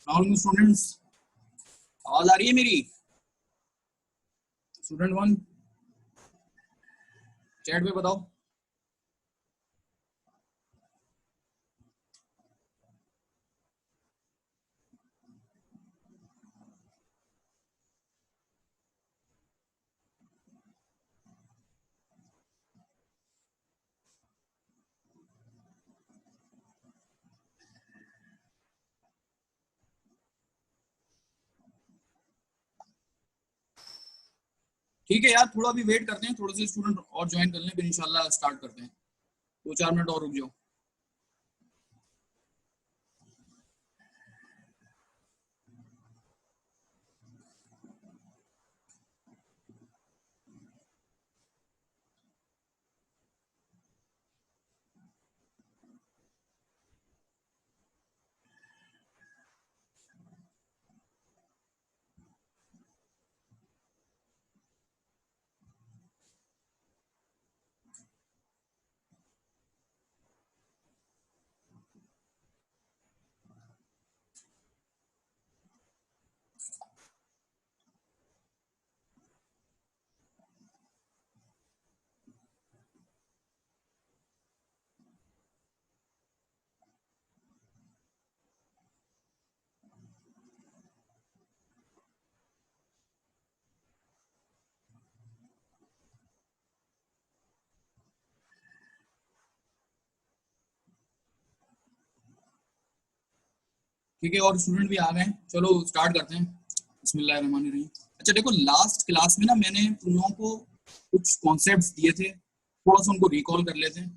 Students, आवाज आ रही है मेरी? स्टूडेंट वन चैट पे बताओ। ठीक है यार, थोड़ा भी वेट करते हैं, थोड़े से स्टूडेंट और ज्वाइन कर लें, फिर इंशाल्लाह स्टार्ट करते हैं। 2-4 मिनट और रुक जाओ। ठीक है, और स्टूडेंट भी आ गए हैं, चलो स्टार्ट करते हैं। बिस्मिल्लाहिर्रहमानिर्रहीम। अच्छा देखो, लास्ट क्लास में ना मैंने तुम लोगों को कुछ कॉन्सेप्ट्स दिए थे, थोड़ा सा उनको रिकॉल कर लेते हैं।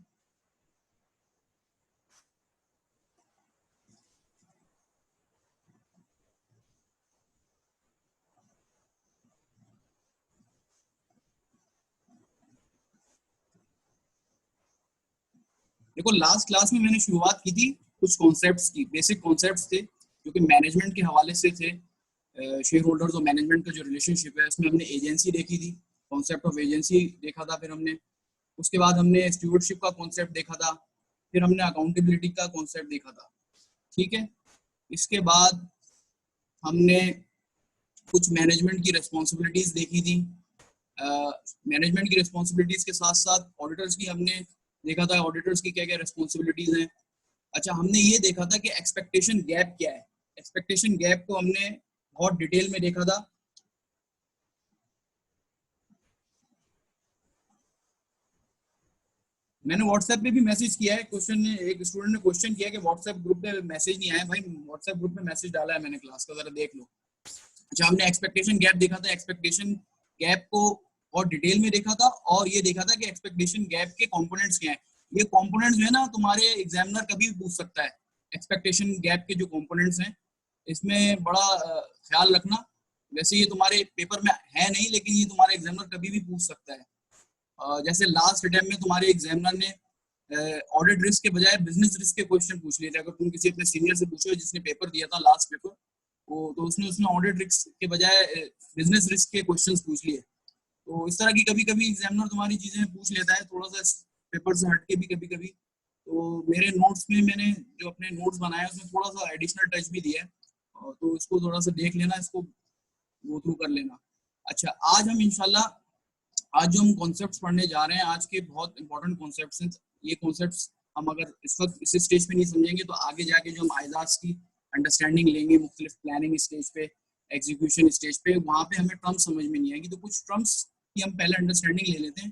देखो, लास्ट क्लास में मैंने शुरुआत की थी कुछ कॉन्सेप्ट्स की, बेसिक कॉन्सेप्ट्स थे जो कि मैनेजमेंट के हवाले से थे। शेयर होल्डर्स और मैनेजमेंट का जो रिलेशनशिप है, उसमें हमने एजेंसी देखी थी, कॉन्सेप्ट ऑफ एजेंसी देखा था। फिर हमने उसके बाद हमने स्टूवर्डशिप का कॉन्सेप्ट देखा था। फिर हमने अकाउंटेबिलिटी का कॉन्सेप्ट देखा था। ठीक है, इसके बाद हमने कुछ मैनेजमेंट की रेस्पॉन्सिबिलिटीज देखी थी। मैनेजमेंट की रेस्पॉन्सिबिलिटीज के साथ साथ ऑडिटर्स की हमने देखा था, ऑडिटर्स की क्या क्या रेस्पॉन्सिबिलिटीज हैं। अच्छा, हमने ये देखा था कि एक्सपेक्टेशन गैप क्या है। एक्सपेक्टेशन गैप को हमने बहुत डिटेल में देखा था। मैंने व्हाट्सएप पे भी मैसेज किया है, क्वेश्चन एक स्टूडेंट ने क्वेश्चन किया कि व्हाट्सएप ग्रुप पे मैसेज नहीं आया। भाई, व्हाट्सएप ग्रुप में मैसेज डाला है मैंने क्लास का, जरा देख लो। अच्छा, हमने एक्सपेक्टेशन गैप देखा था, एक्सपेक्टेशन गैप को और डिटेल में देखा था, और ये देखा था कि एक्सपेक्टेशन गैप के कंपोनेंट्स क्या हैं। ये कंपोनेंट्स जो है ना, तुम्हारे एग्जामिनर कभी भी पूछ सकता है। एक्सपेक्टेशन गैप के जो कंपोनेंट्स हैं, इसमें बड़ा ख्याल रखना। वैसे ये तुम्हारे पेपर में है नहीं, लेकिन ये तुम्हारे एग्जामिनर कभी भी पूछ सकता है। जैसे लास्ट अटेम्प्ट में तुम्हारे एग्जामिनर ने ऑडिट रिस्क के बजाय बिजनेस रिस्क के क्वेश्चन पूछ लिए थे। अगर तुम किसी अपने सीनियर से पूछो जिसने पेपर दिया था लास्ट पेपर, वो तो उसने उसने ऑडिट रिस्क के बजाय बिजनेस रिस्क के क्वेश्चंस पूछ लिए। तो इस तरह की कभी कभी एग्जामिनर तुम्हारी चीजें पूछ लेता है, थोड़ा सा पेपर से हटके भी कभी कभी। तो मेरे नोट्स में मैंने जो अपने नोट्स बनाए उसमें थोड़ा सा एडिशनल टच भी दिया है, तो इसको थोड़ा सा देख लेना, इसको गो थ्रू कर लेना। अच्छा, आज हम इंशाल्लाह, आज जो हम कॉन्सेप्ट्स पढ़ने जा रहे हैं, आज के बहुत इंपॉर्टेंट कॉन्सेप्ट्स हैं। ये कॉन्सेप्ट्स हम अगर इस वक्त इस स्टेज पे नहीं समझेंगे तो आगे जाके जो हम आइजाज की अंडरस्टैंडिंग लेंगे मुख्तलिफ प्लानिंग स्टेज पे, एग्जीक्यूशन स्टेज पे, वहाँ पे हमें टर्म्स समझ में नहीं आएंगी। तो कुछ टर्म्स की हम पहले अंडरस्टैंडिंग ले लेते हैं,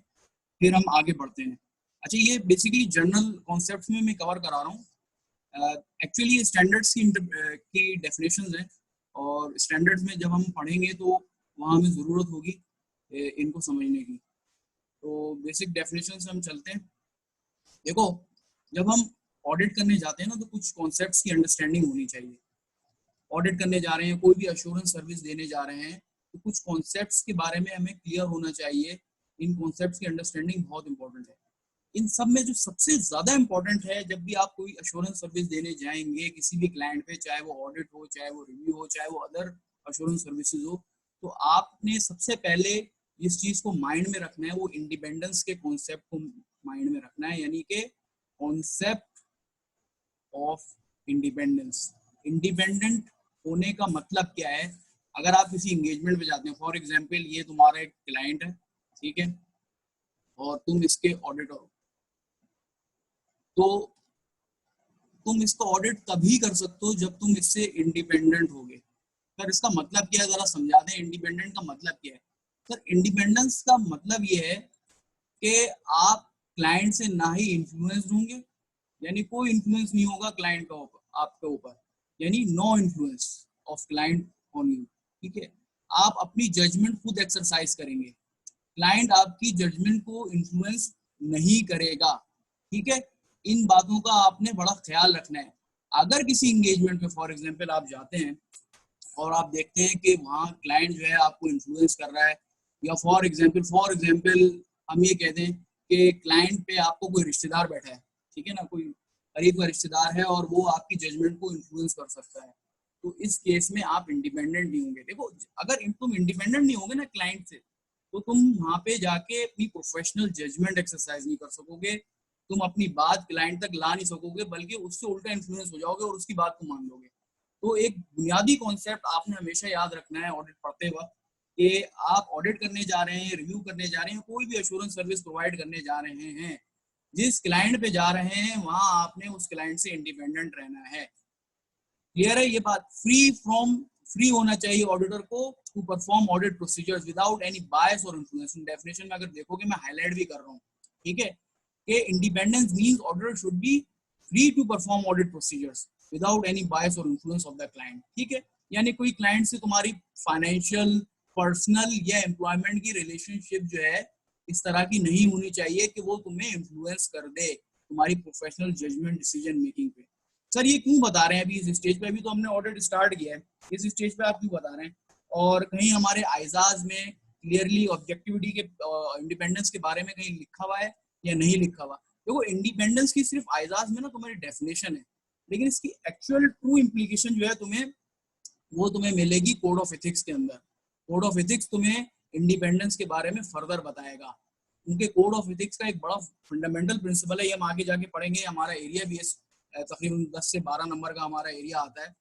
फिर हम आगे बढ़ते हैं। अच्छा, ये बेसिकली जनरल कॉन्सेप्ट्स में मैं कवर करा रहा हूँ। एक्चुअली स्टैंडर्ड्स की डेफिनेशंस हैं, और स्टैंडर्ड्स में जब हम पढ़ेंगे तो वहाँ हमें ज़रूरत होगी इनको समझने की। तो बेसिक डेफिनेशन से हम चलते हैं। देखो, जब हम ऑडिट करने जाते हैं ना, तो कुछ कॉन्सेप्ट्स की अंडरस्टैंडिंग होनी चाहिए। ऑडिट करने जा रहे हैं, कोई भी अश्योरेंस सर्विस देने जा रहे हैं, तो कुछ कॉन्सेप्ट्स के बारे में हमें क्लियर होना चाहिए। इन कॉन्सेप्ट्स की अंडरस्टैंडिंग बहुत इंपॉर्टेंट है। इन सब में जो सबसे ज्यादा इंपॉर्टेंट है, जब भी आप कोई अश्योरेंस सर्विस देने जाएंगे किसी भी क्लाइंट पे, चाहे वो ऑडिट हो, चाहे वो रिव्यू हो, चाहे वो अदर अश्योरेंस सर्विसेज हो, तो आपने सबसे पहले इस चीज को माइंड में रखना है, वो इंडिपेंडेंस के कॉन्सेप्ट को माइंड में रखना है, यानी कि कॉन्सेप्ट ऑफ इंडिपेंडेंस। इंडिपेंडेंट होने का मतलब क्या है? अगर आप किसी एंगेजमेंट पे जाते हैं, फॉर एग्जांपल ये तुम्हारा एक क्लाइंट है, ठीक है, और तुम इसके ऑडिटर हो, तो तुम इसका ऑडिट तभी कर सकते हो जब तुम इससे इंडिपेंडेंट होगे। सर इसका मतलब क्या है, जरा समझा दें इंडिपेंडेंट का मतलब क्या है। सर इंडिपेंडेंस का मतलब ये है कि आप क्लाइंट से ना ही इन्फ्लुएंस्ड होंगे, यानी कोई इन्फ्लुएंस नहीं होगा क्लाइंट का आपके ऊपर, यानी no influence of client on you, ठीक है। आप अपनी जजमेंट खुद एक्सरसाइज करेंगे, क्लाइंट आपकी जजमेंट को इन्फ्लुएंस नहीं करेगा, ठीक है। इन बातों का आपने बड़ा ख्याल रखना है। अगर किसी एंगेजमेंट में फॉर एग्जांपल आप जाते हैं और आप देखते हैं कि वहाँ क्लाइंट जो है आपको इन्फ्लुएंस कर रहा है, या फॉर एग्जांपल हम ये कहते हैं कि क्लाइंट पे आपको कोई रिश्तेदार बैठा है, ठीक है ना, कोई करीब का रिश्तेदार है और वो आपकी जजमेंट को इन्फ्लुएंस कर सकता है, तो इस केस में आप इंडिपेंडेंट नहीं होंगे। देखो अगर तुम इंडिपेंडेंट नहीं होगे ना क्लाइंट से, तो तुम वहां पे जाके अपनी प्रोफेशनल जजमेंट एक्सरसाइज नहीं कर सकोगे, तुम अपनी बात क्लाइंट तक ला नहीं सकोगे, बल्कि उससे उल्टा इन्फ्लुएंस हो जाओगे और उसकी बात को मान लोगे। तो एक बुनियादी कॉन्सेप्ट आपने हमेशा याद रखना है ऑडिट पढ़ते वक्त, कि आप ऑडिट करने जा रहे हैं, रिव्यू करने जा रहे हैं, कोई भी एश्योरेंस सर्विस प्रोवाइड करने जा रहे हैं, जिस क्लाइंट पे जा रहे हैं वहां आपने उस क्लाइंट से इंडिपेंडेंट रहना है। क्लियर है ये बात? फ्री होना चाहिए ऑडिटर को to perform audit procedures without any bias और इन्फ्लुएंस। डेफिनेशन में अगर देखोगे मैं हाईलाइट भी कर रहा हूँ, ठीक है, कि independence means auditor should be free to perform audit procedures without any bias और इन्फ्लुएंस ऑफ द क्लाइंट, ठीक है। यानी कोई क्लाइंट से तुम्हारी फाइनेंशियल, पर्सनल या एम्प्लॉयमेंट की रिलेशनशिप जो है इस तरह की नहीं होनी चाहिए कि वो तुम्हें इन्फ्लुएंस कर दे तुम्हारी प्रोफेशनल जजमेंट डिसीजन मेकिंग पे। सर ये क्यों बता रहे हैं अभी इस स्टेज पे? अभी तो हमने ऑडिट स्टार्ट किया है, इस स्टेज पे आप क्यों बता रहे हैं? और कहीं हमारे आइजाज में क्लियरली ऑब्जेक्टिविटी के इंडिपेंडेंस के बारे में कहीं लिखा हुआ है या नहीं लिखा हुआ? देखो इंडिपेंडेंस की सिर्फ आइजाज में ना तुम्हारी डेफिनेशन है, लेकिन इसकी एक्चुअल ट्रू इम्प्लीकेशन जो है तुम्हें मिलेगी कोड ऑफ एथिक्स के अंदर। कोड ऑफ एथिक्स तुम्हें इंडिपेंडेंस के बारे में फर्दर बताएगा। उनके कोड ऑफ एथिक्स का एक बड़ा फंडामेंटल प्रिंसिपल है, ये हम आगे जाके पढ़ेंगे। हमारा एरिया भी तकरीबन 10 से 12 नंबर का हमारा एरिया आता है,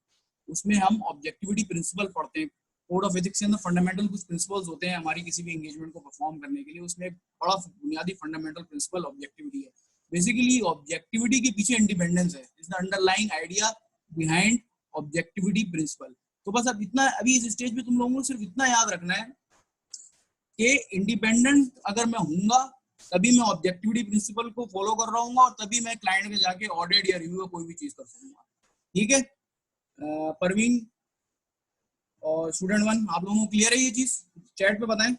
उसमें हम ऑब्जेक्टिविटी प्रिंसिपल पढ़ते हैं। कोड ऑफ एथिक्स के अंदर फंडामेंटल कुछ प्रिंसिपल्स होते हैं हमारी किसी भी एंगेजमेंट को परफॉर्म करने के लिए, उसमें एक बड़ा बुनियादी फंडामेंटल प्रिंसिपल ऑब्जेक्टिविटी है। बेसिकली ऑब्जेक्टिविटी के पीछे इंडिपेंडेंस है, is the underlying idea behind objectivity principle. तो बस अब इतना, अभी इस स्टेज पे तुम लोगों को सिर्फ इतना याद रखना है कि इंडिपेंडेंट अगर मैं हूंगा तभी मैं ऑब्जेक्टिविटी प्रिंसिपल को फॉलो कर रहा हूँ और तभी मैं क्लाइंट में जाके ऑडिट या रिव्यू कोई भी चीज कर सकूंगा, ठीक है। परवीन और स्टूडेंट 1, आप लोगों को क्लियर है ये चीज? चैट पे बताएं।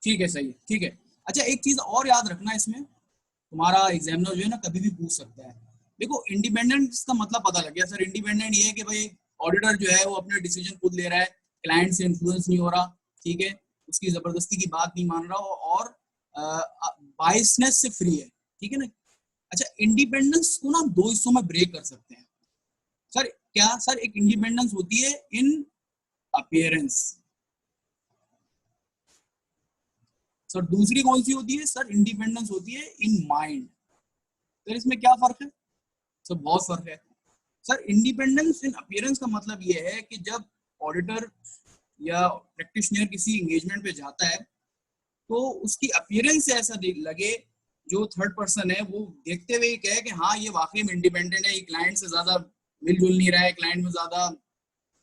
ठीक है, सही है, ठीक है। अच्छा एक चीज और याद रखना इसमें, तुम्हारा एग्जामिनर जो है ना कभी भी पूछ सकता है। देखो इंडिपेंडेंस का मतलब पता लग गया। सर इंडिपेंडेंट ये है कि भाई ऑडिटर जो है वो अपने डिसीजन खुद ले रहा है, क्लाइंट से इन्फ्लुएंस नहीं हो रहा, ठीक है, उसकी जबरदस्ती की बात नहीं मान रहा और बायसनेस से फ्री है, ठीक है ना। अच्छा इंडिपेंडेंस को ना दो हिस्सों में ब्रेक कर सकते हैं। सर क्या? सर एक इंडिपेंडेंस होती है इन अपीयरेंस, सर दूसरी कौन सी होती है? सर इंडिपेंडेंस होती है इन माइंड। सर इसमें क्या फर्क है? सर बहुत फर्क है। सर इंडिपेंडेंस इन अपीयरेंस का मतलब ये है कि जब ऑडिटर या प्रैक्टिशनर किसी एंगेजमेंट पे जाता है तो उसकी अपीयरेंस से ऐसा लगे, जो थर्ड पर्सन है वो देखते हुए कहे कि हाँ ये वाकई में इंडिपेंडेंट है, ये क्लाइंट से ज्यादा मिलजुल नहीं रहा है, क्लाइंट में ज्यादा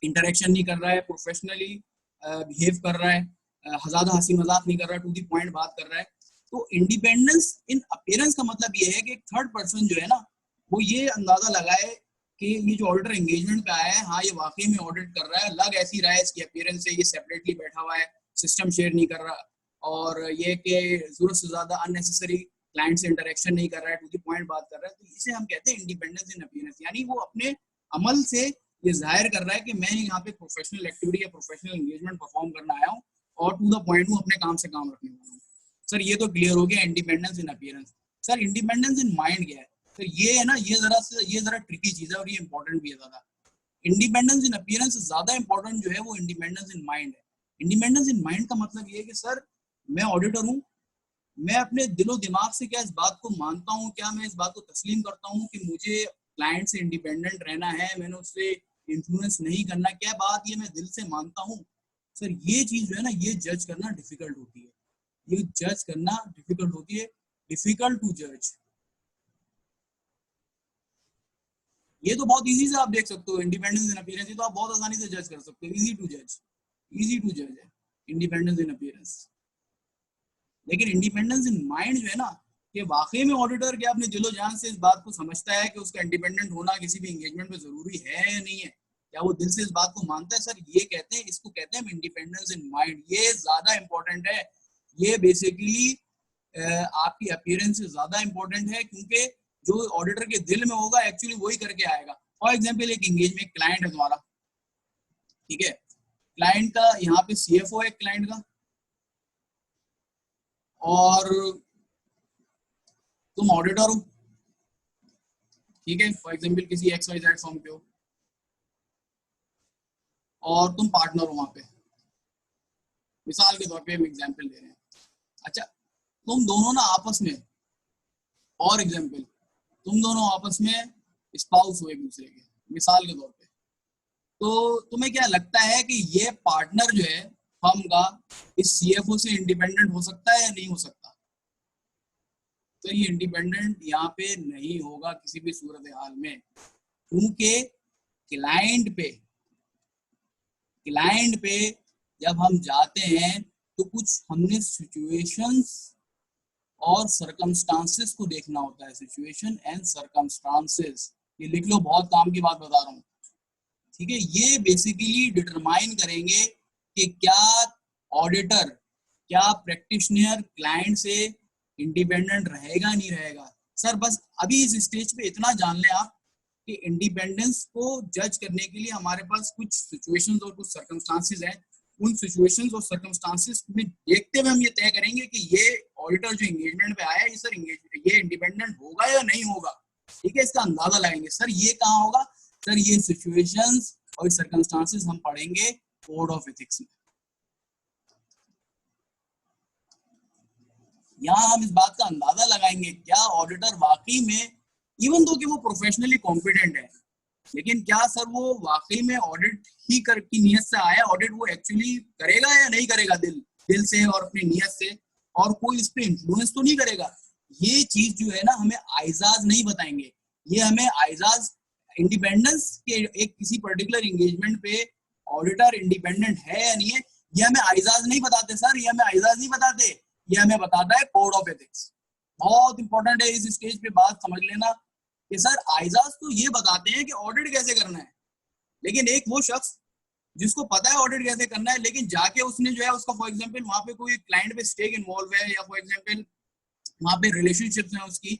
इंटरेक्शन नहीं कर रहा है, प्रोफेशनली बिहेव कर रहा है, ज्यादा हंसी मजाक नहीं कर रहा है, टू दी पॉइंट बात कर रहा है। तो इंडिपेंडेंस इन अपीयरेंस का मतलब ये है कि एक थर्ड पर्सन जो है ना वो ये अंदाजा लगाए कि ये जो ऑडिटर एंगेजमेंट पे आया है, हाँ ये वाकई में ऑडिट कर रहा है, लग ऐसी रहा है इसकी अपीयरेंस से ये सेपरेटली बैठा हुआ है, सिस्टम शेयर नहीं कर रहा, और ये कि जरूरत से ज्यादा अननेसेसरी क्लाइंट से इंटरेक्शन नहीं कर रहा है, टू दी पॉइंट बात कर रहा है। तो इसे हम कहते हैं इंडिपेंडेंस इन अपीयरेंस, यानी वो अपने अमल से ये जाहिर कर रहा है कि मैं यहाँ पे प्रोफेशनल एक्टिविटी या प्रोफेशनल एंगेजमेंट परफॉर्म करना आया हूँ और टू द पॉइंट हूँ, अपने काम से काम रखने वाला हूँ। सर ये तो क्लियर हो गया independence in appearance. Sir independence in mind क्या है? तो ये है ना, ये जरा ट्रिकी चीज है और ये इंपॉर्टेंट भी है ज्यादा। इंडिपेंडेंस इन अपीयरेंस से ज्यादा इंपॉर्टेंट जो है वो इंडिपेंडेंस इन माइंड है। इंडिपेंडेंस इन माइंड का मतलब ये है कि सर मैं ऑडिटर हूँ, मैं अपने दिलो दिमाग से क्या इस बात को मानता हूँ, क्या मैं इस बात को तस्लीम करता हूँ कि मुझे क्लाइंट से इंडिपेंडेंट रहना है, मैंने उससे इन्फ्लुएंस नहीं करना, क्या बात ये मैं दिल से मानता हूँ? सर ये चीज जो है ना, ये जज करना डिफिकल्ट होती है, ये जज करना डिफिकल्ट होती है, डिफिकल्ट टू जज। ये तो बहुत इजी से आप देख सकते हो, इंडिपेंडेंस इन अपीयरेंस, ये तो आप बहुत आसानी से जज कर सकते हो, इजी टू जज, इजी टू जज है इंडिपेंडेंस इन अपीयरेंस। लेकिन इंडिपेंडेंस इन माइंड जो है ना, कि वाकई में ऑडिटर क्या अपने दिलो जान से इस बात को समझता है कि उसका इंडिपेंडेंट होना किसी भी एंगेजमेंट में जरूरी है या नहीं है, क्या वो दिल से इस बात को मानता है? सर ये कहते हैं, इसको कहते हैं इंडिपेंडेंस इन माइंड। ये ज्यादा इंपॉर्टेंट है, ये बेसिकली आपकी अपीयरेंस से ज्यादा इंपॉर्टेंट है, क्योंकि जो ऑडिटर के दिल में होगा एक्चुअली वही करके आएगा। फॉर एग्जाम्पल एक एंगेज में क्लाइंट है तुम्हारा, ठीक है, क्लाइंट का यहाँ पे सीएफओ है क्लाइंट का, और तुम ऑडिटर हो, ठीक है, फॉर एग्जाम्पल किसी XYZ फर्म पे हो, और तुम पार्टनर हो वहां पे, मिसाल के तौर पे हम एग्जाम्पल दे रहे हैं। अच्छा, तुम दोनों ना आपस में, और एग्जाम्पल तुम दोनों आपस में स्पाउस हो एक दूसरे के, मिसाल के तौर पे, तो तुम्हें क्या लगता है कि ये पार्टनर जो है फर्म का इस सीएफओ से इंडिपेंडेंट हो सकता है या नहीं हो सकता? तो ये इंडिपेंडेंट यहाँ पे नहीं होगा किसी भी सूरत हाल में, क्योंकि क्लाइंट पे जब हम जाते हैं तो कुछ हमने सिचुएशंस और सरकमस्टांसेस को देखना होता है, सिचुएशन एंड सरकमस्टांसेस, ये लिख लो, बहुत काम की बात बता रहा हूँ, ठीक है। ये बेसिकली डिटरमाइन करेंगे कि क्या ऑडिटर, क्या प्रैक्टिशनर क्लाइंट से इंडिपेंडेंट रहेगा नहीं रहेगा। सर बस अभी इस स्टेज पे इतना जान लें आप कि इंडिपेंडेंस को जज करने के लिए हमारे पास कुछ सिचुएशंस और कुछ सर्कमस्टांसेस हैं। उन सिचुएशंस और सर्कमस्टांसेस में देखते हुए हम ये तय करेंगे कि ये ऑडिटर जो एंगेजमेंट पे आया है, सर ये इंडिपेंडेंट होगा या नहीं होगा, ठीक है, इसका अंदाजा लगाएंगे। सर ये कहाँ होगा? सर ये सिचुएशंस और सर्कमस्टांसेस हम पढ़ेंगे कोड ऑफ एथिक्स में। यहाँ हम इस बात का अंदाजा लगाएंगे क्या ऑडिटर वाकई में, इवन दो कि वो प्रोफेशनली कॉम्पिटेंट है, लेकिन क्या सर वो वाकई में ऑडिट ही कर की नियत से आया, ऑडिट वो एक्चुअली करेगा या नहीं करेगा दिल से और अपनी नियत से, और कोई इस पे इन्फ्लुएंस तो नहीं करेगा। ये चीज जो है ना हमें आइजाज नहीं बताएंगे, ये हमें आइजाज इंडिपेंडेंस के एक किसी पर्टिकुलर एंगेजमेंट पे ऑडिटर इंडिपेंडेंट है या नहीं है, ये हमें आइजाज नहीं बताते सर, ये हमें आइजाज नहीं बताते, ये हमें बताता है कोड ऑफ एथिक्स। बहुत इंपॉर्टेंट है, इस स्टेज पे बात समझ लेना कि सर आइजाज तो ये बताते हैं कि ऑडिट कैसे करना है, लेकिन एक वो शख्स जिसको पता है ऑडिट कैसे करना है, लेकिन जाके उसने जो है उसका फॉर एग्जांपल वहां पे कोई क्लाइंट पे स्टेक इन्वॉल्व है, या फॉर एग्जांपल वहां पे रिलेशनशिप्स हैं उसकी,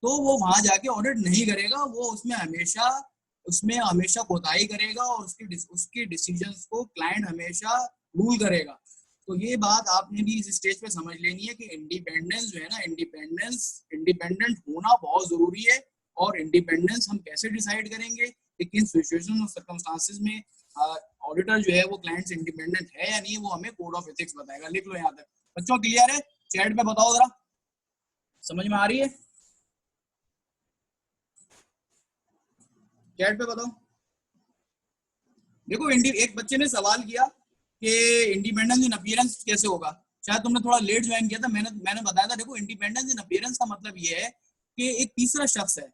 तो वो वहां जाके ऑडिट नहीं करेगा, वो उसमें हमेशा कोताही करेगा, और उसकी डिसीजंस को क्लाइंट हमेशा रूल करेगा। तो ये बात आपने भी इस स्टेज पे समझ लेनी है कि इंडिपेंडेंस जो है ना, इंडिपेंडेंट होना बहुत जरूरी है। और इंडिपेंडेंस हम कैसे डिसाइड करेंगे कि किन सिचुएशन और सर्कमस्टांसेस में ऑडिटर जो है वो क्लाइंट से इंडिपेंडेंट है या नहीं, वो हमें कोड ऑफ एथिक्स बताएगा। लिख लो यहाँ तक। बच्चों क्लियर है? चैट पे बताओ जरा, समझ में आ रही है? चैट पे बताओ। देखो एक बच्चे ने सवाल किया कि इंडिपेंडेंस इन अपीयरेंस कैसे होगा, शायद तुमने थोड़ा लेट ज्वाइन किया था, मैंने बताया था। देखो इंडिपेंडेंस इन अपीयरेंस का मतलब ये है कि एक तीसरा शख्स है,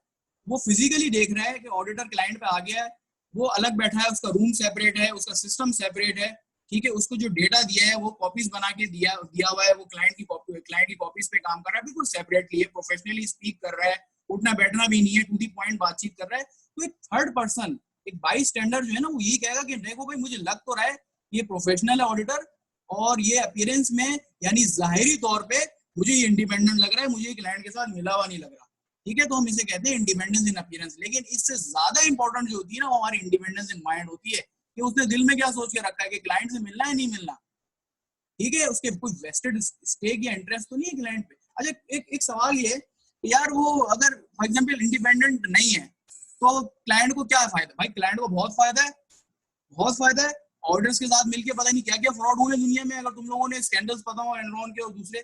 वो फिजिकली देख रहा है कि ऑडिटर क्लाइंट पे आ गया है, वो अलग बैठा है, उसका रूम सेपरेट है, उसका सिस्टम सेपरेट है, ठीक है, उसको जो डेटा दिया है वो कॉपीज बना के दिया हुआ है, वो क्लाइंट की कॉपीज पे काम कर रहा है, बिल्कुल सेपरेटली है, प्रोफेशनली स्पीक कर रहा है, उठना बैठना भी नहीं है, टू दी पॉइंट बातचीत कर रहा है। तो एक थर्ड पर्सन, एक बाई स्टैंडर्ड जो है ना, वो यही कहेगा कि देखो भाई मुझे लग तो रहा है ये प्रोफेशनल है ऑडिटर, और ये अपीयरेंस में यानी जाहिरी तौर पे मुझे ये इंडिपेंडेंट लग रहा है, मुझे क्लाइंट के साथ मिला हुआ नहीं लग रहा, ठीक है, तो हम इसे कहते हैं इंडिपेंडेंस इन अपीयरेंस। लेकिन इससे ज्यादा इंपॉर्टेंट जो होती है ना, वो हमारी इंडिपेंडेंस इन माइंड होती है, कि उसने दिल में क्या सोच के रखा है कि क्लाइंट से मिलना है नहीं मिलना, ठीक है, उसके कोई वेस्टेड स्टेक या इंटरेस्ट तो नहीं है क्लाइंट पे। अच्छा, एक सवाल ये यार, वो अगर फॉर एग्जांपल इंडिपेंडेंट नहीं है तो क्लाइंट को क्या फायदा? भाई क्लाइंट को बहुत फायदा है, बहुत फायदा है। ऑडिटर्स के साथ मिलके पता नहीं क्या क्या फ्रॉड हुए दुनिया में, अगर तुम लोगों ने स्कैंडल्स पता हो एनरॉन के और दूसरे,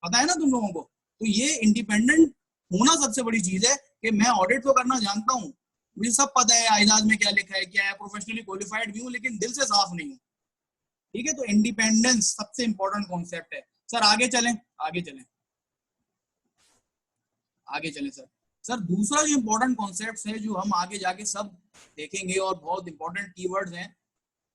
पता है ना तुम लोगों को। तो ये इंडिपेंडेंट होना सबसे बड़ी चीज है कि मैं ऑडिट तो करना जानता हूँ, मुझे सब पता है आइजाज में क्या लिखा है क्या है, प्रोफेशनली क्वालिफाइड भी हूँ, लेकिन दिल से साफ नहीं हूँ। ठीक है, तो इंडिपेंडेंस सबसे इंपॉर्टेंट कॉन्सेप्ट है। सर आगे चलें, आगे चलें, आगे चलें सर। सर दूसरा जो इंपॉर्टेंट कॉन्सेप्ट है जो हम आगे जाके सब देखेंगे और बहुत इंपॉर्टेंट कीवर्ड्स हैं,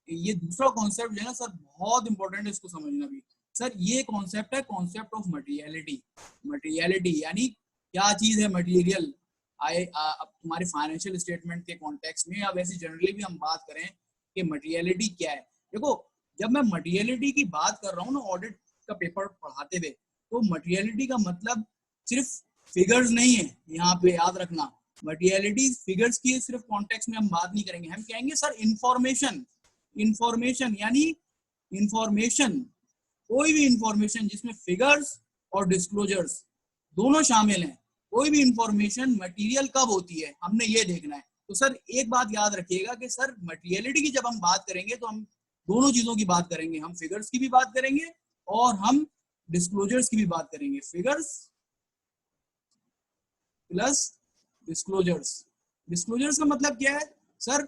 ये दूसरा कॉन्सेप्ट जो है ना सर बहुत इंपॉर्टेंट है, इसको समझना भी। सर ये कॉन्सेप्ट है कॉन्सेप्ट ऑफ मटेरियलिटी। मटेरियलिटी यानी क्या चीज है मटेरियल। अब तुम्हारे फाइनेंशियल स्टेटमेंट के कॉन्टेक्स्ट में या वैसे जनरली भी हम बात करें कि मटेरियलिटी क्या है। देखो जब मैं मटेरियलिटी की बात कर रहा हूँ ना ऑडिट का पेपर पढ़ाते हुए, तो मटेरियलिटी का मतलब सिर्फ फिगर्स नहीं है, यहाँ पे याद रखना। मटेरियलिटी फिगर्स की सिर्फ कॉन्टेक्स्ट में हम बात नहीं करेंगे, हम कहेंगे सर इंफॉर्मेशन। इंफॉर्मेशन यानी इंफॉर्मेशन, कोई भी इंफॉर्मेशन जिसमें फिगर्स और डिस्क्लोजर्स दोनों शामिल हैं, कोई भी इंफॉर्मेशन मटेरियल कब होती है हमने ये देखना है। तो सर एक बात याद रखिएगा कि सर मटेरियलिटी की जब हम बात करेंगे तो हम दोनों चीजों की बात करेंगे, हम फिगर्स की भी बात करेंगे और हम डिस्क्लोजर्स की भी बात करेंगे। Figures plus disclosures. डिस्क्लोजर्स का मतलब क्या है सर,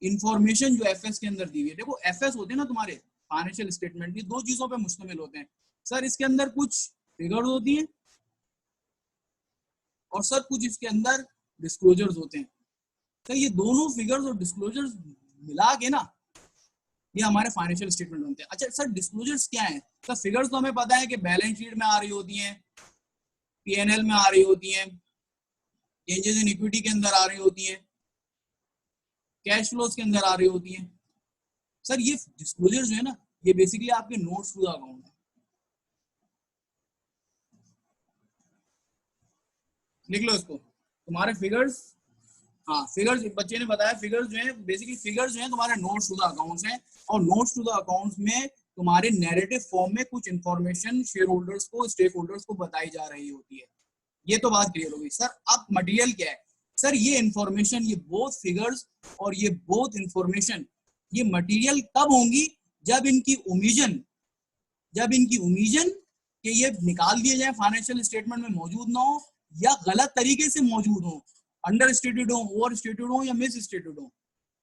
इंफॉर्मेशन जो एफएस के अंदर दी हुई है। देखो एफएस होते हैं ना तुम्हारे फाइनेंशियल स्टेटमेंट, ये दो चीजों पे मुश्तमिल होते हैं सर। इसके अंदर कुछ फिगर्स होती हैं और सर कुछ इसके अंदर डिस्क्लोजर्स होते हैं। सर ये दोनों फिगर्स और डिस्क्लोजर्स मिला के ना ये हमारे फाइनेंशियल स्टेटमेंट बनते हैं। अच्छा सर डिस्क्लोजर्स क्या है? सर फिगर्स तो हमें पता है कि बैलेंस शीट में आ रही होती हैं, पीएनएल में आ रही होती हैं, चेंजेस इन इक्विटी के अंदर आ रही होती हैं, कैश फ्लोज के अंदर आ रही होती हैं। सर ये डिस्क्लोजर जो है ना ये बेसिकली आपके नोट्स टू द अकाउंट है। लिख लो इसको, तुम्हारे फिगर्स, हाँ फिगर्स बच्चे ने बताया, फिगर्स जो है बेसिकली फिगर्स जो है तुम्हारे नोट्स टू द अकाउंट्स हैं। और नोट्स टू द अकाउंट्स में तुम्हारे नैरेटिव फॉर्म में कुछ इंफॉर्मेशन शेयर होल्डर्स को, स्टेक होल्डर्स को बताई जा रही होती है। ये तो बात क्लियर होगी। सर अब मटेरियल क्या है? सर ये इंफॉर्मेशन, ये बोथ फिगर्स और ये बोथ इंफॉर्मेशन, ये मटेरियल कब होंगी? जब इनकी ओमिजन, जब इनकी ओमिजन कि ये निकाल दिए जाए फाइनेंशियल स्टेटमेंट में मौजूद ना हो, या गलत तरीके से मौजूद हो, अंडर स्टेटेड हो, ओवर स्टेटेड हो या मिस स्टेटेड हो,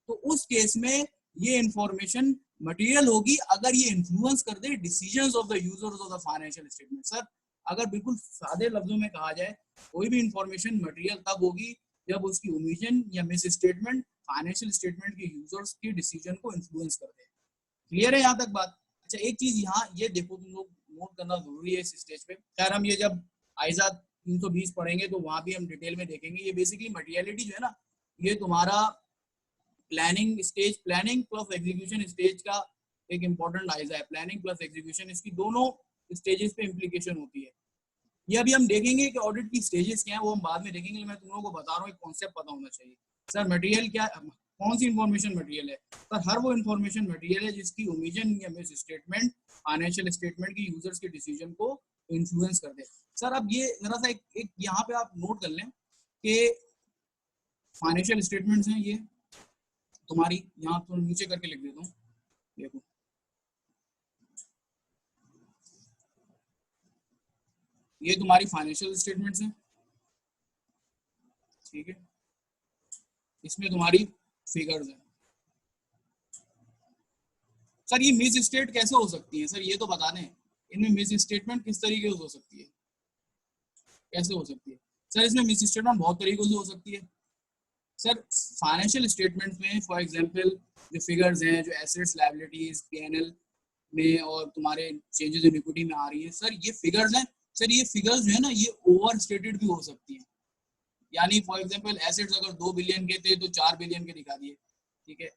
तो उस केस में ये इंफॉर्मेशन मटेरियल होगी अगर ये इन्फ्लुएंस कर दे decisions of the users of the financial statement. Sir अगर बिल्कुल सादे लफ्जों में कहा जाए, कोई भी इंफॉर्मेशन मटेरियल तब होगी जब उसकी ओमिशन या मिस स्टेटमेंट फाइनेंशियल स्टेटमेंट के यूजर्स के डिसीजन को इन्फ्लुएंस कर दे। क्लियर है यहाँ तक बात? अच्छा एक चीज यहाँ ये देखो, तुम लोग नोट करना जरूरी है इस स्टेज पे। खैर हम ये जब आइजा 320 पढ़ेंगे तो वहां भी हम डिटेल में देखेंगे। ये बेसिकली मटेरियलिटी जो है ना, ये तुम्हारा planning stage, planning plus execution stage का एक इंपॉर्टेंट आइजा है। प्लानिंग प्लस एग्जीक्यूशन, इसकी दोनों स्टेजेस पे इम्प्लीकेशन होती है। ये अभी हम देखेंगे कि ऑडिट की स्टेजेस क्या है, वो हम बाद में देखेंगे। मैं तुम लोगों को बता रहा हूँ एक कॉन्सेप्ट पता होना चाहिए। सर मटेरियल क्या, कौन सी इंफॉर्मेशन मटेरियल है? सर हर वो इंफॉर्मेशन मटेरियल है जिसकी ओमिशन या मिस स्टेटमेंट फाइनेंशियल स्टेटमेंट की यूजर्स के डिसीजन को इन्फ्लुएंस कर दे। सर अब ये जरा सा एक यहाँ पे आप नोट कर लें कि फाइनेंशियल स्टेटमेंट्स हैं ये तुम्हारी, यहाँ तो नीचे करके लिख देता हूँ, देखो ये तुम्हारी फाइनेंशियल स्टेटमेंट्स हैं, ठीक है, इसमें तुम्हारी फिगर्स हैं। सर ये मिस स्टेट कैसे हो सकती है? सर ये तो बता दें, इनमें मिस स्टेटमेंट किस तरीके से हो सकती है, कैसे हो सकती है? सर इसमें मिस स्टेटमेंट बहुत तरीकों से हो सकती है। सर फाइनेंशियल स्टेटमेंट में फॉर एग्जांपल जो फिगर्स हैं, जो एसेट्स लायबिलिटीज पीएनएल में और तुम्हारे चेंजेस इन इक्विटी में आ रही है, सर ये फिगर्स हैं। सर ये फिगर्स जो है ना ये ओवर स्टेटेड भी हो सकती है। यानी फॉर एग्जांपल एसेट्स अगर 2 बिलियन के थे तो 4 बिलियन के दिखा दिए, ठीक है।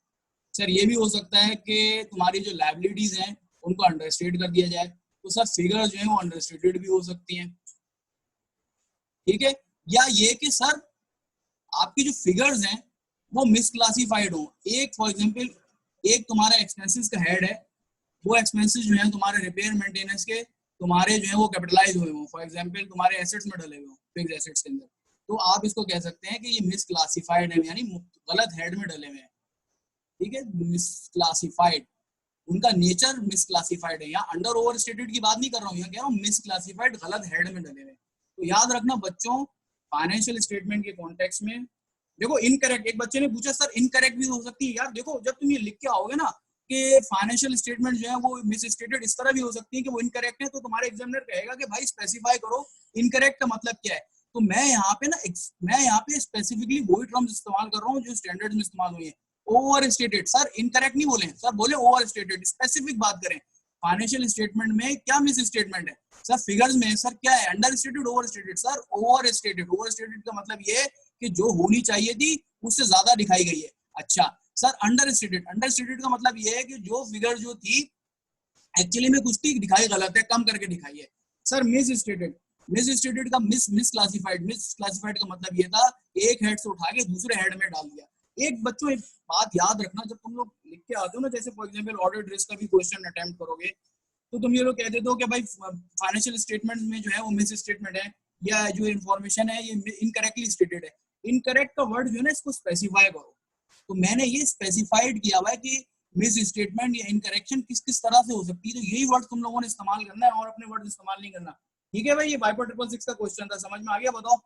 सर ये भी हो सकता है कि तुम्हारी जो लायबिलिटीज हैं उनको अंडरस्टेट कर दिया जाए, तो सर फिगर्स जो है वो अंडरस्टेटेड भी हो सकती हैं, ठीक है। या ये कि सर आपकी जो फिगर्स हैं वो मिसक्लासिफाइड हो। एक फॉर एग्जांपल एक तुम्हारा एक्सपेंसेस का हेड है, वो एक्सपेंसेस जो है तुम्हारे रिपेयर मेंटेनेंस के तुम्हारे जो है वो कैपिटलाइज हुए हो, फॉर एग्जांपल तुम्हारे एसेट्स में डले हुए हो, फिक्स्ड एसेट्स के अंदर, तो आप इसको कह सकते हैं कि ये मिसक्लासिफाइड है, यानी गलत हेड में डले हुए हैं, ठीक है, मिसक्लासिफाइड। उनका नेचर मिसक्लासिफाइड है। यहाँ अंडर ओवर स्टेटेड की बात नहीं कर रहा हूँ, यहाँ कह रहा हूँ मिसक्लासिफाइड, गलत हेड में डले हुए। तो याद रखना बच्चों, फाइनेंशियल स्टेटमेंट के कॉन्टेक्स्ट में देखो इनकरेक्ट, एक बच्चे ने पूछा सर इनकरेक्ट भी हो सकती है। यार देखो जब तुम ये लिख के आओगे ना कि फाइनेंशियल स्टेटमेंट जो है वो मिस स्टेटेड, इस तरह भी हो सकती है कि वो इनकरेक्ट है, तो तुम्हारे एग्जामिनर कहेगा कि भाई स्पेसिफाई करो इनकरेक्ट का मतलब क्या है। तो मैं यहाँ पे ना मैं यहाँ पे स्पेसिफिकली वही टर्म्स इस्तेमाल कर रहा हूँ जो स्टैंडर्ड में इस्तेमाल हुई है। ओवर स्टेटेड, सर इनकरेक्ट नहीं बोले सर, बोले ओवर स्टेटेड, स्पेसिफिक बात करें। फाइनेंशियल स्टेटमेंट में क्या मिस स्टेटमेंट है सर? फिगर्स में सर क्या है? Under stated, over stated? Sir over stated. Over stated का मतलब ये कि जो होनी चाहिए थी उससे ज्यादा दिखाई गई है। अच्छा sir under stated, under stated का मतलब ये है कि जो फिगर जो थी एक्चुअली में कुछ थी, दिखाई गलत है, कम करके दिखाई है। Sir miss stated, miss stated का मिस क्लासिफाइड, मिस क्लासिफाइड का मतलब ये था एक हेड से उठा के दूसरे हेड में डाल दिया। एक बच्चों एक बात याद रखना, जब तुम लोग लिख के आते हो ना, जैसे फॉर एग्जांपल ऑडिट रिस्क का भी क्वेश्चन अटेम्प्ट करोगे, तो तुम ये लोग कहते हो कि भाई फाइनेंशियल स्टेटमेंट में जो है वो मिस स्टेटमेंट है, या जो इन्फॉर्मेशन है ये इनकरेक्टली स्टेटेड है। इनकरेक्ट का वर्ड जो है ना इसको स्पेसिफाई करो। तो मैंने ये स्पेसिफाइड किया हुआ है कि मिस स्टेटमेंट या इनकरेक्शन किस किस तरह से हो सकती है, तो यही वर्ड तुम लोगों ने इस्तेमाल करना है और अपने वर्ड इस्तेमाल नहीं करना। ठीक है भाई, ये वाइपर 666 का क्वेश्चन था, समझ में आ गया? बताओ।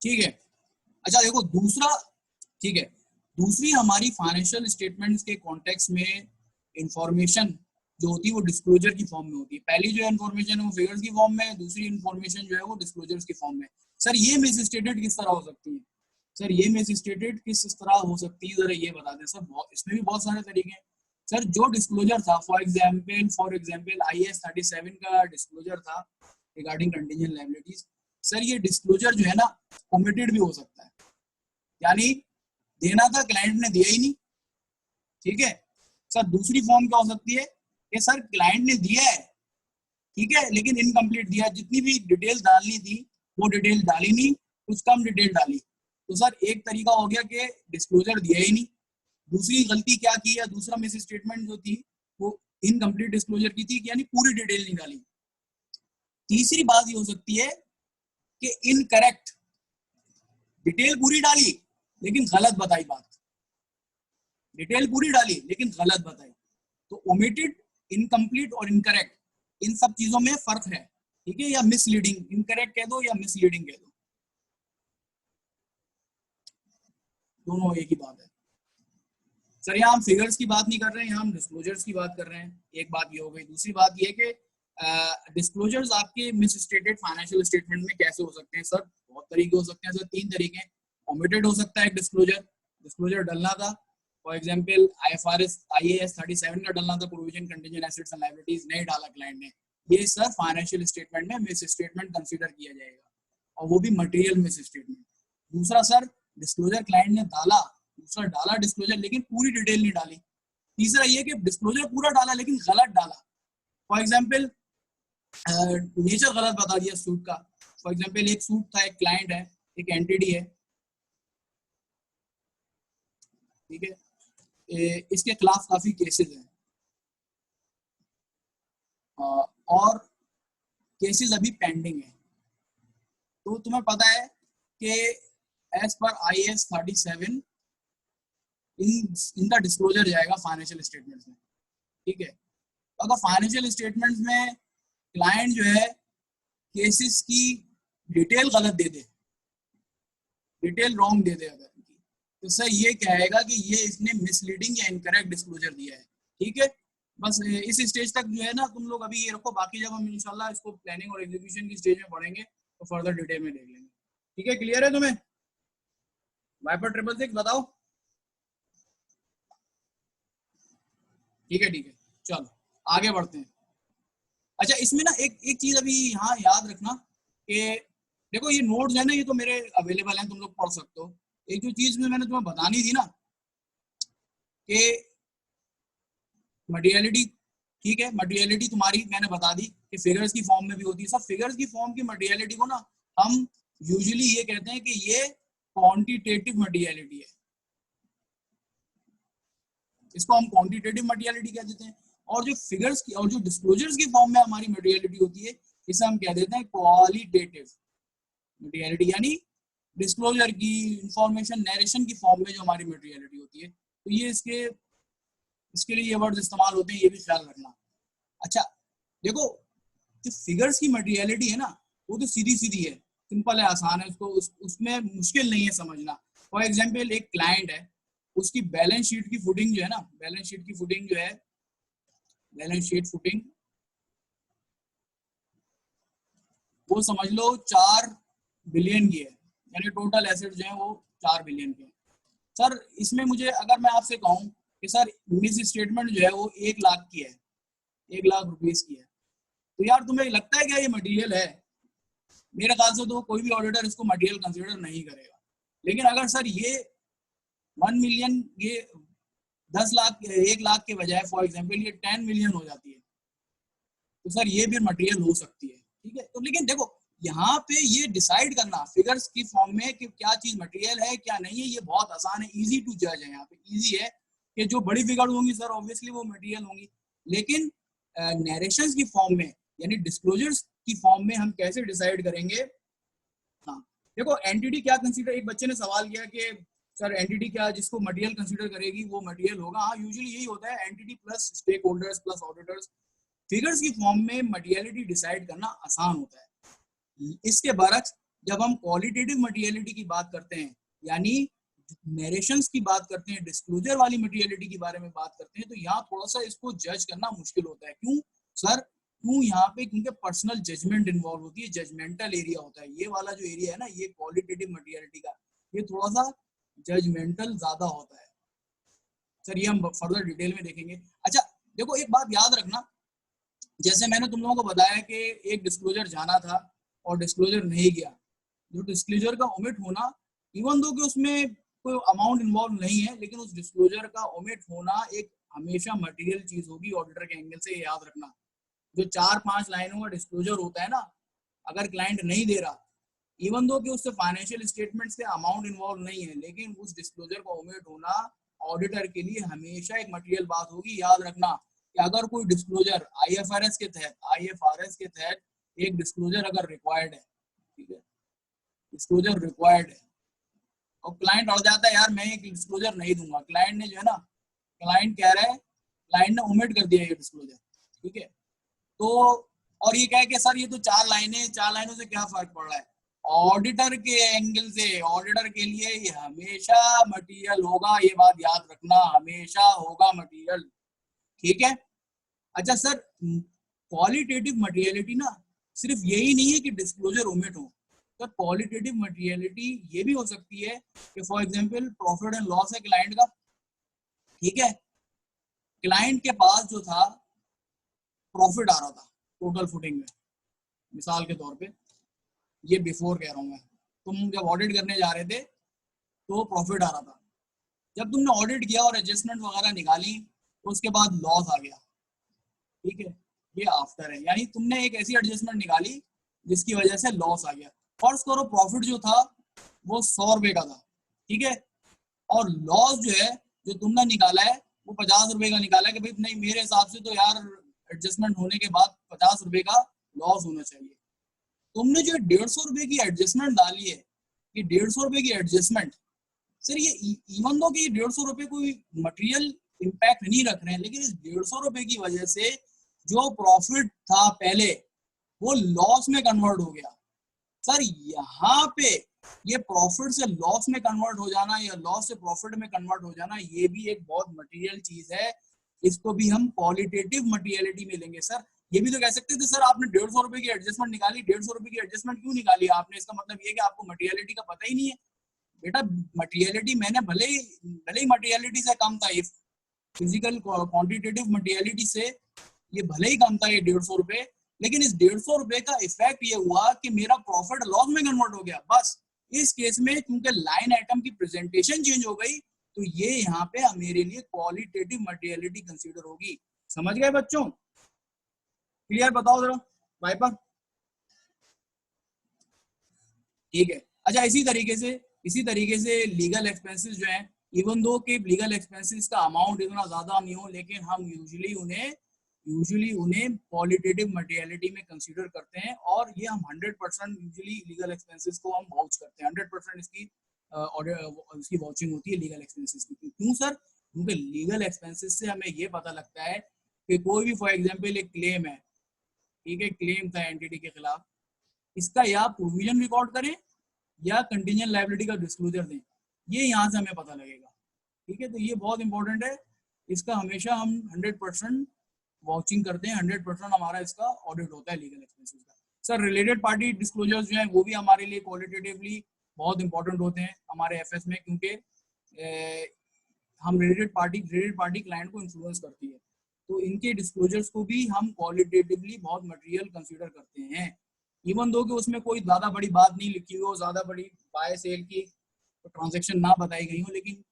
ठीक है, अच्छा देखो दूसरा, ठीक है, दूसरी हमारी फाइनेंशियल स्टेटमेंट्स के कॉन्टेक्स्ट में इंफॉर्मेशन जो होती है वो डिस्क्लोजर की फॉर्म में होती है। पहली जो इन्फॉर्मेशन है वो फिगर्स की फॉर्म में है, दूसरी इन्फॉर्मेशन जो है वो डिस्क्लोजर्स की फॉर्म में। सर ये मिस स्टेटेड किस तरह हो सकती है? सर ये मिस स्टेटेड किस तरह हो सकती है, जरा ये बता दें सर। इसमें भी बहुत सारे तरीके हैं सर। जो डिस्क्लोजर था फॉर एग्जाम्पल IAS 37 का डिस्क्लोजर था रिगार्डिंग कंटीजेंट लायबिलिटीज, सर ये डिस्क्लोजर जो है ना ओमिटेड भी हो सकता है, यानी देना था क्लाइंट ने दिया ही नहीं। ठीक है सर, दूसरी फॉर्म क्या हो सकती है कि सर क्लाइंट ने दिया है, ठीक है, लेकिन इनकम्प्लीट दिया, जितनी भी डिटेल डालनी थी वो डिटेल डाली नहीं, कुछ कम डिटेल डाली। तो सर एक तरीका हो गया कि डिस्क्लोजर दिया ही नहीं। दूसरी गलती क्या की, या दूसरा मिस स्टेटमेंट जो थी वो इनकम्प्लीट डिस्क्लोजर की थी, यानी पूरी डिटेल नहीं डाली। तीसरी बात ये हो सकती है कि इनकरेक्ट, डिटेल पूरी डाली लेकिन गलत बताई बात, डिटेल पूरी डाली लेकिन गलत बताई। तो ओमिटेड, इनकम्प्लीट और इनकरेक्ट, इन सब चीजों में फर्क है। ठीक है, या मिसलीडिंग, इनकरेक्ट कह दो या मिसलीडिंग कह दो, दोनों एक ही बात है। सर यहाँ हम फिगर्स की बात नहीं कर रहे हैं, यहाँ हम डिस्क्लोजर्स की बात कर रहे हैं। एक बात ये हो गई। दूसरी बात ये कि डिस्क्लोजर्स आपके मिस स्टेटेड फाइनेंशियल स्टेटमेंट में कैसे हो सकते हैं? सर बहुत तरीके हो सकते हैं सर, 3 तरीके। ओमिटेड हो सकता है एक डिस्क्लोजर, डिस्क्लोजर डलना था, फॉर एग्जांपल IAS 37 का डलना था, provision contingent assets and liabilities, नहीं डाला क्लाइंट ने, ये सर फाइनेंशियल स्टेटमेंट में मिस स्टेटमेंट कंसीडर किया जाएगा, और वो भी मटेरियल मिस स्टेटमेंट। दूसरा सर, डिस्क्लोजर क्लाइंट ने डाला, दूसरा डाला डिस्क्लोजर लेकिन पूरी डिटेल नहीं डाली। तीसरा ये कि डिस्क्लोजर पूरा डाला लेकिन गलत डाला, फॉर एग्जांपल नेचर गलत बता दिया सूट का। फॉर एग्जांपल एक सूट था, एक क्लाइंट है, एक एंटिटी है, ठीक है, इसके खिलाफ काफी केसेस हैं, और केसेस अभी पेंडिंग है। तो तुम्हें पता है कि एज पर IAS 37 इनका डिस्क्लोजर जाएगा फाइनेंशियल स्टेटमेंट्स में। ठीक है, अगर फाइनेंशियल स्टेटमेंट्स में क्लाइंट जो है केसेस की डिटेल गलत दे दे, डिटेल रॉन्ग दे दे अगर, तो सर ये कहेगा कि ये इसने मिसलीडिंग या इनकरेक्ट डिस्क्लोजर दिया है। ठीक है, बस इस स्टेज तक जो है ना तुम लोग अभी ये रखो, बाकी जब हम इंशाल्लाह इसको प्लानिंग और एग्जीक्यूशन की स्टेज में पढ़ेंगे तो फर्दर डिटेल में देख लेंगे। ठीक है, क्लियर है तुम्हें? वाइपर 666 बताओ। ठीक है, ठीक है, चलो आगे बढ़ते हैं। अच्छा इसमें ना एक एक चीज अभी यहाँ याद रखना कि देखो ये नोट्स है ना, ये तो मेरे अवेलेबल हैं, तुम लोग पढ़ सकते हो। एक जो चीज में मैंने तुम्हें बतानी थी ना कि मटेरियलिटी ठीक है, मटेरियलिटी तुम्हारी मैंने बता दी कि फिगर्स की फॉर्म में भी होती है। सब फिगर्स की फॉर्म की मटेरियलिटी को ना हम यूजुअली ये कहते हैं कि ये क्वांटिटेटिव मटेरियलिटी है, इसको हम क्वांटिटेटिव मटेरियलिटी कह देते हैं। और जो फिगर्स की और जो डिस्क्लोजर्स की फॉर्म में हमारी मटेरियलिटी होती है, इसे हम कह देते हैं क्वालिटेटिव मटेरियलिटी, यानी डिस्क्लोजर की, इंफॉर्मेशन, नरेशन की फॉर्म में जो हमारी मटेरियलिटी होती है। तो ये इसके लिए ये वर्ड इस्तेमाल होते हैं, ये भी ख्याल रखना। अच्छा देखो, जो फिगर्स की मटेरियलिटी है ना, वो तो सीधी सीधी है, सिंपल है, आसान है, उसमें मुश्किल नहीं है समझना। फॉर एग्जाम्पल एक क्लाइंट है, उसकी बैलेंस शीट की फुटिंग जो है ना, बैलेंस शीट की फुटिंग जो है, बैलेंस शीट फुटिंग वो समझ लो 4 बिलियन की है, यानी टोटल एसेट जो है वो 4 बिलियन के हैं। सर इसमें मुझे अगर मैं आपसे कहूं कि सर मिस स्टेटमेंट जो है वो 1 लाख की है, 1 लाख रुपीस की है, तो यार तुम्हें लगता है क्या ये मटेरियल है? मेरे ख्याल से तो कोई भी ऑडिटर इसको मटेरियल कंसीडर नहीं करेगा। लेकिन अगर सर ये 1 मिलियन, ये 10 लाख, 1 लाख के बजाय फॉर एग्जांपल ये 10 मिलियन हो जाती है, तो सर ये भी मटेरियल हो सकती है। ठीक है, तो लेकिन देखो यहाँ पे ये डिसाइड करना फिगर्स की फॉर्म में कि क्या चीज मटेरियल है क्या नहीं है, ये बहुत आसान है, इजी टू जज है। यहाँ पे इजी है कि जो बड़ी फिगर होंगी सर ऑब्वियसली वो मटेरियल होंगी, लेकिन नरेशंस की फॉर्म में यानी डिस्क्लोजर्स की फॉर्म में हम कैसे डिसाइड करेंगे? हाँ देखो, एंटिटी क्या कंसीडर, एक बच्चे ने सवाल किया कि सर एंटिटी क्या जिसको मटेरियल कंसीडर करेगी वो मटेरियल होगा? हाँ यूजुअली यही होता है, entity plus stakeholders plus auditors. Figures की फॉर्म में मटेरियलिटी डिसाइड करना आसान होता है। इसके बरक्स जब हम क्वालिटेटिव मटेरियलिटी की बात करते हैं, यानी नरेशंस की बात करते हैं, डिस्क्लोजर वाली मटेरियलिटी के बारे में बात करते हैं, तो यहाँ थोड़ा सा इसको जज करना मुश्किल होता है। क्यों सर? क्यों यहाँ पे? क्योंकि पर्सनल जजमेंट इन्वॉल्व होती है, जजमेंटल एरिया होता है। ये वाला जो एरिया है ना, ये क्वालिटेटिव मटेरियलिटी का, ये थोड़ा सा जजमेंटल ज्यादा होता है। सर ये हम फर्दर डिटेल में देखेंगे। अच्छा देखो, एक बात याद रखना, जैसे मैंने तुम लोगों को बताया कि एक डिस्क्लोजर जाना था और डिस्क्लोजर नहीं गया, जो डिस्क्लोजर का ओमिट होना, इवन दो कि उसमें कोई अमाउंट इन्वॉल्व नहीं है, लेकिन उस डिस्क्लोजर का ओमिट होना एक हमेशा मटेरियल चीज होगी ऑडिटर के एंगल से, याद रखना। जो 4-5 लाइनों का डिस्क्लोजर होता है ना, अगर क्लाइंट नहीं दे रहा, इवन दो कि उससे फाइनेंशियल स्टेटमेंट से अमाउंट इन्वॉल्व नहीं है, लेकिन उस डिस्क्लोजर का ओमिट होना ऑडिटर के लिए हमेशा एक मटेरियल बात होगी। याद रखना कि अगर कोई डिस्क्लोजर आईएफआरएस के तहत एक डिस्क्लोजर अगर रिक्वायर्ड है, ठीक है, डिस्क्लोजर रिक्वायर्ड है, और क्लाइंट अड़ जाता है, यार मैं एक डिस्क्लोजर नहीं दूंगा, क्लाइंट ने जो है ना, क्लाइंट कह रहा है, क्लाइंट ने ओमिट कर दिया ये डिस्क्लोजर, ठीक है, तो और ये कहे कि सर ये तो 4 लाइनों से क्या फर्क पड़ रहा है? ऑडिटर के एंगल से, ऑडिटर के लिए ये हमेशा मटेरियल होगा, ये बात याद रखना, हमेशा होगा मटेरियल। ठीक है। अच्छा सर, क्वालिटेटिव मटेरियलिटी ना सिर्फ यही नहीं है कि डिस्क्लोजर ओमिट हो, तो क्वालिटेटिव मटेरियलिटी ये भी हो सकती है कि for example profit and loss है क्लाइंट का, ठीक है, क्लाइंट के पास जो था प्रॉफिट आ रहा था टोटल फुटिंग में, मिसाल के तौर पे, ये बिफोर कह रहा हूं मैं, तुम जब ऑडिट करने जा रहे थे तो प्रॉफिट आ रहा था, जब तुमने ऑडिट किया और एडजस्टमेंट वगैरह निकाली तो उसके बाद लॉस आ गया, ठीक है, ये आफ्टर है, यानी तुमने एक ऐसी एडजस्टमेंट निकाली जिसकी वजह से लॉस आ गया। फर्स्ट करो प्रॉफिट जो था वो 100 रुपए का था, ठीक है, और लॉस जो है जो तुमने निकाला है वो 50 रुपए का निकाला है कि भाई नहीं मेरे हिसाब से तो यार एडजस्टमेंट होने के बाद 50 रुपए का लॉस होना चाहिए। तुमने जो 150 रुपए की एडजस्टमेंट डाली है, ये 150 रुपए की एडजस्टमेंट, सर ये इवन दो कि 150 रुपए कोई मटेरियल इम्पैक्ट नहीं रख रहे हैं, लेकिन इस 150 रुपए की वजह से जो प्रॉफिट था पहले वो लॉस में कन्वर्ट हो गया। सर यहाँ पे ये प्रॉफिट से लॉस में कन्वर्ट हो जाना या लॉस से प्रॉफिट में कन्वर्ट हो जाना, ये भी एक बहुत मटेरियल चीज है, इसको भी हम क्वालिटेटिव मटेरियलिटी में लेंगे। सर ये भी तो कह सकते थे सर आपने 150 रुपए की एडजस्टमेंट निकाली, 150 रुपए की एडजस्टमेंट क्यों निकाली आपने? इसका मतलब ये कि आपको मटेरियलिटी का पता ही नहीं है। बेटा मटेरियलिटी मैंने भले ही मटेरियलिटी से कम था, ये फिजिकल क्वांटिटेटिव मटेरियलिटी से ये भले ही कम था ये 150 रुपए, लेकिन इस 150 रुपए का इफेक्ट ये हुआ कि मेरा प्रॉफिट लॉस में कन्वर्ट हो गया। बस इस केस में क्योंकि लाइन आइटम की प्रेजेंटेशन चेंज हो गई, तो ये यहाँ पे मेरे लिए क्वालिटेटिव मटेरियलिटी कंसीडर होगी। समझ गए बच्चों? क्लियर? बताओ जरा वाइपर। ठीक है। अच्छा, इसी तरीके से लीगल एक्सपेंसेस जो है, इवन दो कि लीगल एक्सपेंसेस का अमाउंट इतना ज्यादा नहीं हो, लेकिन हम यूजुअली उन्हें क्वालिटेटिव मटेरियलिटी में कंसीडर करते हैं, और ये हम 100% यूजुअली लीगल एक्सपेंसेस को हम वाउच करते हैं। 100% इसकी वाउचिंग होती है लीगल एक्सपेंसेस की। क्यों सर? क्योंकि लीगल एक्सपेंसेस से हमें ये पता लगता है कि कोई भी, फॉर एग्जाम्पल एक क्लेम है, ठीक है, क्लेम था एंटिटी के खिलाफ, इसका या प्रोविजन रिकॉर्ड करें या कंटीजेंट लायबिलिटी का डिस्क्लोजर दें, ये यहाँ से हमें पता लगेगा। ठीक है, तो ये बहुत इंपॉर्टेंट है, इसका हमेशा हम 100% वाचिंग करते हैं, 100% हमारा इसका ऑडिट होता है लीगल एक्सपेंसेस का। सर रिलेटेड पार्टी डिस्क्लोजर्स जो हैं वो भी हमारे लिए क्वालिटेटिवली बहुत इंपॉर्टेंट होते हैं हमारे एफएस में, क्योंकि हम रिलेटेड पार्टी क्लाइंट को इन्फ्लुएंस करती है, तो इनके डिस्क्लोजर्स को भी हम क्वालिटेटिवली बहुत मटेरियल कंसीडर करते हैं, इवन दो कि उसमें कोई ज्यादा बड़ी बात नहीं लिखी हो, ज्यादा बड़ी बाय सेल की ट्रांजैक्शन ना बताई गई हो, लेकिन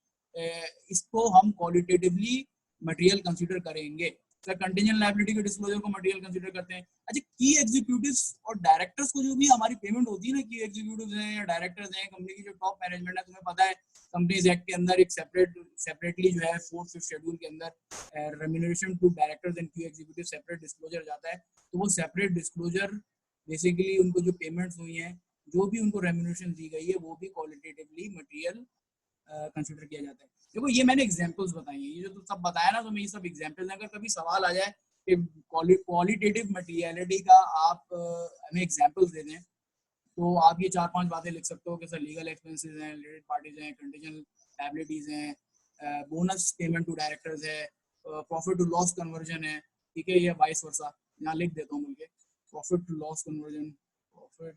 इसको हम क्वालिटेटिवली मटेरियल कंसीडर करेंगे। सर कंटीजेंट लायबिलिटी के डिस्क्लोजर को मटेरियल कंसीडर करते हैं। अच्छा, की एग्जीक्यूटिव्स और डायरेक्टर्स को जो भी हमारी पेमेंट होती है ना, की एग्जीक्यूटिव्स हैं या डायरेक्टर्स हैं, कंपनी की जो टॉप मैनेजमेंट है, तुम्हें पता है कंपनीज एक्ट के अंदर एक सेपरेटली जो है 4th शेड्यूल के अंदर रेम्यूनरेशन टू डायरेक्टर्स एंड की एग्जीक्यूटिव सेपरेट डिस्क्लोजर जाता है। तो वो सेपरेट डिस्क्लोजर बेसिकली उनको जो पेमेंट्स हुई हैं, जो भी उनको रेम्यूनरेशन दी गई है, वो भी क्वालिटेटिवली मटेरियल कंसीडर किया जाता है। देखो ये मैंने एग्जांपल्स बताई हैं, ये जो तो सब बताया ना, तो मैं ये सब एग्जांपल्स हैं। अगर कभी सवाल आ जाए कि क्वालिटेटिव मटेरियलिटी का आप हमें एग्जांपल्स दे दें, तो आप ये 4-5 बातें लिख सकते हो कि सर लीगल एक्सपेंसेस हैं, रिलेटेड पार्टीज हैं, कंटीजेंट लायबिलिटीज हैं, बोनस पेमेंट टू डायरेक्टर्स है, प्रॉफिट टू लॉस कन्वर्जन है, ठीक है, या वाइस वर्सा। यहाँ लिख देता हूँ मिलके, profit to loss conversion, profit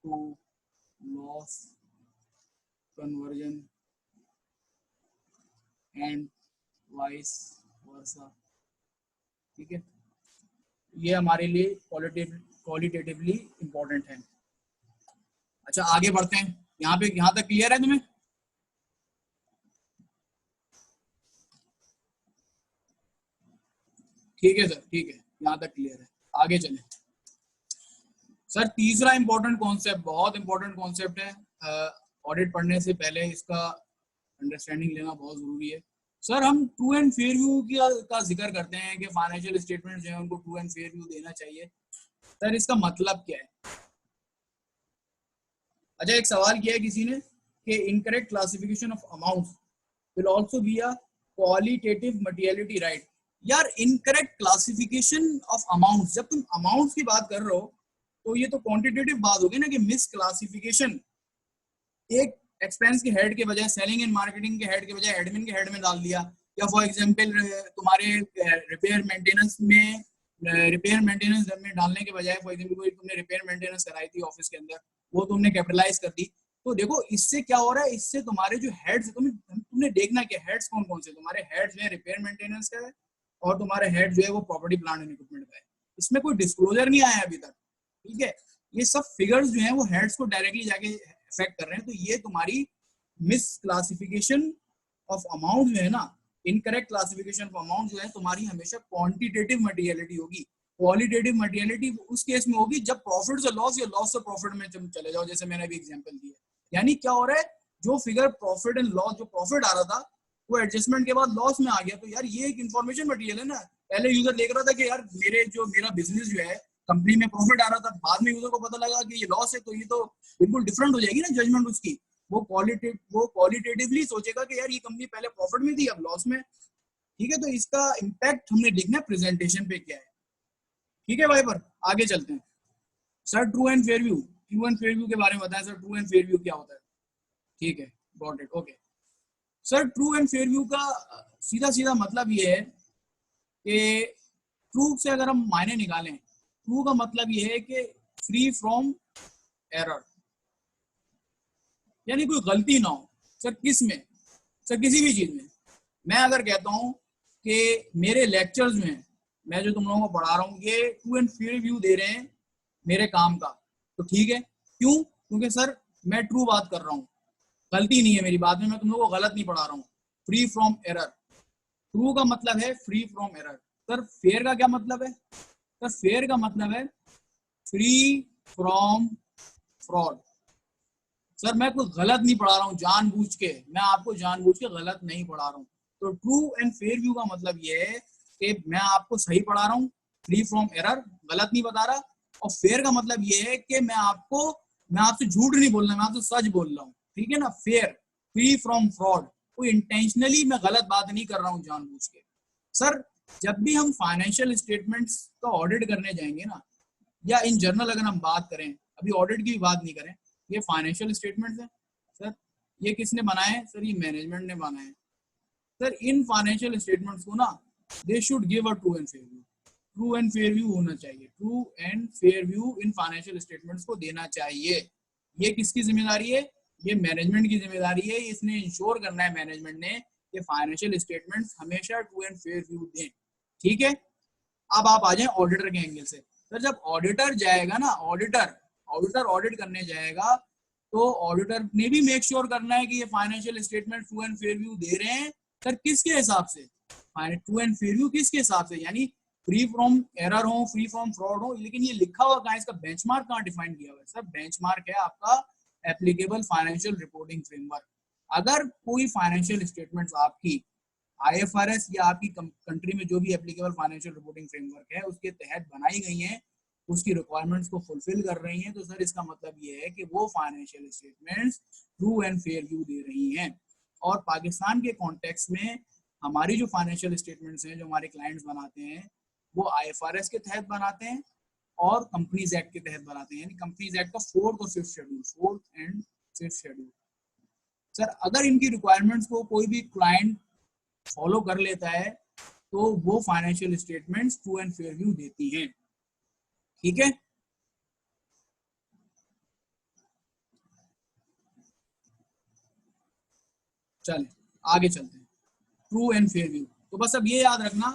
to loss conversion and vice versa. ठीक है, ये हमारे लिए क्वालिटेटिवली इंपॉर्टेंट है। अच्छा आगे बढ़ते हैं, यहाँ तक क्लियर है तुम्हें? ठीक है सर, ठीक है, यहाँ तक क्लियर है। आगे चलें सर। तीसरा इंपॉर्टेंट कॉन्सेप्ट, बहुत इंपॉर्टेंट कॉन्सेप्ट है, ऑडिट पढ़ने से पहले इसका अंडरस्टैंडिंग लेना बहुत जरूरी है। सर हम ट्रू एंड फेयर व्यू का जिक्र करते हैं कि फाइनेंशियल स्टेटमेंट जो है उनको ट्रू एंड फेयर व्यू देना चाहिए। सर इसका मतलब क्या है? अच्छा, एक सवाल किया है किसी ने कि incorrect classification of amounts will also be a qualitative materiality right. यार इनकरेक्ट क्लासिफिकेशन ऑफ अमाउंट्स, जब तुम अमाउंट्स की बात कर रहे हो तो ये तो क्वांटिटेटिव बात होगी ना, कि मिस क्लासिफिकेशन, एक एक्सपेंस के हेड के बजाय सेलिंग एंड मार्केटिंग के हेड के बजाय एडमिन के हेड में डाल दिया, या फॉर एग्जांपल तुम्हारे रिपेयर मेंटेनेंस में डालने के बजाय फॉर एग्जांपल कोई तुमने रिपेयर मेंटेनेंस कराई थी ऑफिस के अंदर, वो तुमने कैपिटलाइज कर दी। तो देखो इससे क्या हो रहा है, इससे तुम्हारे जो हेड्स, तुमने देखना क्या हेड्स कौन कौन से तुम्हारे हेड्स जो है, रिपेयर मेंटेनेंस का है, और तुम्हारे हेड जो है वो प्रॉपर्टी प्लांट एंड इक्विपमेंट का है। इसमें कोई डिस्क्लोजर नहीं आया अभी तक, ठीक है। ये सब फिगर्स जो है वो हेड्स को डायरेक्टली जाके इफेक्ट कर रहे हैं। तो ये तुम्हारी मिस क्लासिफिकेशन ऑफ अमाउंट जो है ना, इनकरेक्ट क्लासिफिकेशन ऑफ अमाउंट जो है तुम्हारी हमेशा क्वांटिटेटिव मटेरियलिटी होगी। क्वालिटेटिव मटेरियलिटी उस केस में होगी जब प्रॉफिट से लॉस या लॉस से प्रॉफिट में तुम चले जाओ, जैसे मैंने अभी एग्जांपल दिया। यानी क्या हो रहा है, जो फिगर प्रॉफिट एंड लॉस, जो प्रॉफिट आ रहा था वो एडजस्टमेंट के बाद लॉस में आ गया, तो यार ये एक इन्फॉर्मेशन मटेरियल है ना। पहले यूजर देख रहा था कि यार मेरा बिजनेस जो है, कंपनी में प्रॉफिट आ रहा था, बाद में यूजर को पता लगा कि ये लॉस है, तो ये तो बिल्कुल डिफरेंट हो जाएगी ना जजमेंट उसकी। वो क्वालिटेटिवली सोचेगा कि यार ये कंपनी पहले प्रॉफिट में थी अब लॉस में, ठीक है। तो इसका इम्पैक्ट हमने देखना है प्रेजेंटेशन पे क्या है, ठीक है भाई। पर आगे चलते हैं sir, true and fair view के बारे में बताएं sir, true and fair view क्या होता है? ठीक है, got it, okay sir. True and fair view का सीधा सीधा मतलब ये है कि ट्रू से अगर हम मायने निकालें, ट्रू का मतलब ये है कि फ्री फ्रॉम एरर, यानी कोई गलती ना हो। सर किस में? सर किसी भी चीज में। मैं अगर कहता हूं कि मेरे लेक्चर्स जो हैं, मैं जो तुम लोगों को पढ़ा रहा हूँ, ये ट्रू एंड फेयर व्यू दे रहे हैं मेरे काम का, तो ठीक है। क्यों? क्योंकि सर मैं ट्रू बात कर रहा हूँ, गलती नहीं है मेरी बात में, मैं तुम लोगों को गलत नहीं पढ़ा रहा हूँ। फ्री फ्रॉम एरर, ट्रू का मतलब है free from error. Sir fair का क्या मतलब है? तो फेयर का मतलब है फ्री फ्रॉम फ्रॉड। सर मैं कुछ गलत नहीं पढ़ा रहा हूँ जानबूझ के, मैं आपको जानबूझ के गलत नहीं पढ़ा रहा हूँ। तो ट्रू एंड फेयर व्यू का मतलब ये है कि मैं आपको सही पढ़ा रहा हूँ, फ्री फ्रॉम एरर, गलत नहीं बता रहा। और फेयर का मतलब ये है कि मैं आपसे झूठ नहीं बोल रहा, मैं आपसे सच बोल रहा हूँ, ठीक है ना। फेयर, फ्री फ्रॉम फ्रॉड, कोई इंटेंशनली मैं गलत बात नहीं कर रहा हूँ जानबूझ के। सर जब भी हम फाइनेंशियल स्टेटमेंट्स का ऑडिट करने जाएंगे ना, या इन जनरल अगर हम बात करें, अभी ऑडिट की भी बात नहीं करें, ये फाइनेंशियल स्टेटमेंट्स है सर, ये किसने बनाए हैं सर, ये मैनेजमेंट ने बनाए हैं सर। इन फाइनेंशियल स्टेटमेंट्स को ना they should give a true and fair view, true and fair view होना चाहिए, true and fair view in financial statements को देना चाहिए। ये किसकी जिम्मेदारी है, ये मैनेजमेंट की जिम्मेदारी है। इसने इंश्योर करना है मैनेजमेंट ने कि फाइनेंशियल स्टेटमेंट्स हमेशा ट्रू एंड फेयर व्यू दें, ठीक है। अब आप आ जाएं ऑडिटर के एंगल से। सर जब ऑडिटर जाएगा ना, ऑडिटर ऑडिट करने जाएगा, तो ऑडिटर ने भी मेक श्योर करना है कि ये financial statement true and fair view दे रहे हैं। सर किसके हिसाब से, ट्रू एंड फेयर व्यू किसके हिसाब से, यानी फ्री फ्रॉम एरर हो, फ्री फ्रॉम फ्रॉड हो। लेकिन ये लिखा हुआ कहाँ, इसका बेंचमार्क कहाँ डिफाइन किया हुआ है सर, बेंचमार्क है आपका एप्लीकेबल फाइनेंशियल रिपोर्टिंग फ्रेमवर्क। अगर कोई फाइनेंशियल स्टेटमेंट्स आपकी आईएफआरएस या आपकी कंट्री में जो भी एप्लीकेबल फाइनेंशियल रिपोर्टिंग फ्रेमवर्क है उसके तहत बनाई गई हैं, उसकी रिक्वायरमेंट्स को फुलफिल कर रही हैं, तो सर इसका मतलब ये है कि वो financial statements true and fair view दे रही हैं। और पाकिस्तान के कॉन्टेक्स्ट में हमारी जो फाइनेंशियल स्टेटमेंट्स हैं जो हमारे क्लाइंट्स बनाते हैं, वो आईएफआरएस के तहत बनाते हैं और कंपनीज एक्ट के तहत बनाते हैं, यानी कंपनीज एक्ट का 4th और 5th schedule, 4th and 5th schedule. Sir अगर इनकी रिक्वायरमेंट्स को कोई भी क्लाइंट फॉलो कर लेता है तो वो financial statements true and fair view देती हैं, ठीक है। चले आगे चलते हैं, ट्रू एंड फेयर व्यू। तो बस अब ये याद रखना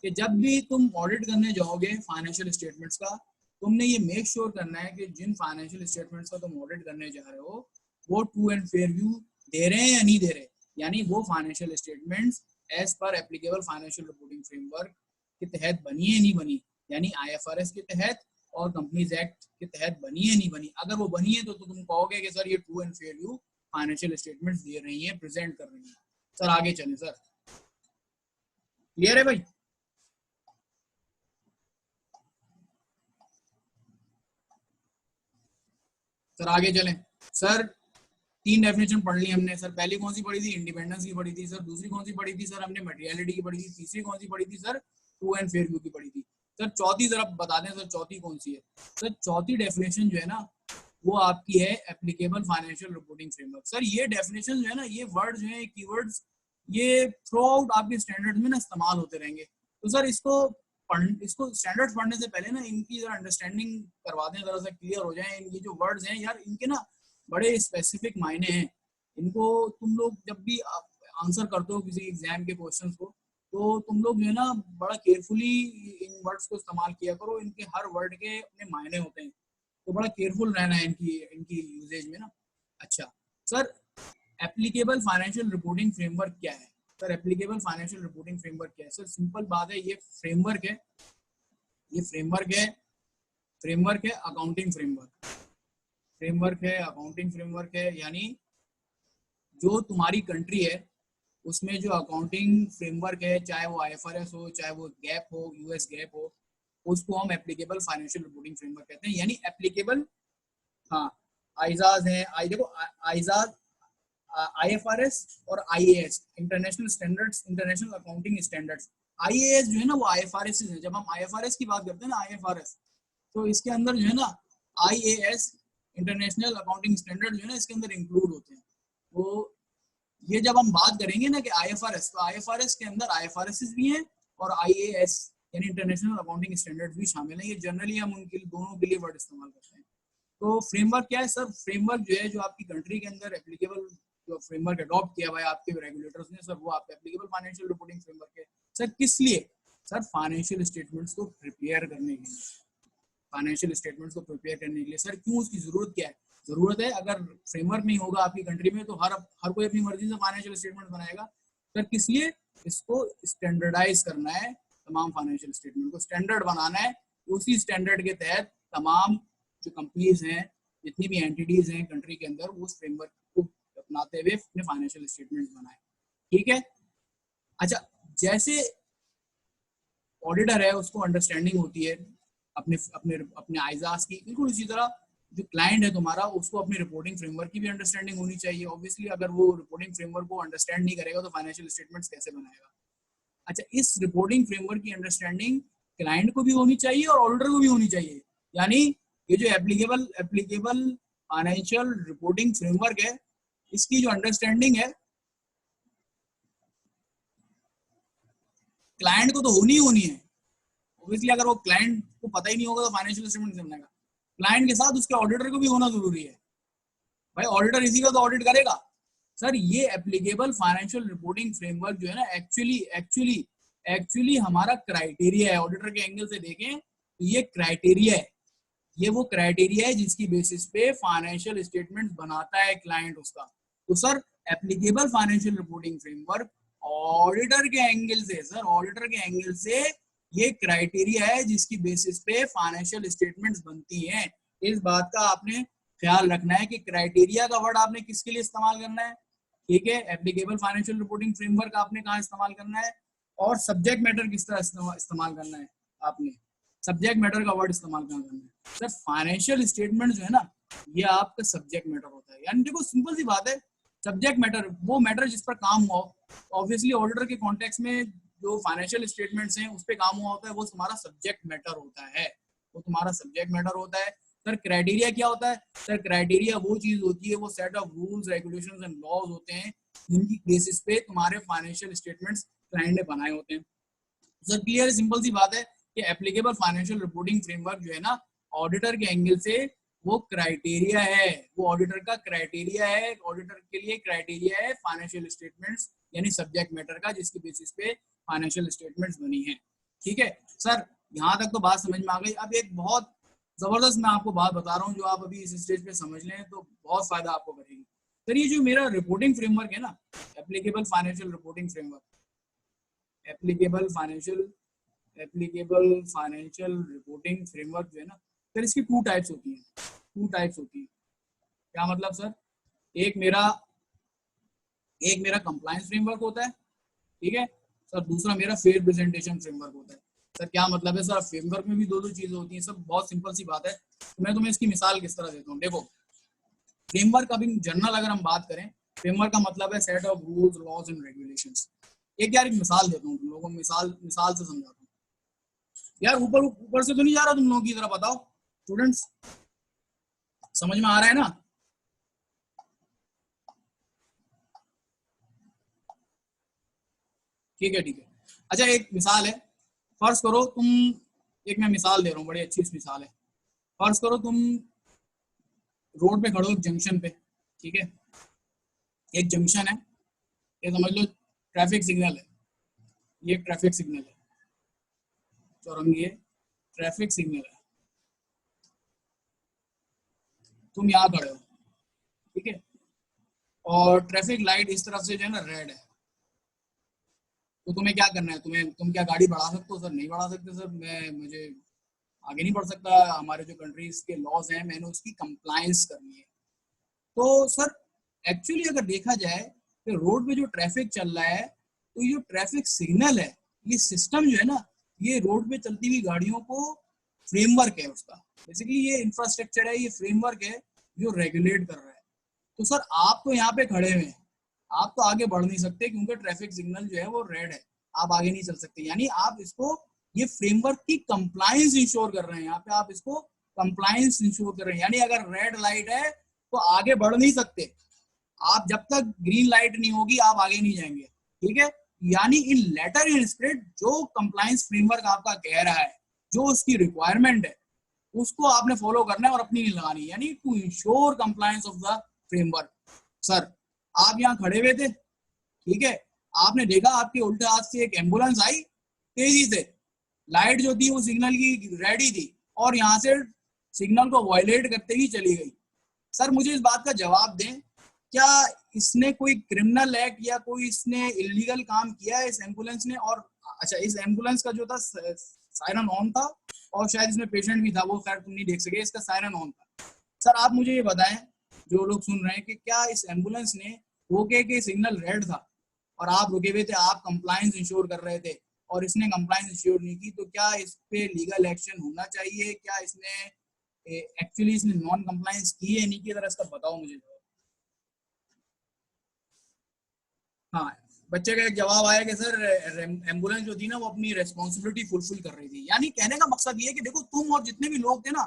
कि जब भी तुम ऑडिट करने जाओगे फाइनेंशियल स्टेटमेंट्स का, तुमने ये मेक श्योर करना है कि जिन फाइनेंशियल स्टेटमेंट्स का तुम ऑडिट करने जा रहे हो वो ट्रू एंड फेयर व्यू दे रहे हैं या नहीं दे रहे, यानी वो financial statements as per applicable financial reporting framework के तहत बनी है नहीं बनी, यानी आईएफआरएस के तहत और कंपनीज एक्ट के तहत बनी है नहीं बनी। अगर वो बनी है तो तुम कहोगे कि सर ये true and fair view financial statements दे रही हैं, प्रेजेंट कर रही हैं। सर आगे चलें सर, क्लियर है भाई। सर आगे चलें। सर 3 डेफिनेशन पढ़ ली हमने। सर पहली कौन सी पढ़ी थी, इंडिपेंडेंस की पढ़ी थी। सर दूसरी कौन सी पढ़ी थी सर, हमने मटेरियलिटी की पढ़ी थी। तीसरी कौन सी पढ़ी थी sir, true and fair view की पढ़ी थी। सर चौथी जरा बता दें सर, चौथी कौन सी है। सर चौथी डेफिनेशन जो है ना वो आपकी है applicable financial reporting framework. Sir ये डेफिनेशन जो है ना, ये वर्ड जो है, कीवर्ड्स, ये थ्रू आउट आपके स्टैंडर्ड में ना इस्तेमाल होते रहेंगे। तो सर इसको स्टैंडर्ड्स पढ़ने से पहले ना इनकी जरा अंडरस्टैंडिंग करवा दें, जरा सा क्लियर हो जाए। ये जो वर्ड्स हैं यार, इनके ना बड़े स्पेसिफिक मायने हैं। इनको तुम लोग जब भी आंसर करते हो किसी एग्जाम के क्वेश्चंस को, तो तुम लोग जो है ना बड़ा केयरफुली इन वर्ड्स को इस्तेमाल किया करो। इनके हर वर्ड के अपने मायने होते हैं, तो बड़ा केयरफुल रहना है इनकी यूजेज में ना। अच्छा sir, applicable financial reporting framework क्या है। Sir applicable financial reporting framework क्या है। सर सिंपल बात है, ये फ्रेमवर्क है, ये फ्रेमवर्क है अकाउंटिंग फ्रेमवर्क है, यानी जो तुम्हारी कंट्री है उसमें जो अकाउंटिंग फ्रेमवर्क है, चाहे वो आईएफआरएस हो, चाहे वो गैप हो, यूएस गैप हो, उसको हम एप्लीकेबल फाइनेंशियल रिपोर्टिंग फ्रेमवर्क कहते हैं। यानी एप्लीकेबल, हाँ आईजाज है, देखो आईजाज, आईएफआरएस और IAS, international standards, international accounting standards. IAS जो है ना वो आईएफआरएस है। जब हम आईएफआरएस की बात करते हैं ना, आईएफआरएस, तो इसके अंदर जो है ना आईएएस, इंटरनेशनल अकाउंटिंग स्टैंडर्ड जो है ना इसके अंदर इंक्लूड होते हैं। तो ये जब हम बात करेंगे ना कि आईएफआरएस, तो आईएफआरएस के अंदर आईएफआरएस भी हैं और आईएएस यानी इंटरनेशनल अकाउंटिंग स्टैंडर्ड्स भी शामिल हैं। ये जनरली हम उनके दोनों के लिए वर्ड इस्तेमाल करते हैं। तो फ्रेमवर्क क्या है सर, फ्रेमवर्क जो है जो आपकी कंट्री के अंदर एप्लीकेबल, जो फ्रेमवर्क अडॉप्ट किया हुआ है आपके रेगुलेटर्स ने, सर वो आपका एप्लीकेबल फाइनेंशियल रिपोर्टिंग फ्रेमवर्क है। सर किस लिए, सर फाइनेंशियल स्टेटमेंट्स को प्रिपेयर करने के लिए, फाइनेंशियल स्टेटमेंट्स को प्रिपेयर करने के लिए। सर क्यों, उसकी जरूरत क्या है, जरूरत है, अगर फ्रेमवर्क नहीं होगा आपकी कंट्री में तो हर कोई अपनी मर्जी से फाइनेंशियल स्टेटमेंट बनाएगा। सर किस लिए, इसको स्टैंडर्डाइज करना है, तमाम फाइनेंशियल स्टेटमेंट को स्टैंडर्ड बनाना है, उसी स्टैंडर्ड के तहत तमाम जो कंपनीज हैं, जितनी भी एंटिटीज हैं कंट्री के अंदर, वो उस फ्रेमवर्क को अपनाते हुए अपने फाइनेंशियल स्टेटमेंट्स बनाए। ठीक है। अच्छा, जैसे ऑडिटर है उसको अंडरस्टैंडिंग होती है अपने अपने अपने आइजाज की, बिल्कुल उसी तरह जो क्लाइंट है तुम्हारा उसको अपनी रिपोर्टिंग फ्रेमवर्क की भी अंडरस्टैंडिंग होनी चाहिए। ऑब्वियसली अगर वो रिपोर्टिंग फ्रेमवर्क को अंडरस्टैंड नहीं करेगा तो फाइनेंशियल स्टेटमेंट्स कैसे बनाएगा। अच्छा, इस रिपोर्टिंग फ्रेमवर्क की अंडरस्टैंडिंग क्लाइंट को भी होनी चाहिए और ऑडिटर को भी होनी चाहिए। यानी ये जो एप्लीकेबल फाइनेंशियल रिपोर्टिंग फ्रेमवर्क है, इसकी जो अंडरस्टैंडिंग है क्लाइंट को तो होनी ही होनी है। ऑब्वियसली अगर वो क्लाइंट को पता ही नहीं होगा तो फाइनेंशियल स्टेटमेंट कैसे बनाएगा। क्लाइंट के साथ उसके ऑडिटर को भी होना जरूरी है। भाई ऑडिटर इसी का तो ऑडिट करेगा। सर ये एप्लीकेबल फाइनेंशियल रिपोर्टिंग फ्रेमवर्क जो है ना, एक्चुअली हमारा क्राइटेरिया है। ऑडिटर के एंगल से देखें तो ये क्राइटेरिया है, ये वो क्राइटेरिया है जिसकी बेसिस पे फाइनेंशियल स्टेटमेंट बनाता है क्लाइंट उसका। तो sir applicable financial reporting framework auditor के एंगल से, सर ऑडिटर के एंगल से ये क्राइटेरिया है जिसकी बेसिस पे फाइनेंशियल स्टेटमेंट्स बनती हैं। इस बात का आपने ख्याल रखना है कि क्राइटेरिया का वर्ड आपने किसके लिए इस्तेमाल करना है। ठीक है, एप्लीकेबल फाइनेंशियल रिपोर्टिंग फ्रेमवर्क आपने कहाँ इस्तेमाल करना है, और सब्जेक्ट मैटर किस तरह इस्तेमाल करना है। आपने सब्जेक्ट मैटर का वर्ड इस्तेमाल करना है। सर फाइनेंशियल स्टेटमेंट जो है ना, ये आपका सब्जेक्ट मैटर होता है। यानी देखो सिंपल सी बात है, सब्जेक्ट मैटर वो मैटर जिस पर काम हुआ। ऑब्वियसली ऑडिटर के कॉन्टेक्स्ट में जो फाइनेंशियल स्टेटमेंट्स हैं उस पर काम हुआ होता है, वो तुम्हारा सब्जेक्ट मैटर होता है, वो तुम्हारा सब्जेक्ट मैटर होता है। सर क्राइटेरिया क्या होता है, सर क्राइटेरिया वो चीज होती है, वो set of rules regulations and laws होते हैं जिनकी बेसिस पे तुम्हारे फाइनेंशियल स्टेटमेंट्स क्लाइंट ने बनाए होते हैं। सर क्लियर, सिंपल सी बात है कि एप्लीकेबल फाइनेंशियल रिपोर्टिंग फ्रेमवर्क जो है ना, ऑडिटर के एंगल से वो क्राइटेरिया है, वो ऑडिटर का क्राइटेरिया है। ऑडिटर के लिए क्राइटेरिया है फाइनेंशियल स्टेटमेंट्स यानी सब्जेक्ट मैटर का, जिसकी बेसिस पे फाइनेंशियल स्टेटमेंट्स बनी है। ठीक है सर, यहाँ तक तो बात समझ में आ गई। अब एक बहुत जबरदस्त मैं आपको बात बता रहा हूँ जो आप अभी इस स्टेज पे समझ लें तो बहुत फायदा आपको करेगी। सर ये जो मेरा रिपोर्टिंग फ्रेमवर्क है ना, applicable financial reporting framework, applicable financial reporting framework जो है ना, सर इसकी टू टाइप्स होती हैं। क्या मतलब सर, एक मेरा कंप्लायंस फ्रेमवर्क होता है, ठीक है सर, दूसरा मेरा फेयर प्रेजेंटेशन फ्रेमवर्क होता है। सर क्या मतलब है सर, फ्रेमवर्क में भी दो चीजें होती हैं। सर बहुत सिंपल सी बात है, तो मैं तुम्हें इसकी मिसाल किस तरह देता हूँ। देखो फ्रेमवर्क अभी जनरल अगर हम बात करें, फ्रेमवर्क का मतलब है set of rules laws and regulations. एक मिसाल देता हूँ तुम लोगों को, मिसाल से समझाता हूँ। यार ऊपर से तो नहीं जा रहा तुम लोगों की तरह, बताओ स्टूडेंट्स, समझ में आ रहा है ना। ठीक है अच्छा एक मिसाल है, फर्ज करो तुम, एक मैं मिसाल दे रहा हूँ, बड़ी अच्छी मिसाल है। फर्ज करो तुम रोड पे खड़े हो जंक्शन पे, ठीक है, एक जंक्शन है, ये समझ लो ट्रैफिक सिग्नल है, ये ट्रैफिक सिग्नल है चौरंगी, ट्रैफिक सिग्नल है, तुम यहाँ खड़े हो, ठीक है, और ट्रैफिक लाइट इस तरफ से जो है ना रेड है, तो तुम्हें क्या करना है, तुम क्या गाड़ी बढ़ा सकते हो। सर नहीं बढ़ा सकते सर, मुझे आगे नहीं बढ़ सकता, हमारे जो कंट्रीज के लॉज हैं मैंने उसकी कंप्लायंस करनी है। तो सर एक्चुअली अगर देखा जाए तो रोड पे जो ट्रैफिक चल रहा है, तो ये जो ट्रैफिक सिग्नल है, ये सिस्टम जो है ना, ये रोड पे चलती हुई गाड़ियों को फ्रेमवर्क है उसका, बेसिकली ये इंफ्रास्ट्रक्चर है, ये फ्रेमवर्क है जो रेगुलेट कर रहा है। तो सर आप तो यहाँ पे खड़े हुए हैं, आप तो आगे बढ़ नहीं सकते क्योंकि ट्रैफिक सिग्नल जो है वो रेड है, आप आगे नहीं चल सकते। यानी आप इसको, ये फ्रेमवर्क की कंप्लायंस इंश्योर कर रहे हैं, यहाँ पे आप इसको कंप्लायंस इंश्योर कर रहे हैं। यानी अगर रेड लाइट है तो आगे बढ़ नहीं सकते, आप जब तक ग्रीन लाइट नहीं होगी आप आगे नहीं जाएंगे, ठीक है। यानी इन लेटर इन स्पिरिट जो कंप्लायंस फ्रेमवर्क आपका कह रहा है, जो उसकी रिक्वायरमेंट है, उसको आपने फॉलो करना है और अपनी नहीं लगानी, यानी to ensure compliance of the framework. Sir आप यहाँ खड़े हुए थे, ठीक है, आपने देखा आपके उल्टे हाथ से एक एम्बुलेंस आई तेजी से, लाइट जो थी वो सिग्नल की रेडी थी और यहाँ से सिग्नल को वायलेट करते ही चली गई। सर मुझे इस बात का जवाब दें, क्या इसने कोई क्रिमिनल एक्ट या कोई इसने इलीगल काम किया है इस एम्बुलेंस ने। और अच्छा, इस एम्बुलेंस का जो था सायरन ऑन था, और शायद इसमें पेशेंट भी था, वो खैर तुम नहीं देख सके, इसका सायरन ऑन था। सर आप मुझे ये बताएं, जो लोग सुन रहे हैं, कि क्या इस एम्बुलेंस ने होके के सिग्नल रेड था और आप रुके हुए थे, आप कंप्लायंस इंश्योर कर रहे थे और इसने कंप्लायंस इंश्योर नहीं की, तो क्या इस पे लीगल एक्शन होना चाहिए? क्या इसने एक्चुअली इसने नॉन कंप्लायंस की है नहीं की? तरह इसका बताओ मुझे। हाँ, बच्चे का एक जवाब आया कि सर एम्बुलेंस जो थी ना वो अपनी रेस्पॉन्सिबिलिटी फुलफिल कर रही थी। यानी कहने का मकसद ये है कि देखो तुम और जितने भी लोग थे ना,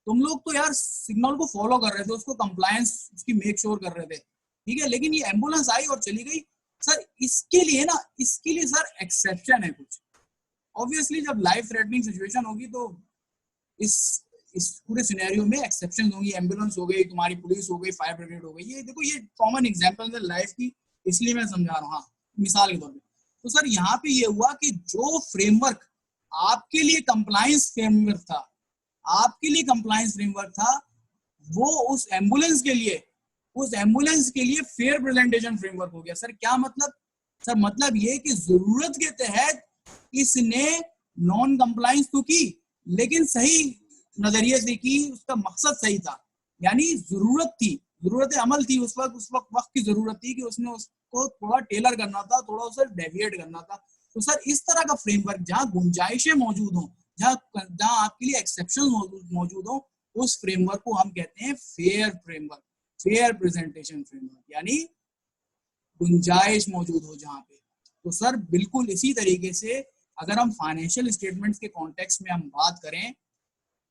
तुम लोग तो यार सिग्नल को फॉलो कर रहे थे, उसको कंप्लायंस उसकी मेक श्योर कर रहे थे, ठीक है, लेकिन ये एम्बुलेंस आई और चली गई। सर इसके लिए ना, इसके लिए सर एक्सेप्शन है कुछ। ऑब्वियसली जब लाइफ थ्रेटनिंग सिचुएशन होगी तो इस इस पूरे सिनेरियो में एक्सेप्शन होंगी। एम्बुलेंस हो गई, तुम्हारी पुलिस हो गई, फायर ब्रिगेड हो गई, ये देखो ये कॉमन एग्जांपल है लाइफ की, इसलिए मैं समझा रहा हूँ। हाँ, मिसाल के तौर पे तो सर यहाँ पे ये हुआ कि जो फ्रेमवर्क आपके लिए कंप्लायंस फ्रेमवर्क था, आपके लिए कंप्लायंस फ्रेमवर्क था, वो उस एम्बुलेंस के लिए फेयर प्रेजेंटेशन फ्रेमवर्क हो गया। सर क्या मतलब? सर मतलब ये कि जरूरत के तहत इसने नॉन कंप्लायंस तो की, लेकिन सही नजरिए से की, उसका मकसद सही था। यानी जरूरत थी, जरूरत अमल थी उस वक्त की जरूरत थी कि उसने उसको थोड़ा टेलर करना था, थोड़ा उसे डेविएट करना था। तो सर इस तरह का फ्रेमवर्क जहाँ गुंजाइशें मौजूद हो, जहाँ आपके लिए एक्सेप्शन मौजूद हो, उस फ्रेमवर्क को हम कहते हैं fair framework, fair presentation framework, यानी गुंजाइश मौजूद हो जहाँ पे। तो सर बिल्कुल इसी तरीके से अगर हम फाइनेंशियल स्टेटमेंट्स के कॉन्टेक्स्ट में हम बात करें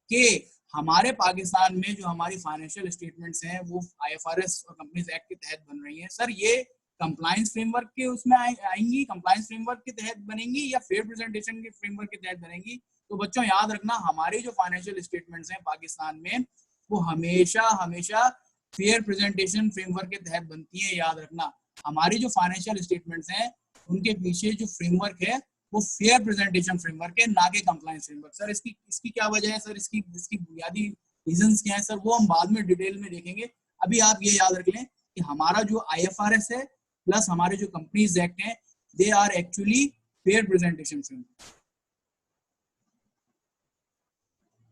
कि हमारे पाकिस्तान में जो हमारी फाइनेंशियल स्टेटमेंट्स हैं वो आईएफआरएस और कंपनीज एक्ट के तहत बन रही हैं, सर ये कंप्लायंस फ्रेमवर्क के उसमें आएंगी, कंप्लायंस फ्रेमवर्क के तहत बनेंगी या फेयर प्रेजेंटेशन के फ्रेमवर्क के तहत बनेंगी? तो बच्चों याद रखना, हमारी जो फाइनेंशियल स्टेटमेंट्स हैं पाकिस्तान में वो हमेशा हमेशा फेयर प्रेजेंटेशन फ्रेमवर्क के तहत बनती है। याद रखना, हमारी जो फाइनेंशियल स्टेटमेंट्स हैं उनके पीछे जो फ्रेमवर्क है वो फेयर प्रेजेंटेशन फ्रेमवर्क है, ना कि कंप्लायंस फ्रेमवर्क। सर इसकी इसकी क्या वजह है? सर इसकी इसकी बुनियादी रीजंस क्या है? सर वो हम बाद में डिटेल में देखेंगे। अभी आप ये याद रख लें कि हमारा जो आईएफआरएस है प्लस हमारे जो कंपनीज एक्ट हैं, they are actually fair presentation framework.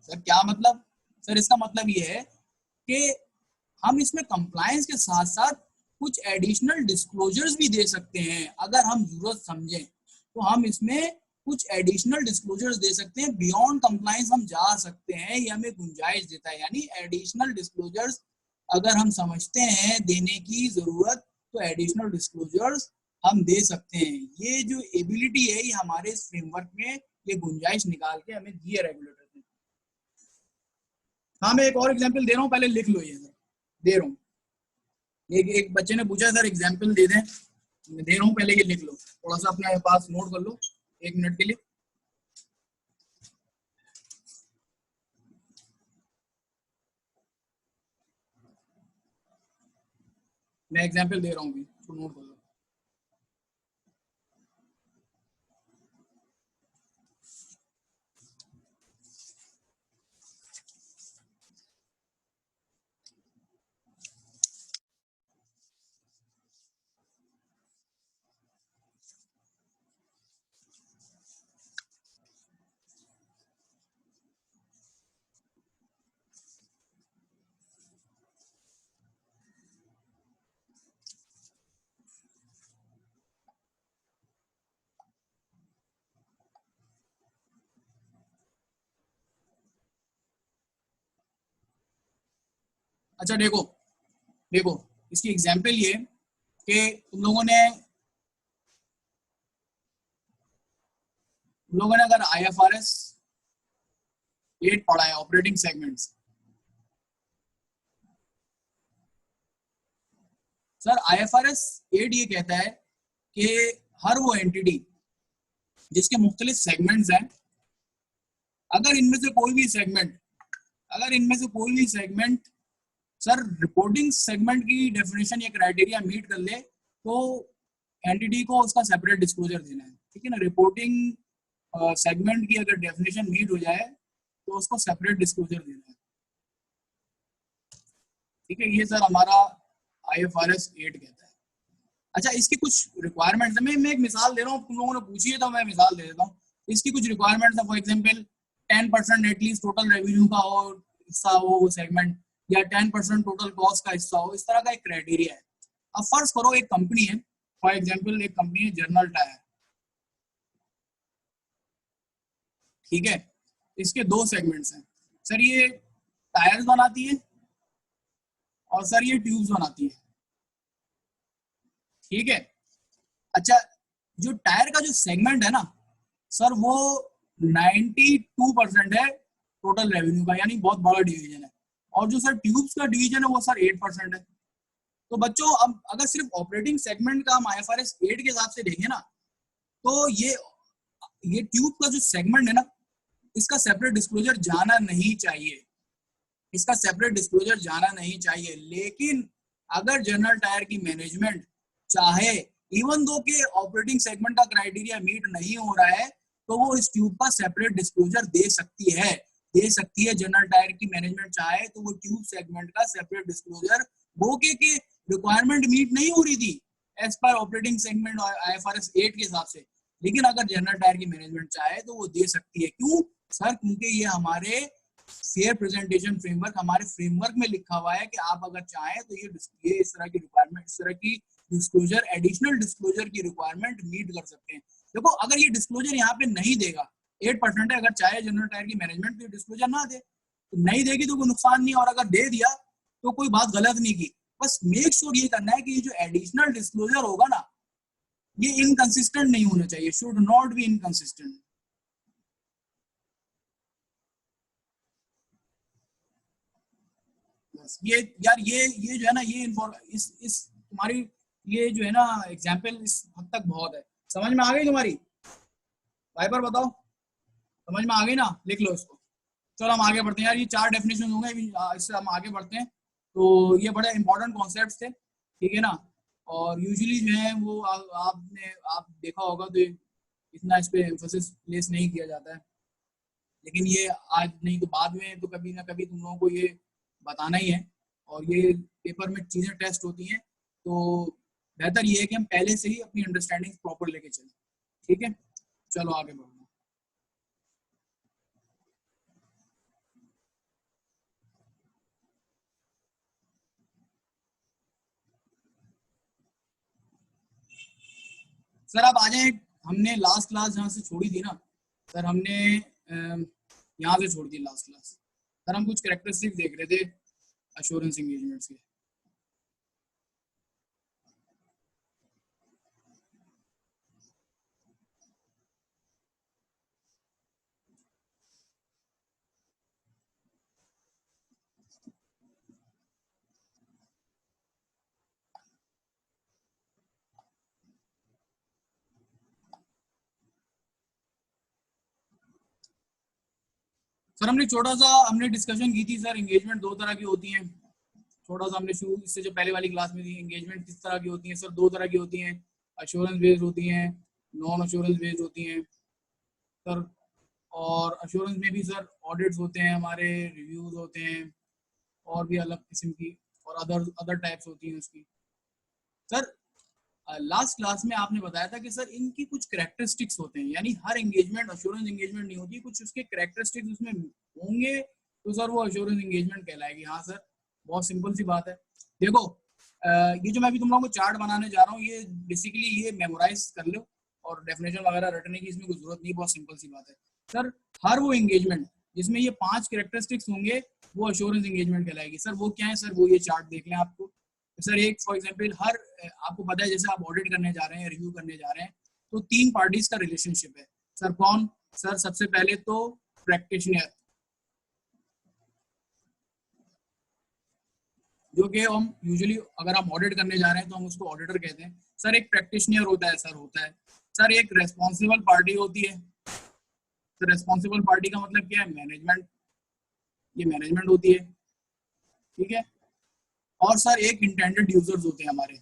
Sir क्या मतलब? सर इसका मतलब ये है कि हम इसमें कंप्लायंस के साथ साथ कुछ एडिशनल डिस्क्लोजर्स भी दे सकते हैं। अगर हम जरूरत समझें तो हम इसमें कुछ एडिशनल डिस्क्लोजर्स दे सकते हैं, बियॉन्ड कंप्लायंस हम जा सकते हैं, ये हमें गुंजाइश देता है। यानी एडिशनल डिस्क्लोजर्स अगर हम समझते हैं देने की जरूरत, तो एडिशनल डिस्क्लोजर्स हम दे सकते हैं। ये जो एबिलिटी है ये हमारे इस फ्रेमवर्क में ये गुंजाइश निकाल के हमें दी है रेगुलेटर ने। हाँ मैं एक और एग्जांपल दे रहा हूँ, पहले लिख लो, ये दे रहा हूँ। एक बच्चे ने पूछा सर एग्जांपल दे दें, मैं दे रहा हूँ, पहले ये लिख लो, थोड़ा सा अपने पास नोट कर लो 1 मिनट के लिए। मैं एग्जांपल दे रहा हूँ, तो नोट कर लो। अच्छा देखो, देखो इसकी एग्जांपल ये कि तुम लोगों ने अगर आईएफआरएस 8 पढ़ा है, ऑपरेटिंग सेगमेंट्स। सर आईएफआरएस 8 ये कहता है कि हर वो एंटिटी जिसके मुख्तलिफ सेगमेंट्स हैं, अगर इनमें से कोई भी सेगमेंट सर रिपोर्टिंग सेगमेंट की डेफिनेशन या क्राइटेरिया मीट कर ले, तो एंटिटी को उसका सेपरेट डिस्क्लोजर देना है, ठीक है ना। रिपोर्टिंग सेगमेंट की अगर डेफिनेशन मीट हो जाए तो उसको सेपरेट डिस्क्लोजर देना है, ठीक है। ये सर हमारा आईएफआरएस 8 कहता है। अच्छा इसकी कुछ रिक्वायरमेंट्स है, मैं एक मिसाल दे रहा हूँ, तुम लोगों ने पूछी है तो मैं मिसाल दे देता हूँ। इसकी कुछ रिक्वायरमेंट्स है, for example 10% at least total revenue का हो हिस्सा हो वो सेगमेंट, या 10% टोटल कॉस्ट का हिस्सा हो, इस तरह का एक क्राइटेरिया है। अब फर्ज करो एक कंपनी है, फॉर एग्जांपल एक कंपनी है जनरल टायर, ठीक है, इसके दो सेगमेंट्स हैं, सर ये टायर्स बनाती है और सर ये ट्यूब्स बनाती है, ठीक है। अच्छा, जो टायर का जो सेगमेंट है ना सर, वो 92% है टोटल रेवेन्यू का, यानी बहुत बड़ा डिवीजन है। और जो सर ट्यूब्स का डिवीजन है वो सर 8% है। तो बच्चों अब अगर सिर्फ ऑपरेटिंग सेगमेंट का हम IFRS 8 के हिसाब से देखें ना, तो ये ट्यूब का जो सेगमेंट है ना, इसका सेपरेट डिस्क्लोजर जाना नहीं चाहिए, इसका सेपरेट डिस्क्लोजर जाना नहीं चाहिए। लेकिन अगर जनरल टायर की मैनेजमेंट चाहे, इवन दो के ऑपरेटिंग सेगमेंट का क्राइटेरिया मीट नहीं हो रहा है, तो वो इस ट्यूब का सेपरेट डिस्क्लोजर दे सकती है, दे सकती है। जनरल टायर की मैनेजमेंट चाहे तो वो ट्यूब सेगमेंट का सेपरेट डिस्क्लोजर, बोके की रिक्वायरमेंट मीट नहीं हो रही थी एज पर ऑपरेटिंग सेगमेंट और IFRS 8 के हिसाब से, लेकिन अगर जनरल टायर की मैनेजमेंट चाहे तो वो दे सकती है। क्यों सर? क्योंकि ये हमारे फेयर प्रेजेंटेशन फ्रेमवर्क, हमारे फ्रेमवर्क में लिखा हुआ है कि आप अगर चाहें तो ये इस तरह की रिक्वायरमेंट, इस तरह की डिस्क्लोजर, एडिशनल डिस्क्लोजर की रिक्वायरमेंट मीट कर सकते हैं। देखो अगर ये डिस्क्लोजर यहाँ पे नहीं देगा, 8% है, अगर चाहे जनरल टायर की मैनेजमेंट तो डिस्क्लोजर ना दे, तो नहीं देगी तो कोई नुकसान नहीं, और अगर दे दिया तो कोई बात गलत नहीं की। बस मेक श्योर ये करना है कि ये जो एडिशनल डिस्क्लोजर होगा ना, ये इनकंसिस्टेंट नहीं होना चाहिए, शुड नॉट बी इनकंसिस्टेंट। ये यार ये जो है ना, ये इस तुम्हारी ये जो है ना एग्जाम्पल इस हद तक बहुत है। समझ में आ गई तुम्हारी? वाइपर बताओ, समझ में आ गई ना? लिख लो इसको। चलो हम आगे बढ़ते हैं यार, ये 4 डेफिनेशन होंगे, इससे हम आगे बढ़ते हैं। तो ये बड़े इंपॉर्टेंट कॉन्सेप्ट्स थे, ठीक है ना। और यूजुअली जो है वो आप देखा होगा तो इतना इस पे एम्फोसिस प्लेस नहीं किया जाता है, लेकिन ये आज नहीं तो बाद में तो कभी ना कभी तुम लोगों को ये बताना ही है, और ये पेपर में चीज़ें टेस्ट होती हैं, तो बेहतर ये है कि हम पहले से ही अपनी अंडरस्टैंडिंग प्रॉपर लेके चलें, ठीक है। चलो आगे बढ़ो। सर आप आ जाए, हमने लास्ट क्लास जहाँ से छोड़ी थी ना सर, हमने यहाँ से छोड़ दी लास्ट क्लास। सर हम कुछ कैरेक्टरिस्टिक देख रहे थे अश्योरेंस एंगेजमेंट्स के। सर हमने डिस्कशन की थी सर, एंगेजमेंट दो तरह की होती हैं। थोड़ा सा हमने शुरू इससे जो पहले वाली क्लास में थी, एंगेजमेंट किस तरह की होती है सर? दो तरह की होती हैं, अश्योरेंस बेस्ड होती हैं, नॉन अश्योरेंस बेस्ड होती हैं सर। और अश्योरेंस में भी सर ऑडिट्स होते हैं हमारे, रिव्यूज होते हैं, और भी अलग किस्म की और अदर अदर टाइप्स होती हैं उसकी। सर लास्ट क्लास में आपने बताया था कि सर इनकी कुछ कैरेक्टरिस्टिक्स होते हैं, यानी हर एंगेजमेंट अश्योरेंस एंगेजमेंट नहीं होती, कुछ उसके कैरेक्टरिस्टिक्स उसमें होंगे तो सर वो अश्योरेंस एंगेजमेंट कहलाएगी। हाँ सर, बहुत सिंपल सी बात है। देखो ये जो मैं अभी तुम लोगों को चार्ट बनाने जा रहा हूँ, ये बेसिकली ये मेमोराइज कर लो, और डेफिनेशन वगैरह रटने की इसमें कोई जरूरत नहीं, बहुत सिंपल सी बात है। सर हर वो एंगेजमेंट जिसमें ये 5 कैरेक्टरिस्टिक्स होंगे वो अश्योरेंस एंगेजमेंट कहलाएगी। सर वो क्या है सर? वो ये चार्ट देख लें आपको। सर एक फॉर एग्जांपल, हर आपको पता है जैसे आप ऑडिट करने जा रहे हैं, रिव्यू करने जा रहे हैं, तो 3 पार्टीज का रिलेशनशिप है सर। कौन? सर सबसे पहले तो प्रैक्टिशनर, जो कि हम यूजुअली अगर हम ऑडिट करने जा रहे हैं तो हम उसको ऑडिटर कहते हैं सर। एक प्रैक्टिशनर होता है सर, होता है सर। एक रेस्पॉन्सिबल पार्टी होती है सर। रेस्पॉन्सिबल पार्टी का मतलब क्या है? मैनेजमेंट, ये मैनेजमेंट होती है, ठीक है। और सर एक इंटेंडेड यूजर्स होते हैं हमारे,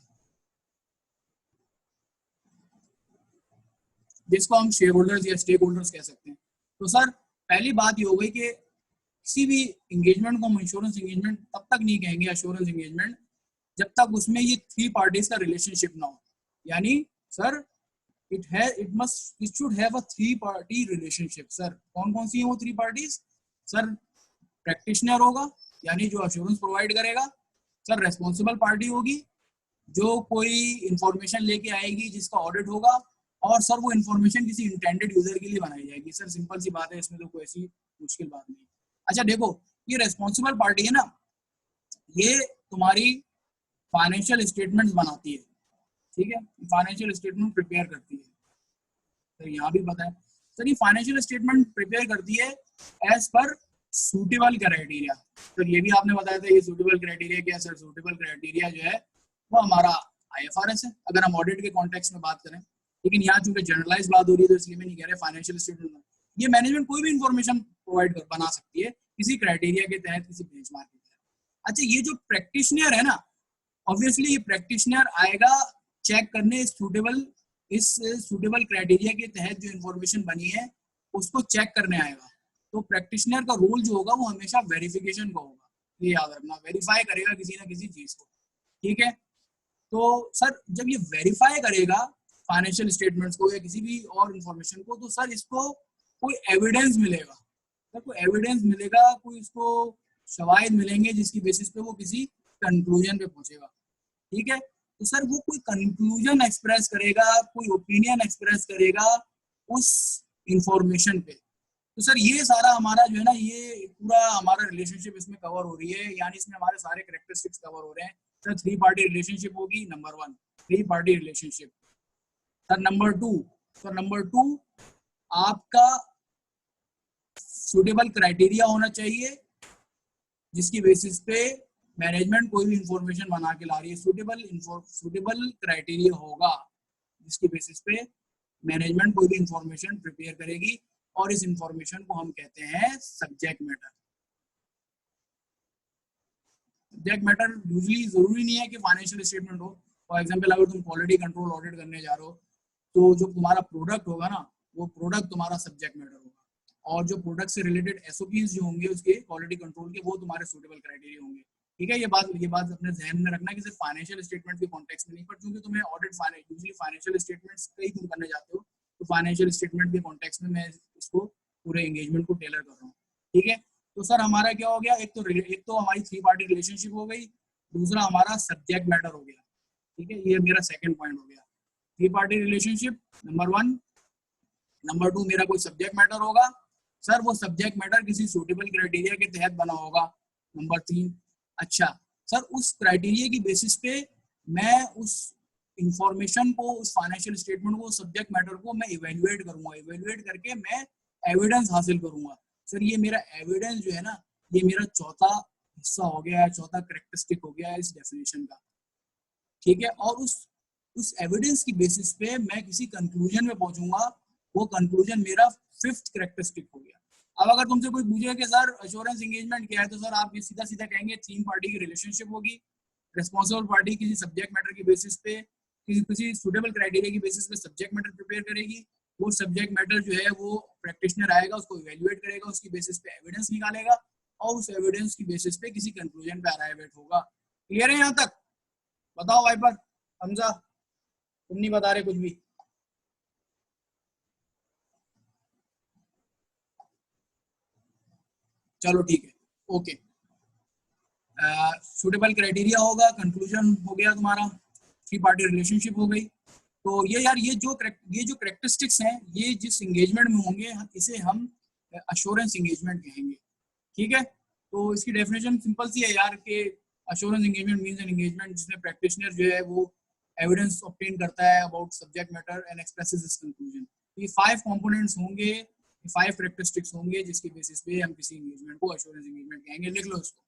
जिसको हम शेयर होल्डर्स या स्टेक होल्डर्स कह सकते हैं। तो सर पहली बात ये हो गई कि किसी भी इंगेजमेंट को हम इंश्योरेंस इंगेजमेंट तब तक नहीं कहेंगे अश्योरेंस इंगेजमेंट जब तक उसमें ये 3 पार्टीज का रिलेशनशिप ना हो। यानी sir it should have a three party relationship. Sir कौन कौन सी है वो थ्री पार्टीज? सर प्रैक्टिशनर होगा यानी जो अश्योरेंस प्रोवाइड करेगा, सर रेस्पॉन्सिबल पार्टी होगी जो कोई इंफॉर्मेशन लेके आएगी जिसका ऑडिट होगा, और सर वो इंफॉर्मेशन किसी इंटेंडेड यूजर के लिए बनाई जाएगी। सर सिंपल सी बात है, इसमें तो कोई ऐसी मुश्किल बात नहीं। अच्छा देखो, ये रेस्पॉन्सिबल पार्टी है ना, ये तुम्हारी फाइनेंशियल स्टेटमेंट्स बनाती है, ठीक है, फाइनेंशियल स्टेटमेंट प्रिपेयर करती है। तो यहाँ भी पता है सर, ये फाइनेंशियल स्टेटमेंट प्रिपेयर करती है एज पर सूटेबल क्राइटेरिया। तो ये भी आपने बताया था, ये सूटेबल क्राइटेरिया क्या है? सर सूटेबल क्राइटेरिया जो है वो हमारा आईएफआरएस है, अगर हम ऑडिट के कॉन्टेक्स्ट में बात करें। लेकिन यहाँ चूंकि जनरलाइज बात हो रही है तो इसलिए मैं नहीं कह रहा फाइनेंशियल स्टेटमेंट। ये मैनेजमेंट कोई भी इंफॉर्मेशन प्रोवाइड कर बना सकती है किसी क्राइटेरिया के तहत, किसी बेंचमार्क के तहत। अच्छा ये जो प्रैक्टिशनर है ना, ऑब्वियसली ये प्रैक्टिशनर आएगा चेक करने इस सूटेबल क्राइटेरिया के तहत जो इन्फॉर्मेशन बनी है उसको चेक करने आएगा। तो प्रैक्टिशनर का रोल जो होगा वो हमेशा वेरिफिकेशन का होगा, ये याद रखना, वेरीफाई करेगा किसी ना किसी चीज को, ठीक है। तो सर जब ये वेरीफाई करेगा फाइनेंशियल स्टेटमेंट्स को या किसी भी और इंफॉर्मेशन को, तो सर इसको कोई एविडेंस मिलेगा, सर कोई एविडेंस मिलेगा, कोई इसको शवाहिद मिलेंगे जिसकी बेसिस पे वो किसी कंक्लूजन पे पहुंचेगा, ठीक है। तो सर वो कोई कंक्लूजन एक्सप्रेस करेगा, कोई ओपिनियन एक्सप्रेस करेगा उस इंफॉर्मेशन पे। तो सर ये सारा हमारा जो है ना, ये पूरा हमारा रिलेशनशिप इसमें कवर हो रही है, यानी इसमें हमारे सारे कैरेक्टरिस्टिक्स कवर हो रहे हैं। सर थ्री पार्टी रिलेशनशिप होगी number one, three party relationship. Sir number two आपका सुटेबल क्राइटेरिया होना चाहिए जिसकी बेसिस पे मैनेजमेंट कोई भी इंफॉर्मेशन बना के ला रही है। सुटेबल क्राइटेरिया होगा जिसकी बेसिस पे मैनेजमेंट कोई भी इंफॉर्मेशन प्रिपेयर करेगी, और इस इंफॉर्मेशन को हम कहते हैं subject matter. Subject matter usually जरूरी नहीं है कि फाइनेंशियल स्टेटमेंट हो। फॉर एग्जांपल अगर तुम क्वालिटी कंट्रोल ऑडिट करने जा रहे हो, तो जो तुम्हारा प्रोडक्ट होगा ना, वो प्रोडक्ट तुम्हारा सब्जेक्ट मैटर होगा, और जो प्रोडक्ट से रिलेटेड एसओपीज जो होंगे उसके क्वालिटी कंट्रोल के, वो तुम्हारे सूटेबल क्राइटेरिया होंगे, ठीक है। ये बात अपने ध्यान में रखना कि सिर्फ फाइनेंशियल स्टेटमेंट के कॉन्टेक्स्ट में नहीं, पर क्योंकि तुम्हें ऑडिट यूजली फाइनेंशियल स्टेटमेंट्स कई तुम करने जाते हो, तो फाइनेंशियल स्टेटमेंट के कॉन्टेक्स्ट में मैं इसको पूरे एंगेजमेंट को टेलर कर रहा हूँ, ठीक है। तो सर हमारा क्या हो गया, एक तो हमारी थ्री पार्टी रिलेशनशिप हो गई, दूसरा हमारा सब्जेक्ट मैटर हो गया, ठीक है, ये मेरा सेकंड पॉइंट हो गया। Three party relationship number one. Number two मेरा कोई सब्जेक्ट मैटर होगा, सर वो सब्जेक्ट मैटर किसी सूटेबल क्राइटेरिया के तहत बना होगा। नंबर तीन, अच्छा सर उस क्राइटेरिया की बेसिस पे मैं उस इंफॉर्मेशन को, उस फाइनेंशियल स्टेटमेंट को, सब्जेक्ट मैटर को मैं इवेल्युएट करूंगा, इवेल्युएट करके मैं एविडेंस हासिल करूंगा। सर ये मेरा एविडेंस जो है ना, ये मेरा चौथा हिस्सा हो गया, चौथा करेक्टरिस्टिक हो गया इस डेफिनेशन का, ठीक है। और उस एविडेंस की बेसिस पे मैं किसी कंक्लूजन में पहुंचूंगा, वो कंक्लूजन मेरा फिफ्थ करेक्टरिस्टिक हो गया। अब अगर तुमसे कोई पूछे कि सर अश्योरेंस एंगेजमेंट क्या है, तो सर आप ये सीधा सीधा कहेंगे तीन पार्टी की रिलेशनशिप होगी। रिस्पॉन्सिबल पार्टी किसी सब्जेक्ट मैटर की बेसिस पे, किसी सुटेबल क्राइटेरिया की बेसिस पे सब्जेक्ट मैटर प्रिपेयर करेगी। वो सब्जेक्ट मैटर जो है वो प्रैक्टिशनर आएगा, उसको इवेल्युएट करेगा, उसकी बेसिस पे एविडेंस निकालेगा, और उस एविडेंस की बेसिस पे किसी कंक्लूजन पे अराइव होगा। क्लियर है यहाँ तक? बताओ वाइपर, हमजा, तुम नहीं बता रहे कुछ भी। चलो ठीक है, ओके। सूटेबल क्राइटेरिया होगा, कंक्लूजन हो गया तुम्हारा, थ्री पार्टी रिलेशनशिप हो गई। तो ये यार ये जो करेक्टरिस्टिक्स हैं, ये जिस एंगेजमेंट में होंगे इसे हम अश्योरेंस एंगेजमेंट कहेंगे, ठीक है। तो इसकी डेफिनेशन सिंपल सी है यार कि assurance engagement means an engagement जिसमें प्रैक्टिशनर जो है वो एविडेंस ऑब्टेन करता है about subject matter and expresses his conclusion. ये फाइव कंपोनेंट्स होंगे, फाइव करेक्टरिस्टिक्स होंगे जिसकी बेसिस पे हम किसी एंगेजमेंट को अश्योरेंस एंगेजमेंट कहेंगे। लिख लो इसको।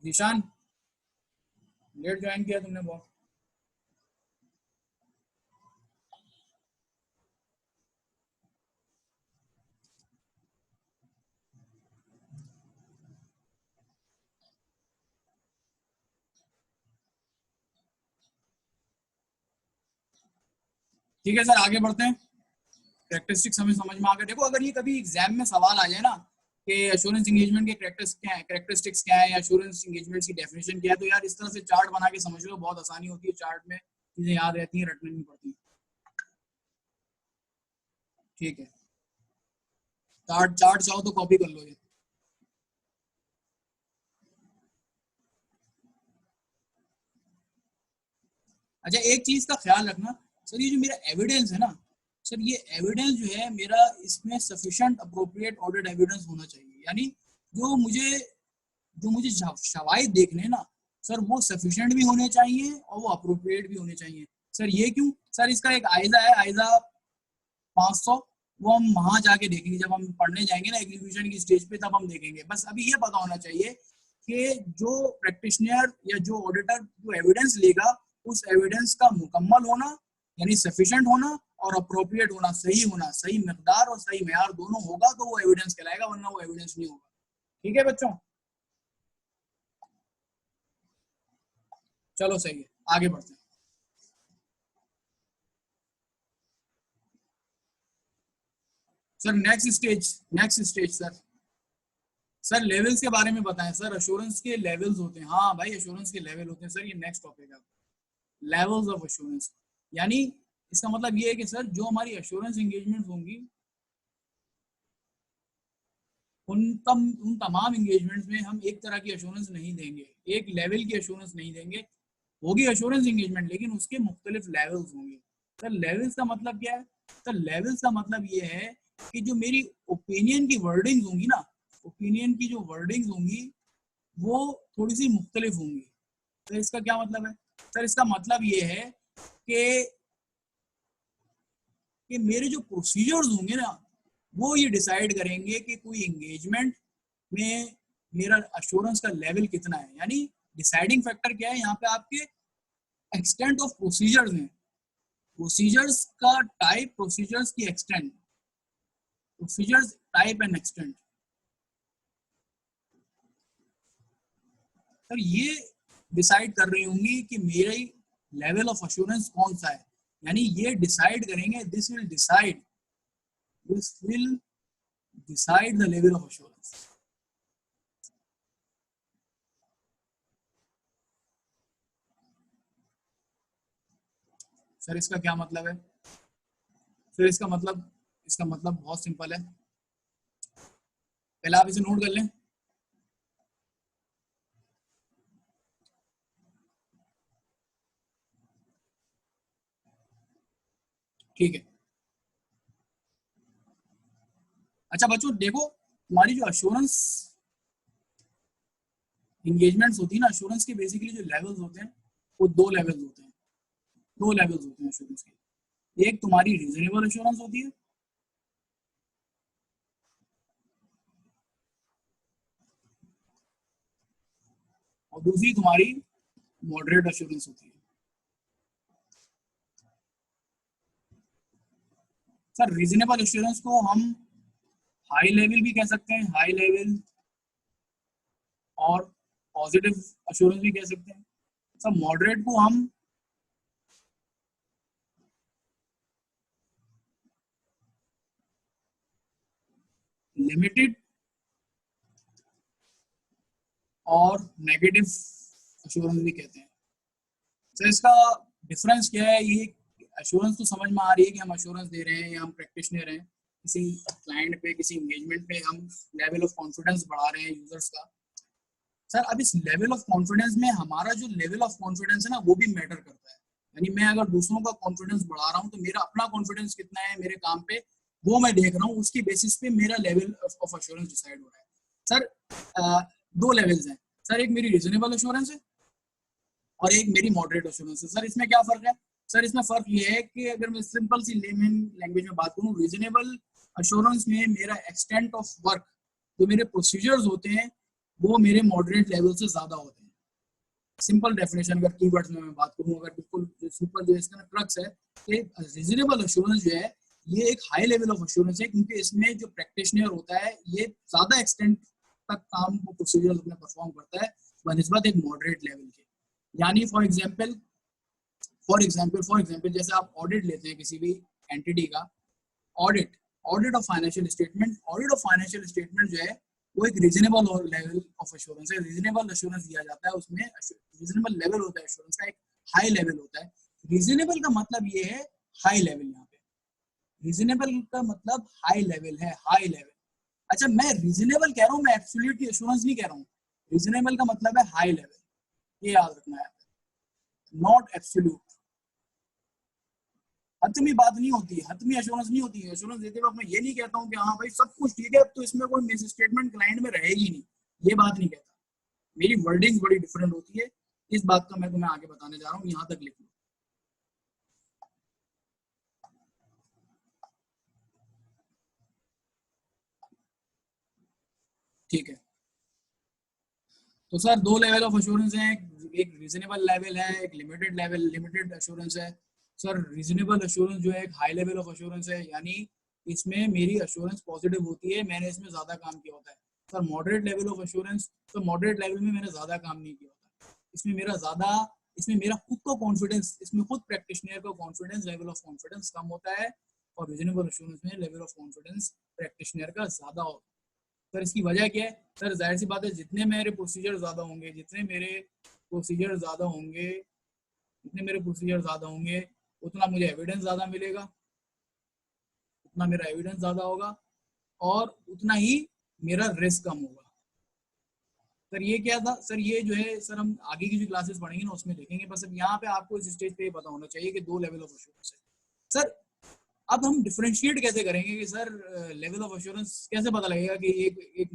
निशान, लेट ज्वाइन किया तुमने बहुत। ठीक है सर, आगे बढ़ते हैं। कैरेक्टरिस्टिक्स हमें समझ में आ गया। देखो अगर ये कभी एग्जाम में सवाल आ जाए ना कि एश्योरेंस एंगेजमेंट के कैरेक्टरिस्टिक्स क्या है या एश्योरेंस एंगेजमेंट की डेफिनेशन क्या है, तो यार इस तरह से चार्ट बना के समझ लो, बहुत आसानी होती है, चार्ट में चीजें याद रहती हैं, रटनी नहीं पड़ती। ठीक है, चार्ट चाहो तो कॉपी कर लो ये। अच्छा एक चीज का ख्याल रखना सर, ये जो मेरा एविडेंस है ना सर, ये एविडेंस जो है मेरा, इसमें सफिशिएंट अप्रोप्रिएट ऑडिट एविडेंस होना चाहिए। यानी जो मुझे शवाहिद देखने हैं ना सर, वो सफिशिएंट भी होने चाहिए और वो अप्रोप्रिएट भी होने चाहिए। सर ये क्यों? सर इसका एक आइजा है, आइजा 500, वो हम वहां जाके देखेंगे, जब हम पढ़ने जाएंगे ना एग्जीक्यूशन की स्टेज पे, तब हम देखेंगे। बस अभी ये पता होना चाहिए कि जो प्रैक्टिशनर या जो ऑडिटर जो एविडेंस लेगा, उस एविडेंस का मुकम्मल होना यानी सफिशिएंट होना और अप्रोप्रिएट होना, सही होना, सही मकदार और सही मेयार दोनों होगा तो वो एविडेंस कहलाएगा, वरना वो एविडेंस नहीं होगा। ठीक है बच्चों, चलो सही है, आगे बढ़ते हैं। Sir next stage sir levels के बारे में बताएं सर। एश्योरेंस के लेवल्स होते हैं, हाँ भाई एश्योरेंस के लेवल होते हैं सर, ये नेक्स्ट टॉपिक है, लेवल्स ऑफ एश्योरेंस। यानी इसका मतलब ये है कि सर जो हमारी एश्योरेंस एंगेजमेंट होंगी, उन तमाम एंगेजमेंट्स में हम एक तरह की एश्योरेंस नहीं देंगे, एक लेवल की एश्योरेंस नहीं देंगे। होगी एश्योरेंस एंगेजमेंट लेकिन उसके मुख्तलिफ लेवल्स होंगे। सर लेवल्स का मतलब क्या है? सर लेवल्स का मतलब ये है कि जो मेरी ओपिनियन की वर्डिंग्स होंगी ना, ओपिनियन की जो वर्डिंग्स होंगी वो थोड़ी सी मुख्तलिफ होंगी। तो इसका क्या मतलब है? सर इसका मतलब ये है कि मेरे जो प्रोसीजर्स होंगे ना, वो ये डिसाइड करेंगे कि कोई एंगेजमेंट में मेरा एश्योरेंस का लेवल कितना है। यानी डिसाइडिंग फैक्टर क्या है यहाँ पे? आपके एक्सटेंट ऑफ प्रोसीजर्स हैं, प्रोसीजर्स का टाइप, प्रोसीजर्स की extent, procedures type and extent. Sir ये डिसाइड कर रही होंगी कि मेरा लेवल ऑफ एश्योरेंस कौन सा है। यानी ये डिसाइड करेंगे, this will decide the level of assurance. Sir इसका क्या मतलब है? सर इसका मतलब बहुत सिंपल है, पहले आप इसे नोट कर लें। ठीक है, अच्छा बच्चों देखो, हमारी जो एश्योरेंस एंगेजमेंट्स होती है ना, एश्योरेंस के बेसिकली जो लेवल्स होते हैं वो दो लेवल्स होते हैं, एश्योरेंस के। एक तुम्हारी रीजनेबल एश्योरेंस होती है और दूसरी तुम्हारी मॉडरेट एश्योरेंस होती है। सर रीजनेबल एश्योरेंस को हम हाई लेवल भी कह सकते हैं, हाई लेवल, और पॉजिटिव एश्योरेंस भी कह सकते हैं। सर मॉडरेट को हम लिमिटेड और नेगेटिव एश्योरेंस भी कहते हैं। सर इसका डिफरेंस क्या है? ये एश्योरेंस तो समझ में आ रही है कि हम एश्योरेंस दे रहे हैं या हम प्रैक्टिशनर हैं, किसी क्लाइंट पे, किसी एंगेजमेंट पे हम लेवल ऑफ कॉन्फिडेंस बढ़ा रहे हैं यूजर्स का। सर अब इस लेवल ऑफ कॉन्फिडेंस में हमारा जो लेवल ऑफ कॉन्फिडेंस है ना, वो भी मैटर करता है। यानी मैं अगर दूसरों का कॉन्फिडेंस बढ़ा रहा हूँ तो मेरा अपना कॉन्फिडेंस कितना है मेरे काम पे, वो मैं देख रहा हूँ, उसकी बेसिस पे मेरा लेवल ऑफ एश्योरेंस डिसाइड हो रहा है। सर दो लेवल्स हैं सर, एक मेरी रीजनेबल एश्योरेंस है और एक मेरी मॉडरेट एश्योरेंस है। सर इसमें क्या फर्क है? सर इसमें फर्क ये है कि अगर मैं सिंपल सी लेमन लैंग्वेज में बात करूँ, रीजनेबल एश्योरेंस में मेरा एक्सटेंट ऑफ वर्क, जो मेरे प्रोसीजर्स होते हैं, वो मेरे मॉडरेट लेवल से ज्यादा होते हैं। सिंपल डेफिनेशन अगर कीवर्ड्स में मैं बात करूं, अगर बिल्कुल सिंपल जो इसका क्रक्स है कि रीजनेबल एश्योरेंस जो है ये एक हाई लेवल ऑफ एश्योरेंस है, क्योंकि इसमें जो प्रैक्टिशनर होता है ये ज्यादा एक्सटेंट तक काम को प्रोसीजर अपने परफॉर्म करता है बनिस्बत एक मॉडरेट लेवल के। यानी फॉर एग्जांपल जैसे आप ऑडिट लेते हैं किसी भी एंटिटी का, audit audit of financial statement, audit of financial statement जो है वो एक रीजनेबल लेवल ऑफ एश्योरेंस है, रीजनेबल एश्योरेंस दिया जाता है उसमें, रीजनेबल लेवल होता है एश्योरेंस का, एक हाई लेवल होता है। रीजनेबल का मतलब ये है हाई लेवल, यहाँ पे रीजनेबल का मतलब हाई लेवल है, हाई लेवल। अच्छा मैं रीजनेबल कह रहा हूँ, मैं एब्सोल्यूट एश्योरेंस नहीं कह रहा हूँ, रीजनेबल का मतलब है हाई लेवल, ये याद रखना है, नॉट एब्सोल्यूट। हतमी बात नहीं होती है, हतमी एश्योरेंस नहीं होती है। एश्योरेंस देते वक्त मैं ये नहीं कहता हूँ कि हाँ भाई सब कुछ ठीक है, अब तो इसमें कोई मिस स्टेटमेंट क्लाइंट में रहेगी नहीं, ये बात नहीं कहता। मेरी वर्डिंग बड़ी डिफरेंट होती है, इस बात का मैं तुम्हें आगे बताने जा रहा हूँ, यहाँ तक लिख लो। ठीक है, तो सर दो लेवल ऑफ एश्योरेंस हैं, एक रीजनेबल लेवल है, एक लिमिटेड लेवल, लिमिटेड एश्योरेंस है। सर रीजनेबल एश्योरेंस जो है एक हाई लेवल ऑफ एश्योरेंस है, यानी इसमें मेरी एश्योरेंस पॉजिटिव होती है, मैंने इसमें ज्यादा काम किया होता है। Sir moderate level of assurance, तो मॉडरेट लेवल में मैंने ज्यादा काम नहीं किया होता, इसमें मेरा ज्यादा, इसमें मेरा खुद का कॉन्फिडेंस, इसमें खुद प्रैक्टिशनर का कॉन्फिडेंस, लेवल ऑफ कॉन्फिडेंस कम होता है, और रीजनेबल एश्योरेंस में लेवल ऑफ कॉन्फिडेंस प्रैक्टिशनर का ज्यादा होता है। सर इसकी वजह क्या है? सर जाहिर सी बात है, जितने मेरे प्रोसीजर ज्यादा होंगे, जितने मेरे प्रोसीजर ज्यादा होंगे, जितने मेरे प्रोसीजर ज्यादा होंगे, उतना मुझे एविडेंस ज्यादा मिलेगा, उतना मेरा एविडेंस ज्यादा होगा, और उतना ही मेरा रिस्क कम होगा। सर ये क्या था? सर ये जो है, सर हम आगे की जो क्लासेस पढ़ेंगे ना उसमें देखेंगे, बस अब यहाँ पे आपको इस स्टेज पे ये पता होना चाहिए कि दो लेवल ऑफ एश्योरेंस है। सर अब हम डिफरेंशिएट कैसे करेंगे कि सर लेवल ऑफ एश्योरेंस कैसे पता लगेगा कि एक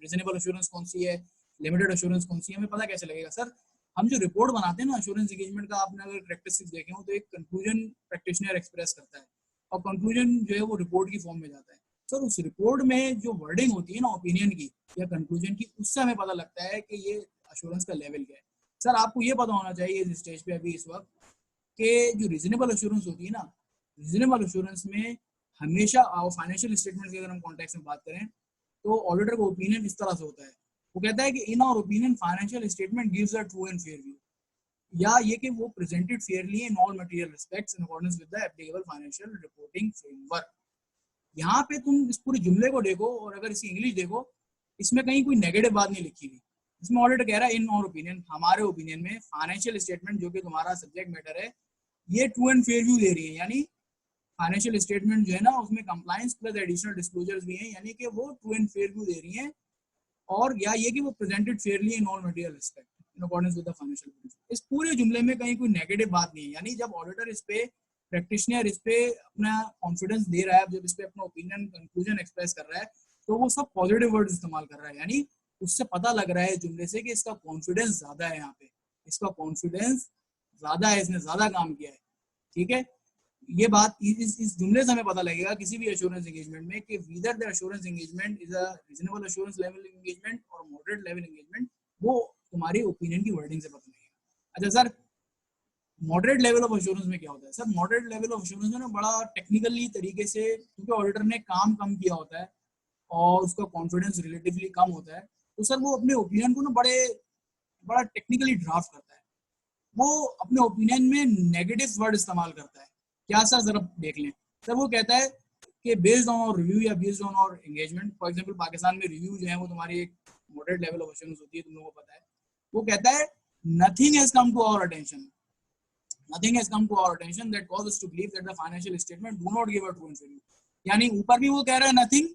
रीजनेबल एश्योरेंस कौन सी है, लिमिटेड एश्योरेंस कौन सी है, हमें पता कैसे लगेगा? सर हम जो रिपोर्ट बनाते हैं ना एश्योरेंस एंगेजमेंट का, आपने अगर प्रैक्टिस देखे हो तो एक कंक्लूजन प्रैक्टिशनर एक्सप्रेस करता है, और कंक्लूजन जो है वो रिपोर्ट की फॉर्म में जाता है। सर उस रिपोर्ट में जो वर्डिंग होती है ना ओपिनियन की या कंक्लूजन की, उससे हमें पता लगता है कि ये एश्योरेंस का लेवल क्या है। सर आपको ये पता होना चाहिए इस स्टेज पे अभी इस वक्त कि जो रीजनेबल एश्योरेंस होती है ना, रीजनेबल एश्योरेंस में हमेशा फाइनेंशियल स्टेटमेंट की अगर हम कॉन्टेक्स्ट में बात करें तो ऑडिटर का ओपिनियन इस तरह से होता है, वो कहता है कि in our opinion financial statement gives a true and fair view, या ये कि वो presented fairly in all material respects in accordance with the applicable financial reporting framework. यहाँ पे तुम इस पूरे जुमले को देखो और अगर इसकी इंग्लिश देखो, इसमें कहीं कोई नेगेटिव बात नहीं लिखी हुई। इसमें ऑडिटर कह रहा है इन आवर ओपिनियन, हमारे ओपिनियन में फाइनेंशियल स्टेटमेंट जो कि तुम्हारा सब्जेक्ट मैटर है, ये ट्रू एंड फेयर व्यू दे रही है, यानी फाइनेंशियल स्टेटमेंट जो है ना उसमें कंप्लायंस प्लस एडिशनल डिस्क्लोजर्स भी हैं, यानी कि वो ट्रू एंड फेयर व्यू दे रही हैं, और या ये कि वो presented fairly in all material respect in accordance with the financial principle. इस पूरे जुमले में कहीं कोई नेगेटिव बात नहीं है, यानी जब ऑडिटर इस पे, प्रैक्टिशनर इस पे अपना कॉन्फिडेंस दे रहा है, जब इस पे अपना ओपिनियन कंक्लूजन एक्सप्रेस कर रहा है, तो वो सब पॉजिटिव वर्ड इस्तेमाल कर रहा है, यानी उससे पता लग रहा है जुमले से कि इसका कॉन्फिडेंस ज्यादा है, यहाँ पे इसका कॉन्फिडेंस ज्यादा है, इसने ज्यादा काम किया है। ठीक है, ये बात इस जुमले से हमें पता लगेगा किसी भी एश्योरेंस एंगेजमेंट में कि whether the assurance engagement is a reasonable assurance level engagement और मॉडरेट लेवल एंगेजमेंट, वो तुम्हारी ओपिनियन की वर्डिंग से पता लगेगा। अच्छा sir moderate level of assurance में क्या होता है? Sir moderate level of assurance में ना बड़ा टेक्निकली तरीके से, क्योंकि ऑडिटर ने काम कम किया होता है और उसका कॉन्फिडेंस रिलेटिवली कम होता है, तो सर वो अपने ओपिनियन को ना बड़ा टेक्निकली ड्राफ्ट करता है, वो अपने ओपिनियन में नेगेटिव वर्ड इस्तेमाल करता है। क्या सर जरा देख लें। सर वो कहता है कि बेस्ड ऑन और रिव्यू या बेस्ड ऑन और एंगेजमेंट, फॉर एग्जांपल पाकिस्तान में रिव्यू जो है वो तुम्हारी एक मॉडरेट लेवल ऑफ एश्योरेंस होती है, तुम लोगों को पता है। वो कहता है nothing has come to our attention, nothing has come to our attention that causes us to believe that the financial statement do not give a true and fair view, यानी ऊपर भी वो कह रहा है नथिंग,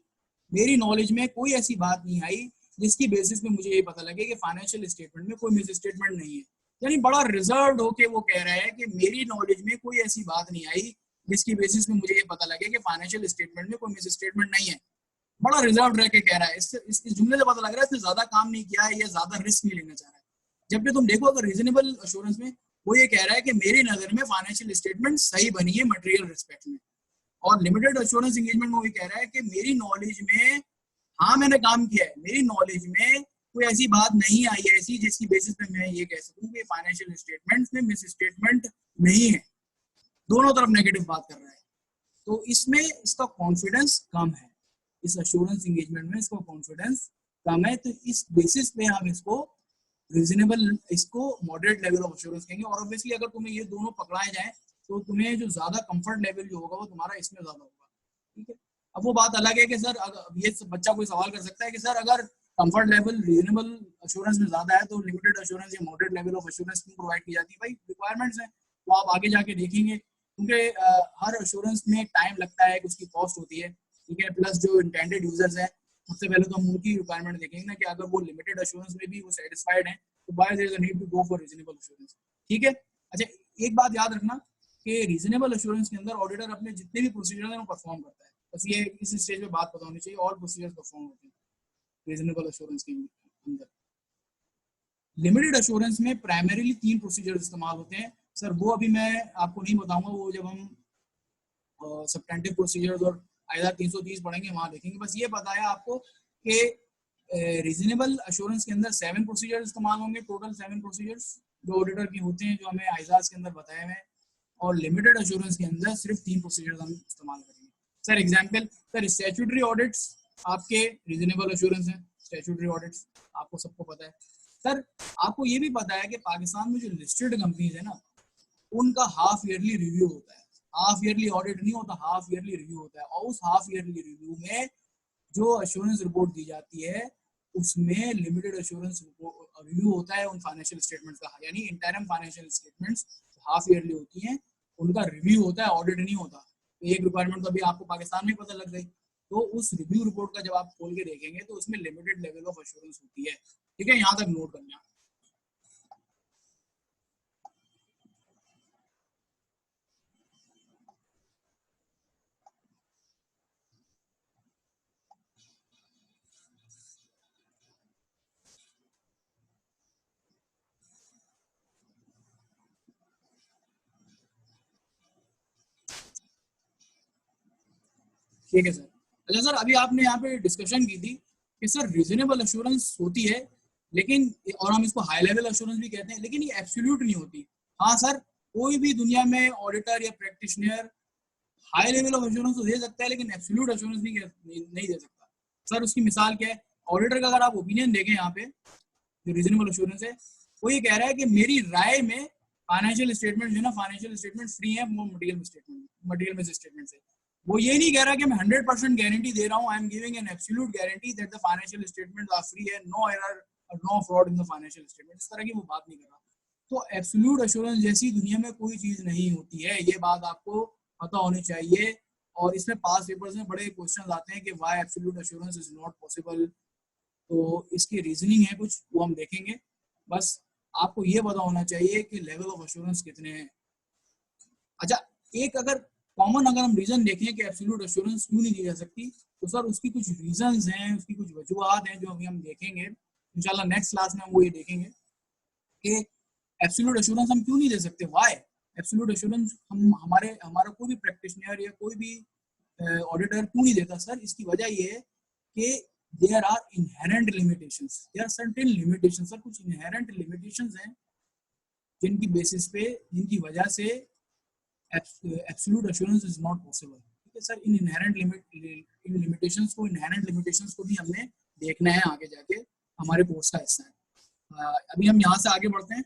मेरी नॉलेज में कोई ऐसी बात नहीं आई जिसकी बेसिस पे मुझे ये पता लगे कि फाइनेंशियल स्टेटमेंट में कोई मिस स्टेटमेंट नहीं है, यानी बड़ा रिजर्व्ड होके वो कह रहा है कि मेरी नॉलेज में कोई ऐसी बात नहीं आई जिसकी बेसिस पे मुझे ये पता लगे कि फाइनेंशियल स्टेटमेंट में कोई मिस स्टेटमेंट नहीं है, बड़ा रिजर्व रह के कह रहा है। इस जुमले से पता लग रहा है इसने ज्यादा काम नहीं किया है या ज्यादा रिस्क नहीं लेना चाह रहा है। जबकि तुम देखो अगर रीजनेबल एश्योरेंस में वो ये कह रहा है कि मेरी नजर में फाइनेंशियल स्टेटमेंट सही बनी है मटेरियल रिस्पेक्ट में, और लिमिटेड एश्योरेंस एंगेजमेंट में वो कह रहा है कि मेरी नॉलेज में हाँ मैंने काम किया है, मेरी नॉलेज में कोई ऐसी बात नहीं आई है ऐसी जिसकी बेसिस पे मैं ये कह सकूं कि फाइनेंशियल स्टेटमेंट में मिस स्टेटमेंट नहीं है, दोनों तरफ नेगेटिव बात कर रहा है, तो इसमें इसका कॉन्फिडेंस कम है, इस एश्योरेंस एंगेजमेंट में इसका कॉन्फिडेंस कम है, तो इस बेसिस पे हम इसको रीजनेबल, इसको मॉडरेट लेवल ऑफ एश्योरेंस कहेंगे। और ऑब्वियसली अगर तुम्हें ये दोनों पकड़ाए जाए तो तुम्हें जो ज्यादा कंफर्ट लेवल जो होगा वो तुम्हारा इसमें ज्यादा होगा। ठीक है, अब वो बात अलग है कि सर अब ये बच्चा कोई सवाल कर सकता है कि सर अगर कंफर्ट लेवल रीजनेबल अश्योरेंस में ज्यादा है तो लिमिटेड अश्योरेंस या मॉडरेट लेवल ऑफ अश्योरेंस क्यों प्रोवाइड की जाती है? भाई रिक्वायरमेंट्स हैं, वो आप आगे जाके देखेंगे, क्योंकि हर अश्योरेंस में टाइम लगता है, उसकी कॉस्ट होती है, ठीक है। प्लस जो इंटेंडेड यूजर्स हैं, सबसे पहले तो हम उनकी रिक्वायरमेंट देखेंगे ना कि अगर वो लिमिटेड अश्योरेंस में भी वो सेटिस्फाइड हैं तो why there is a need to go for reasonable assurance, ठीक है। अच्छा, एक बात याद रखना कि रीजनेबल अश्योरेंस के अंदर ऑडिटर अपने जितने भी प्रोसीजर हैं वो परफॉर्म करता है, बस ये इस स्टेज पे बात पता होनी चाहिए, और प्रोसीजर्स परफॉर्म होते हैं रीजनेबल अश्योरेंस के अंदर। लिमिटेड अश्योरेंस में प्राइमरीली 3 प्रोसीजर इस्तेमाल होते हैं सर, वो अभी मैं आपको नहीं बताऊंगा, वो जब हम सब्सटेंटिव प्रोसीजर्स और आयदा 330 पढ़ेंगे वहां देखेंगे। बस ये पता है आपको कि रीजनेबल अश्योरेंस के अंदर 7 प्रोसीजर इस्तेमाल होंगे, टोटल 7 प्रोसीजर्स जो ऑडिटर के होते हैं, जो हमें आइजाज के अंदर बताए हुए हैं, और लिमिटेड अश्योरेंस के अंदर सिर्फ 3 प्रोसीजर्स हम इस्तेमाल करेंगे। Sir example, sir statutory audits आपके रीजनेबल अश्योरेंस हैं, स्टैट्यूटरी ऑडिट्स आपको सबको पता है। सर आपको ये भी पता है कि पाकिस्तान में जो लिस्टेड कंपनीज है ना, उनका हाफ ईयरली रिव्यू होता है, हाफ ईयरली ऑडिट नहीं होता, हाफ ईयरली रिव्यू होता है, और उस हाफ ईयरली रिव्यू में जो अश्योरेंस रिपोर्ट दी जाती है उसमें लिमिटेड अश्योरेंस रिव्यू होता है उन फाइनेंशियल स्टेटमेंट्स का, यानी interim financial statements half yearly होती हैं, उनका रिव्यू होता है, ऑडिट नहीं होता। तो एक रिक्वायरमेंट तो अभी आपको पाकिस्तान में पता लग गई, तो उस रिव्यू रिपोर्ट का जब आप खोल के देखेंगे तो उसमें लिमिटेड लेवल ऑफ अश्योरेंस होती है, ठीक है, यहाँ तक नोट करना। ठीक है सर। अच्छा सर, अभी आपने यहाँ पे डिस्कशन की थी कि सर रीजनेबल अश्योरेंस होती है, लेकिन, और हम इसको हाई लेवल अश्योरेंस भी कहते हैं, लेकिन ये एब्सोल्यूट नहीं होती। हाँ सर, कोई भी दुनिया में ऑडिटर या practitioner high level of assurance तो दे सकता है, लेकिन एब्सोल्यूट अश्योरेंस नहीं दे सकता। सर उसकी मिसाल क्या है? ऑडिटर का अगर आप ओपिनियन देखें यहाँ पे, जो रीजनेबल अश्योरेंस है, वो ये कह रहा है कि मेरी राय में फाइनेंशियल स्टेटमेंट जो है ना, फाइनेंशियल स्टेटमेंट फ्री है मटेरियल में स्टेटमेंट से। वो ये नहीं कह रहा कि मैं 100% गारंटी दे रहा हूँ, I am giving an absolute guarantee that the financial statement are free है, नो एरर और no fraud in the financial statement, इस तरह की वो बात नहीं कर रहा। तो एब्सोल्यूट अश्योरेंस जैसी दुनिया में कोई चीज नहीं होती है, ये बात आपको पता होनी चाहिए। और इसमें पास पेपर्स में बड़े क्वेश्चन आते हैं कि why absolute assurance is not possible, तो इसकी रीजनिंग है कुछ, वो हम देखेंगे। बस आपको ये पता होना चाहिए कि लेवल ऑफ अश्योरेंस कितने हैं। अच्छा, एक अगर कॉमन अगर हम रीजन देखें कि एब्सोल्यूट अश्योरेंस क्यों नहीं दी जा सकती, तो सर उसकी कुछ रीजंस हैं, उसकी कुछ वजूहत हैं जो अभी हम देखेंगे इंशाल्लाह नेक्स्ट क्लास में, हम वो ये देखेंगे कि एब्सोल्यूट अश्योरेंस हम क्यों नहीं दे सकते, व्हाई एब्सोल्यूट अश्योरेंस हम हमारा कोई भी प्रैक्टिशनर या कोई भी ऑडिटर क्यों नहीं देता। सर इसकी वजह ये है कि there are inherent limitations, there are certain limitations, sir कुछ इनहेरेंट लिमिटेशंस हैं जिनकी बेसिस पे, जिनकी वजह से absolute assurance is not possible, ठीक है सर। इन लिमिटेशंस को भी हमने देखना है आगे जाके, हमारे कोर्स का हिस्सा है। अभी हम यहाँ से आगे बढ़ते हैं।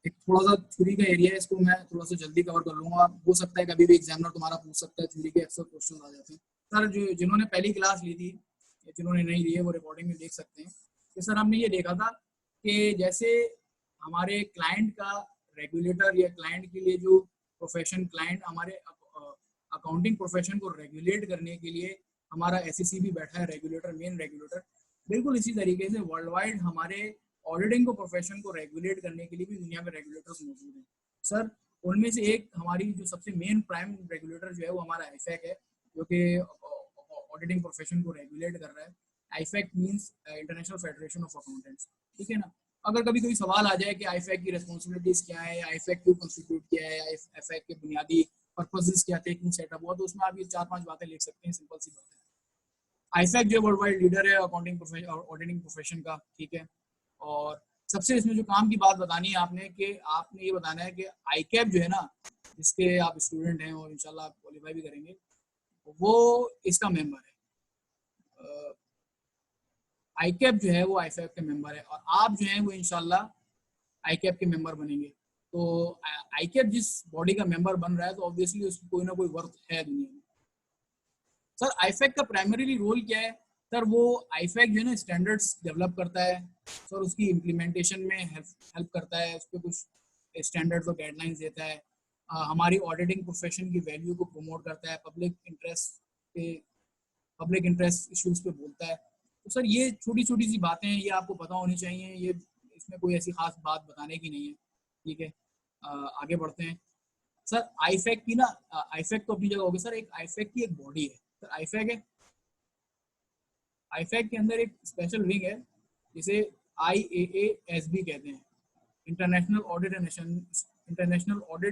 एक थोड़ा सा थ्योरी का एरिया है, इसको मैं थोड़ा सा जल्दी कवर कर लूंगा, हो सकता है कभी भी एग्जामिनर तुम्हारा पूछ सकता है, थ्योरी के अक्सर क्वेश्चन आ जाते हैं। सर जो जिन्होंने पहली क्लास ली थी या जिन्होंने नहीं ली है वो रिकॉर्डिंग में देख सकते हैं कि सर हमने ये देखा था कि जैसे हमारे क्लाइंट का रेगुलेटर या क्लाइंट के लिए जो प्रोफेशन, क्लाइंट हमारे अकाउंटिंग प्रोफेशन को रेगुलेट करने के लिए हमारा एसईसी भी बैठा है, रेगुलेटर, मेन रेगुलेटर। बिल्कुल इसी तरीके से वर्ल्ड वाइड हमारे ऑडिटिंग को, प्रोफेशन को रेगुलेट करने के लिए भी दुनिया में रेगुलेटर्स मौजूद हैं सर। उनमें से एक हमारी जो सबसे मेन प्राइम रेगुलेटर जो है वो हमारा आईफैक है, जो कि ऑडिटिंग प्रोफेशन को रेगुलेट कर रहा है। IFAC means international federation of accountants, ठीक है ना। अगर कभी कोई सवाल आ जाए कि आईफैक की रिस्पॉन्सिबिलिटीज क्या है, आईफैक क्यों कंस्टिट्यूट किया है, आईफैक के बुनियादी पर्पसेस क्या थे, क्यों सेटअप हुआ, तो उसमें आप ये 4-5 बातें लिख सकते हैं, सिंपल सी बात है। आईफैक जो वर्ल्ड वाइड लीडर है अकाउंटिंग प्रोफेशन और ऑडिटिंग प्रोफेशन का, ठीक है। और सबसे इसमें जो काम की बात बतानी है आपने, कि आपने ये बताना है कि आईकैप जो है ना, जिसके आप स्टूडेंट हैं और इंशाल्लाह आप क्वालिफाई भी करेंगे, वो इसका मेंबर है। आईकैप जो है वो आईफैक के मेंबर है, और आप जो है वो इंशाल्लाह आईकैप के मेंबर बनेंगे। तो आईकैप जिस बॉडी का मेंबर बन रहा है तो ऑब्वियसली उसकी कोई ना कोई वर्थ है दुनिया में। सर आईफैक का प्राइमरीली रोल क्या है? सर वो आईफैक जो है ना स्टैंडर्ड्स डेवलप करता है सर, उसकी इम्प्लीमेंटेशन में हेल्प करता है, उस पर कुछ स्टैंडर्ड्स और गाइडलाइंस देता है, हमारी ऑडिटिंग प्रोफेशन की वैल्यू को प्रमोट करता है, पब्लिक इंटरेस्ट इश्यूज पे बोलता है। तो सर ये छोटी छोटी सी बातें हैं, ये आपको पता होनी चाहिए, ये इसमें कोई ऐसी खास बात बताने की नहीं है। ठीक है, आगे बढ़ते हैं। सर आईफैक की ना, आईफैक तो अपनी जगह होगी सर, एक आईफैक की एक बॉडी है सर, आईफैक है, आईफैक के अंदर एक स्पेशल विंग है जिसे IAASB कहते हैं, international audit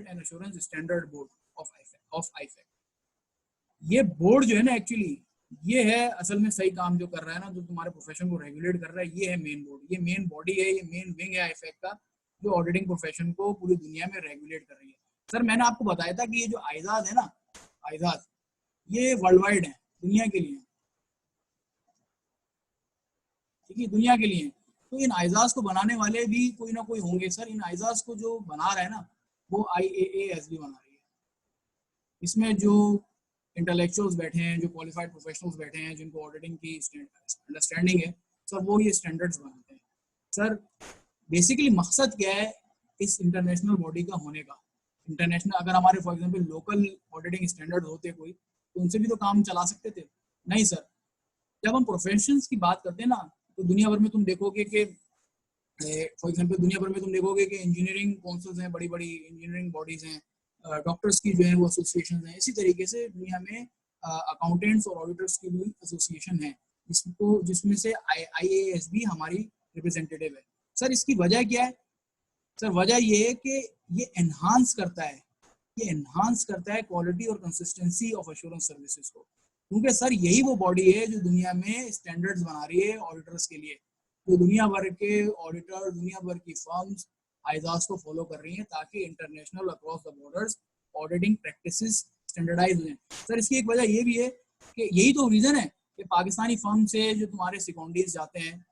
and assurance standard board of IFAC. ये बोर्ड जो है ना एक्चुअली ये है असल में सही काम जो कर रहा है ना, जो तुम्हारे प्रोफेशन को रेगुलेट कर रहा है, ये है मेन बोर्ड, ये मेन बॉडी है, ये मेन विंग है आईफैक का, जो ऑडिटिंग प्रोफेशन को पूरी दुनिया में रेगुलेट कर रही है। सर मैंने आपको बताया था कि ये जो आइजाज है ना, आइजाज ये वर्ल्ड वाइड है, दुनिया के लिए, ठीक है, दुनिया के लिए। तो इन आइजाज को बनाने वाले भी कोई ना कोई होंगे सर, इन आइजाज को जो बना रहा है ना वो IAASB बना रही है। इसमें जो इंटेलेक्चुअल्स बैठे हैं, जो क्वालिफाइड प्रोफेशनल्स बैठे हैं, जिनको ऑडिटिंग की अंडरस्टैंडिंग है सर, वो ये स्टैंडर्ड्स बनाते हैं। सर बेसिकली मकसद क्या है इस इंटरनेशनल बॉडी का होने का? इंटरनेशनल अगर हमारे for example local auditing standard होते कोई, तो उनसे भी तो काम चला सकते थे। नहीं सर, जब हम प्रोफेशंस की बात करते हैं ना, तो दुनिया भर में तुम देखोगे कि फॉर एग्जांपल दुनिया भर में तुम देखोगे कि इंजीनियरिंग काउंसिल्स हैं, बड़ी बड़ी इंजीनियरिंग बॉडीज हैं, डॉक्टर्स की जो है वो एसोसिएशन है, इसी तरीके से दुनिया में अकाउंटेंट्स और ऑडिटर्स की भी एसोसिएशन है, जिसमें से IAASB हमारी रिप्रेजेंटेटिव है। सर इसकी वजह क्या है? सर वजह ये है कि ये एनहांस करता है, ये एनहांस करता है क्वालिटी और कंसिस्टेंसी ऑफ एश्योरेंस सर्विसेज को, क्योंकि सर यही वो बॉडी है जो दुनिया में स्टैंडर्ड्स बना रही है ऑडिटर्स के लिए, तो दुनिया भर के ऑडिटर, दुनिया भर की फर्म्स आइजाज को फॉलो कर रही हैं ताकि international across the borders auditing practices standardize हो। सर इसकी एक वजह ये भी है कि यही तो रीजन है कि पाकिस्तानी फर्म से जो तुम्हारे सिकॉन्डीज जाते हैं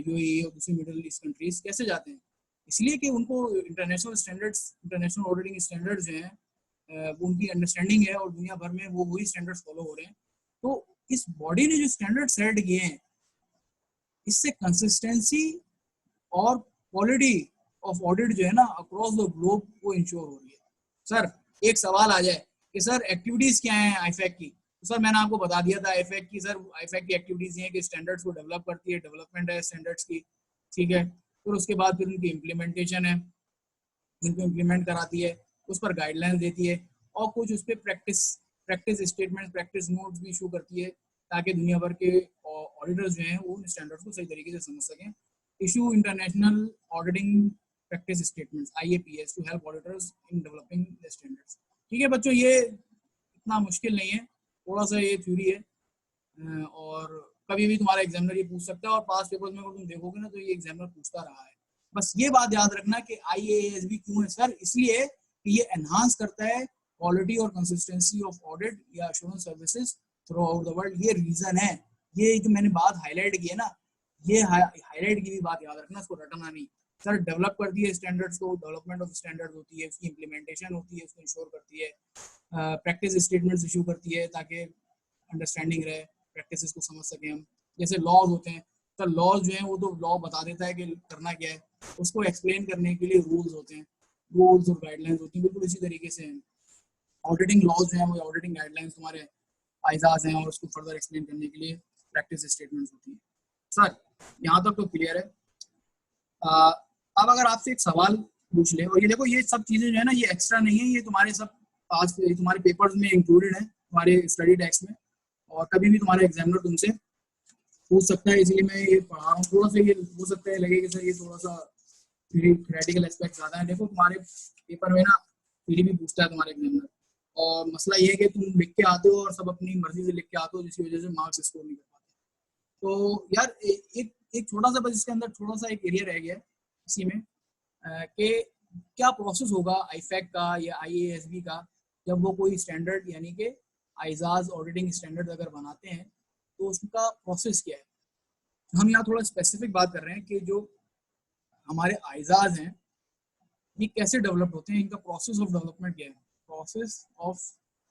UAE और दूसरी मिडिल ईस्ट कंट्रीज कैसे जाते हैं, इसलिए कि उनको international standards, international auditing standards जो हैं वो उनकी अंडरस्टैंडिंग है और दुनिया भर में वो वही स्टैंडर्ड्स फॉलो हो रहे हैं। तो इस बॉडी ने जो स्टैंडर्ड सेट किए हैं, इससे कंसिस्टेंसी और क्वालिटी ऑफ ऑडिट जो है ना अक्रॉस द ग्लोब वो इंश्योर हो रही है। सर एक सवाल आ जाए कि सर एक्टिविटीज क्या हैं आईफैक की, तो सर मैंने आपको बता दिया था आईफैक की, सर आईफैक की एक्टिविटीज ये है कि स्टैंडर्ड्स को डेवलप करती है, डेवलपमेंट है स्टैंडर्ड्स की, ठीक है, फिर उसके बाद फिर उनकी इम्प्लीमेंटेशन है, उनको इम्प्लीमेंट कराती है, उस पर गाइडलाइंस देती है, और कुछ उस पर प्रैक्टिस स्टेटमेंट, प्रैक्टिस नोट्स भी इशू करती है ताकि दुनिया भर के ऑडिटर्स जो हैं वो उन स्टैंडर्ड्स को सही तरीके से समझ सकें। Issue international auditing practice statements IAPS to help auditors in developing the standards. ठीक है बच्चों, ये इतना मुश्किल नहीं है, थोड़ा सा ये थ्योरी है, और कभी भी तुम्हारा एग्जामिनर ये पूछ सकता है, और पास पेपर्स में अगर तुम देखोगे ना तो ये एग्जामिनर पूछता रहा है। बस ये बात याद रखना कि IAASB क्यों है सर, इसलिए कि ये एनहांस करता है क्वालिटी और कंसिस्टेंसी ऑफ ऑडिट या assurance services through out the world. ये रीजन है, ये जो मैंने बात हाईलाइट की है ना, ये हाईलाइट की भी बात याद रखना, इसको रटना नहीं। सर डेवलप करती है स्टैंडर्ड्स को, डेवलपमेंट ऑफ स्टैंडर्ड होती है, उसकी इंप्लीमेंटेशन होती है, उसको इंश्योर करती है, प्रैक्टिस स्टेटमेंट्स इशू करती है ताकि अंडरस्टैंडिंग रहे, प्रैक्टिसेस को समझ सकें हम। जैसे लॉज होते हैं, तो लॉज जो है वो तो लॉ बता देता है कि करना क्या है, उसको एक्सप्लेन करने के लिए रूल्स होते हैं, रूल्स और गाइडलाइंस होती हैं, बिल्कुल इसी तरीके से ऑडिटिंग लॉज जो है वो ऑडिटिंग गाइडलाइंस तुम्हारे आइजाज हैं, और उसको फर्दर एक्सप्लेन करने के लिए प्रैक्टिस स्टेटमेंट्स होती हैं। सर यहाँ तक तो क्लियर है। अब अगर आपसे एक सवाल पूछ ले, और ये देखो ये सब चीजें जो है ना ये एक्स्ट्रा नहीं है, ये तुम्हारे सब पास तुम्हारे पेपर्स में इंक्लूडेड है, तुम्हारे स्टडी टेक्स्ट में, और कभी भी तुम्हारे एग्जामिनर तुमसे पूछ सकता है, इसलिए मैं ये पढ़ा रहा हूँ। थोड़ा सा ये हो सकता है लगे कि सर ये थोड़ा सा थ्योरेटिकल एस्पेक्ट ज्यादा है। देखो तुम्हारे पेपर में ना थ्योरी भी पूछता है तुम्हारे एग्जामिनर, और मसला ये है कि तुम लिख के आते हो और सब अपनी मर्जी से लिख के आते हो, जिसकी वजह से मार्क्स स्कोर नहीं कर पाते। तो यार एक छोटा सा बस इसके अंदर थोड़ा सा एक एरिया रह गया है इसी में, कि क्या प्रोसेस होगा आईफैक का या IASB का जब वो कोई स्टैंडर्ड यानी कि आइजाज ऑडिटिंग स्टैंडर्ड अगर बनाते हैं, तो उसका प्रोसेस क्या है। हम यहाँ थोड़ा स्पेसिफिक बात कर रहे हैं कि जो हमारे आइजाज हैं ये कैसे डेवलप होते हैं, इनका प्रोसेस ऑफ डेवलपमेंट क्या है, प्रोसेस ऑफ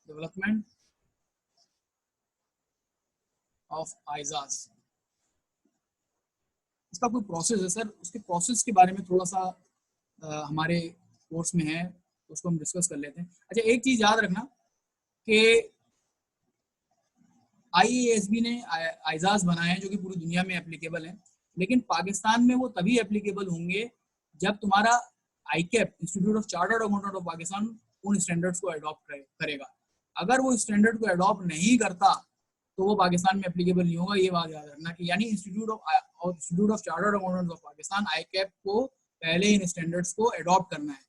डेवलपमेंट ऑफ आइजाज। इसका कोई प्रोसेस है सर, उसके प्रोसेस के बारे में थोड़ा सा हमारे कोर्स में है, तो उसको हम डिस्कस कर लेते हैं। अच्छा, एक चीज याद रखना कि आईएएसबी ने आइजाज बनाए हैं जो कि पूरी दुनिया में एप्लीकेबल है, लेकिन पाकिस्तान में वो तभी एप्लीकेबल होंगे जब तुम्हारा ICAP, institute of chartered accountant of Pakistan, उन स्टैंडर्ड्स को अडॉप्ट करेगा। अगर वो स्टैंडर्ड को अडॉप्ट नहीं करता तो वो पाकिस्तान में एप्लीकेबल नहीं होगा। ये बात याद रखना कि यानी institute of chartered accountant of Pakistan ICAP को पहले इन स्टैंडर्ड्स को अडॉप्ट करना है।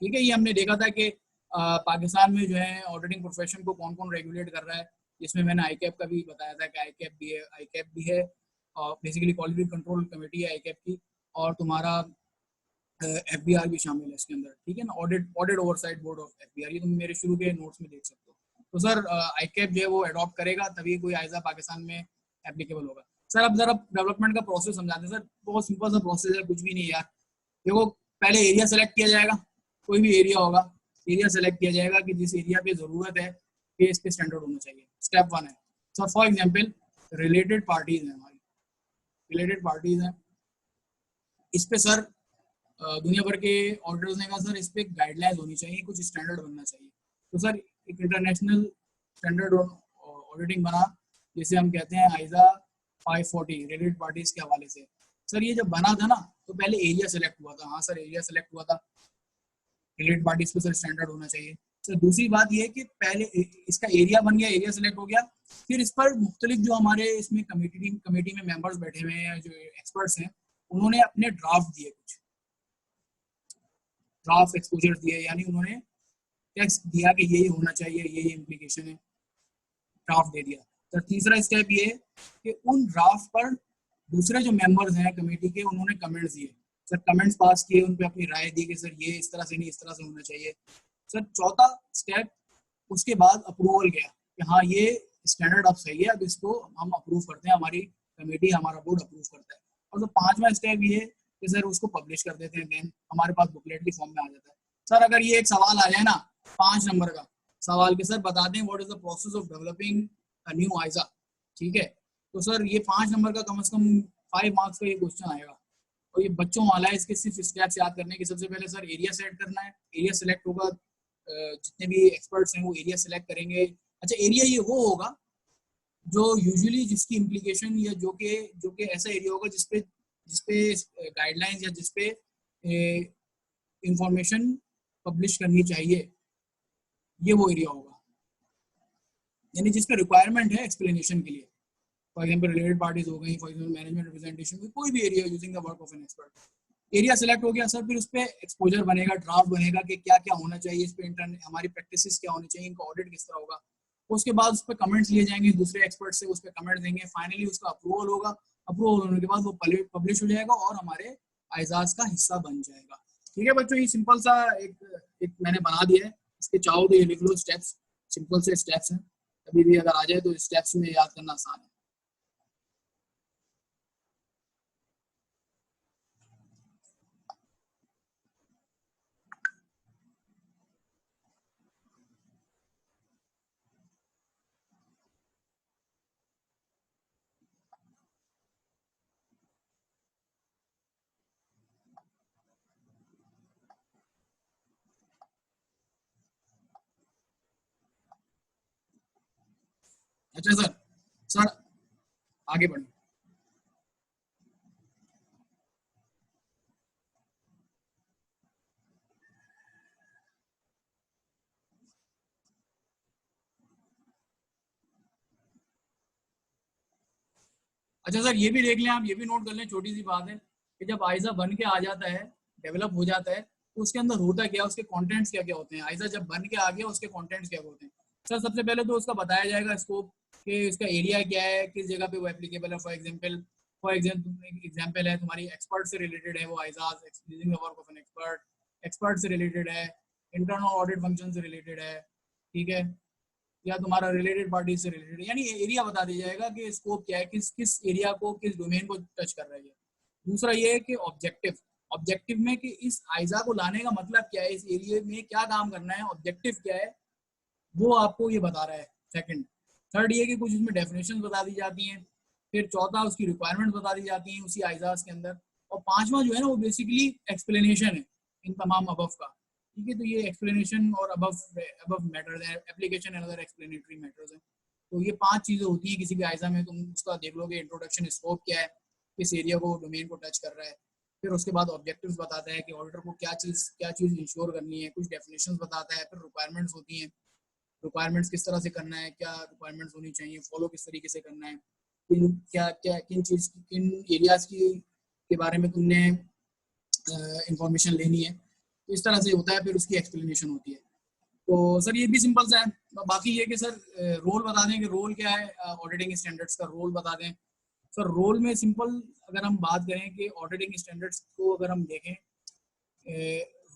ठीक है, ये हमने देखा था कि पाकिस्तान में जो है ऑडिटिंग प्रोफेशन को कौन कौन रेगुलेट कर रहा है, जिसमें मैंने आईकैप का भी बताया था कि आईकैप भी है और बेसिकली क्वालिटी कंट्रोल कमेटी है आईकैप की, और तुम्हारा एफबीआर भी शामिल है इसके अंदर। ठीक है ना, audit oversight board of FBR, ये तुम मेरे शुरू के नोट्स में देख सकते हो। तो सर आईकैप जो है वो अडॉप्ट करेगा तभी कोई आइजा पाकिस्तान में एप्लीकेबल होगा। सर अब जरा डेवलपमेंट का प्रोसेस समझाते हैं सर। बहुत सिंपल सा प्रोसेस है, कुछ भी नहीं यार। देखो, पहले एरिया सेलेक्ट किया जाएगा, कोई भी एरिया होगा, एरिया सेलेक्ट किया जाएगा कि जिस एरिया पे जरूरत है कि इस पे स्टैंडर्ड होना चाहिए। स्टेप 1 है sir, for example related parties हैं हमारी, रिलेटेड पार्टीज हैं, इस पे सर दुनिया भर के ऑर्डर्स हैं सर, इस पे गाइडलाइंस होनी चाहिए, कुछ स्टैंडर्ड बनना चाहिए। तो सर एक इंटरनेशनल स्टैंडर्ड ऑडिटिंग बना, जिसे हम कहते हैं आइजा 540 रिलेटेड पार्टीज के हवाले से। सर ये जब बना था ना, तो पहले एरिया सेलेक्ट हुआ था। हाँ सर, एरिया सेलेक्ट हुआ था, रिलेटेड पार्टीज पे सर स्टैंडर्ड होना चाहिए। सर दूसरी बात ये है कि पहले इसका एरिया बन गया, एरिया सेलेक्ट हो गया, फिर इस पर मुख्तलिफ जो हमारे इसमें कमेटी में मेंबर्स बैठे हुए हैं, जो एक्सपर्ट्स हैं, उन्होंने अपने ड्राफ्ट दिए, कुछ ड्राफ्ट एक्सपोजर दिए, यानी उन्होंने टेक्स्ट दिया कि ये होना चाहिए, ये इम्प्लीकेशन है, ड्राफ्ट दे दिया। तो तीसरा स्टेप ये कि उन ड्राफ्ट पर दूसरे जो मेंबर्स हैं कमेटी के, उन्होंने कमेंट्स दिए। सर कमेंट्स पास किए, उन पे अपनी राय दी कि सर ये इस तरह से नहीं, इस तरह से होना चाहिए। सर चौथा स्टेप, उसके बाद अप्रूवल गया कि हाँ ये स्टैंडर्ड अब सही है, अब इसको हम अप्रूव करते हैं, हमारी कमेटी, हमारा बोर्ड अप्रूव करता है। और तो पांचवा स्टेप ये कि सर उसको पब्लिश कर देते हैं, देन हमारे पास बुकलेट की फॉर्म में आ जाता है। सर अगर ये एक सवाल आ जाए ना 5 नंबर का सवाल के, सर बता दें what is the process of developing a new ISA, ठीक है, तो सर ये 5 नंबर का कम से कम 5 मार्क्स का ये क्वेश्चन आएगा। और ये बच्चों वाला है, इसके सिर्फ स्टेप्स याद करने की। सबसे पहले सर एरिया सेलेक्ट करना है, एरिया सेलेक्ट होगा, जितने भी एक्सपर्ट्स हैं वो एरिया सेलेक्ट करेंगे। अच्छा, एरिया ये वो होगा जो यूजुअली जिसकी इम्प्लीकेशन या जो कि ऐसा एरिया होगा जिसपे गाइडलाइंस या जिसपे इंफॉर्मेशन पब्लिश करनी चाहिए, ये वो एरिया होगा, यानी जिसपे रिक्वायरमेंट है एक्सप्लेनेशन के लिए। फॉर एग्जांपल रिलेटेड पार्टीज हो गई, फॉर एग्जांपल मैनेजमेंट रिप्रेजेंटेशन, कोई भी area using the work of an expert. Area select हो गया सर, फिर उस पर एक्सपोजर बनेगा, ड्राफ्ट बनेगा कि क्या क्या होना चाहिए, इस पे हमारी प्रैक्टिसेस क्या होनी चाहिए, इनका ऑडिट किस तरह होगा। उसके बाद उस पर कमेंट्स लिए जाएंगे दूसरे एक्सपर्ट से, उस पर कमेंट देंगे, फाइनली उसका अप्रूवल होगा। अप्रूवल होने के बाद वो पब्लिश हो जाएगा और हमारे आइजाज का हिस्सा बन जाएगा। ठीक है बच्चों, ये सिंपल सा एक मैंने बना दिया है, इसके चाहो तो ये लिख लो स्टेप्स, सिंपल से स्टेप्स हैं, कभी भी अगर आ जाए तो स्टेप्स में याद करना आसान है। अच्छा सर, सर आगे बढ़े। अच्छा सर, ये भी देख लें आप, ये भी नोट कर लें, छोटी सी बात है कि जब आइजा बन के आ जाता है, डेवलप हो जाता है, तो उसके अंदर होता क्या, उसके कंटेंट्स क्या क्या होते हैं। आइजा जब बन के आ गया, उसके कंटेंट्स क्या होते हैं। सर सबसे पहले तो उसका बताया जाएगा स्कोप, कि इसका एरिया क्या है, किस जगह पे वो एप्लीकेबल है। फॉर एग्जाम्पल है तुम्हारी एक्सपर्ट से रिलेटेड है वो ISAs, using the work of an expert, expert से रिलेटेड है, इंटरनल ऑडिट फंक्शन से रिलेटेड है, ठीक है, या तुम्हारा रिलेटेड पार्टी से रिलेटेड, यानी एरिया बता दिया जाएगा कि स्कोप क्या है, किस किस एरिया को, किस डोमेन को टच कर रहा है। दूसरा ये है कि ऑब्जेक्टिव, ऑब्जेक्टिव में कि इस आइजा को लाने का मतलब क्या है, इस एरिया में क्या काम करना है, ऑब्जेक्टिव क्या है, वो आपको ये बता रहा है। सेकंड, थर्ड ये कि कुछ उसमें डेफिनेशन बता दी जाती हैं। फिर चौथा उसकी रिक्वायरमेंट बता दी जाती हैं उसी आइजाज के अंदर। और पांचवा जो है ना वो बेसिकली एक्सप्लेनेशन है इन तमाम अबव का। ठीक है, तो ये एक्सप्लेनेशन और अबव मैटर्स है, application and other explanatory matters है। तो ये 5 चीजें होती हैं किसी भी आइजा में। तुम उसका देख लोगे, इंट्रोडक्शन, स्कोप क्या है, किस एरिया को, डोमेन को टच कर रहा है। फिर उसके बाद ऑब्जेक्टिव्स बताता है कि ऑडिटर को क्या चीज इंश्योर करनी है, कुछ डेफिनेशंस बताता है। फिर रिक्वायरमेंट्स होती हैं, रिक्वायरमेंट्स किस तरह से करना है, क्या रिक्वायरमेंट्स होनी चाहिए, फॉलो किस तरीके से करना है, किन एरियाज की के बारे में तुमने इंफॉर्मेशन लेनी है। तो इस तरह से होता है। फिर उसकी एक्सप्लेनेशन होती है। तो सर ये भी सिंपल सा है। बाकी ये कि सर रोल बता दें कि रोल क्या है, ऑडिटिंग स्टैंडर्ड्स का रोल बता दें। सर रोल में सिंपल अगर हम बात करें कि ऑडिटिंग स्टैंडर्ड्स को अगर हम देखें,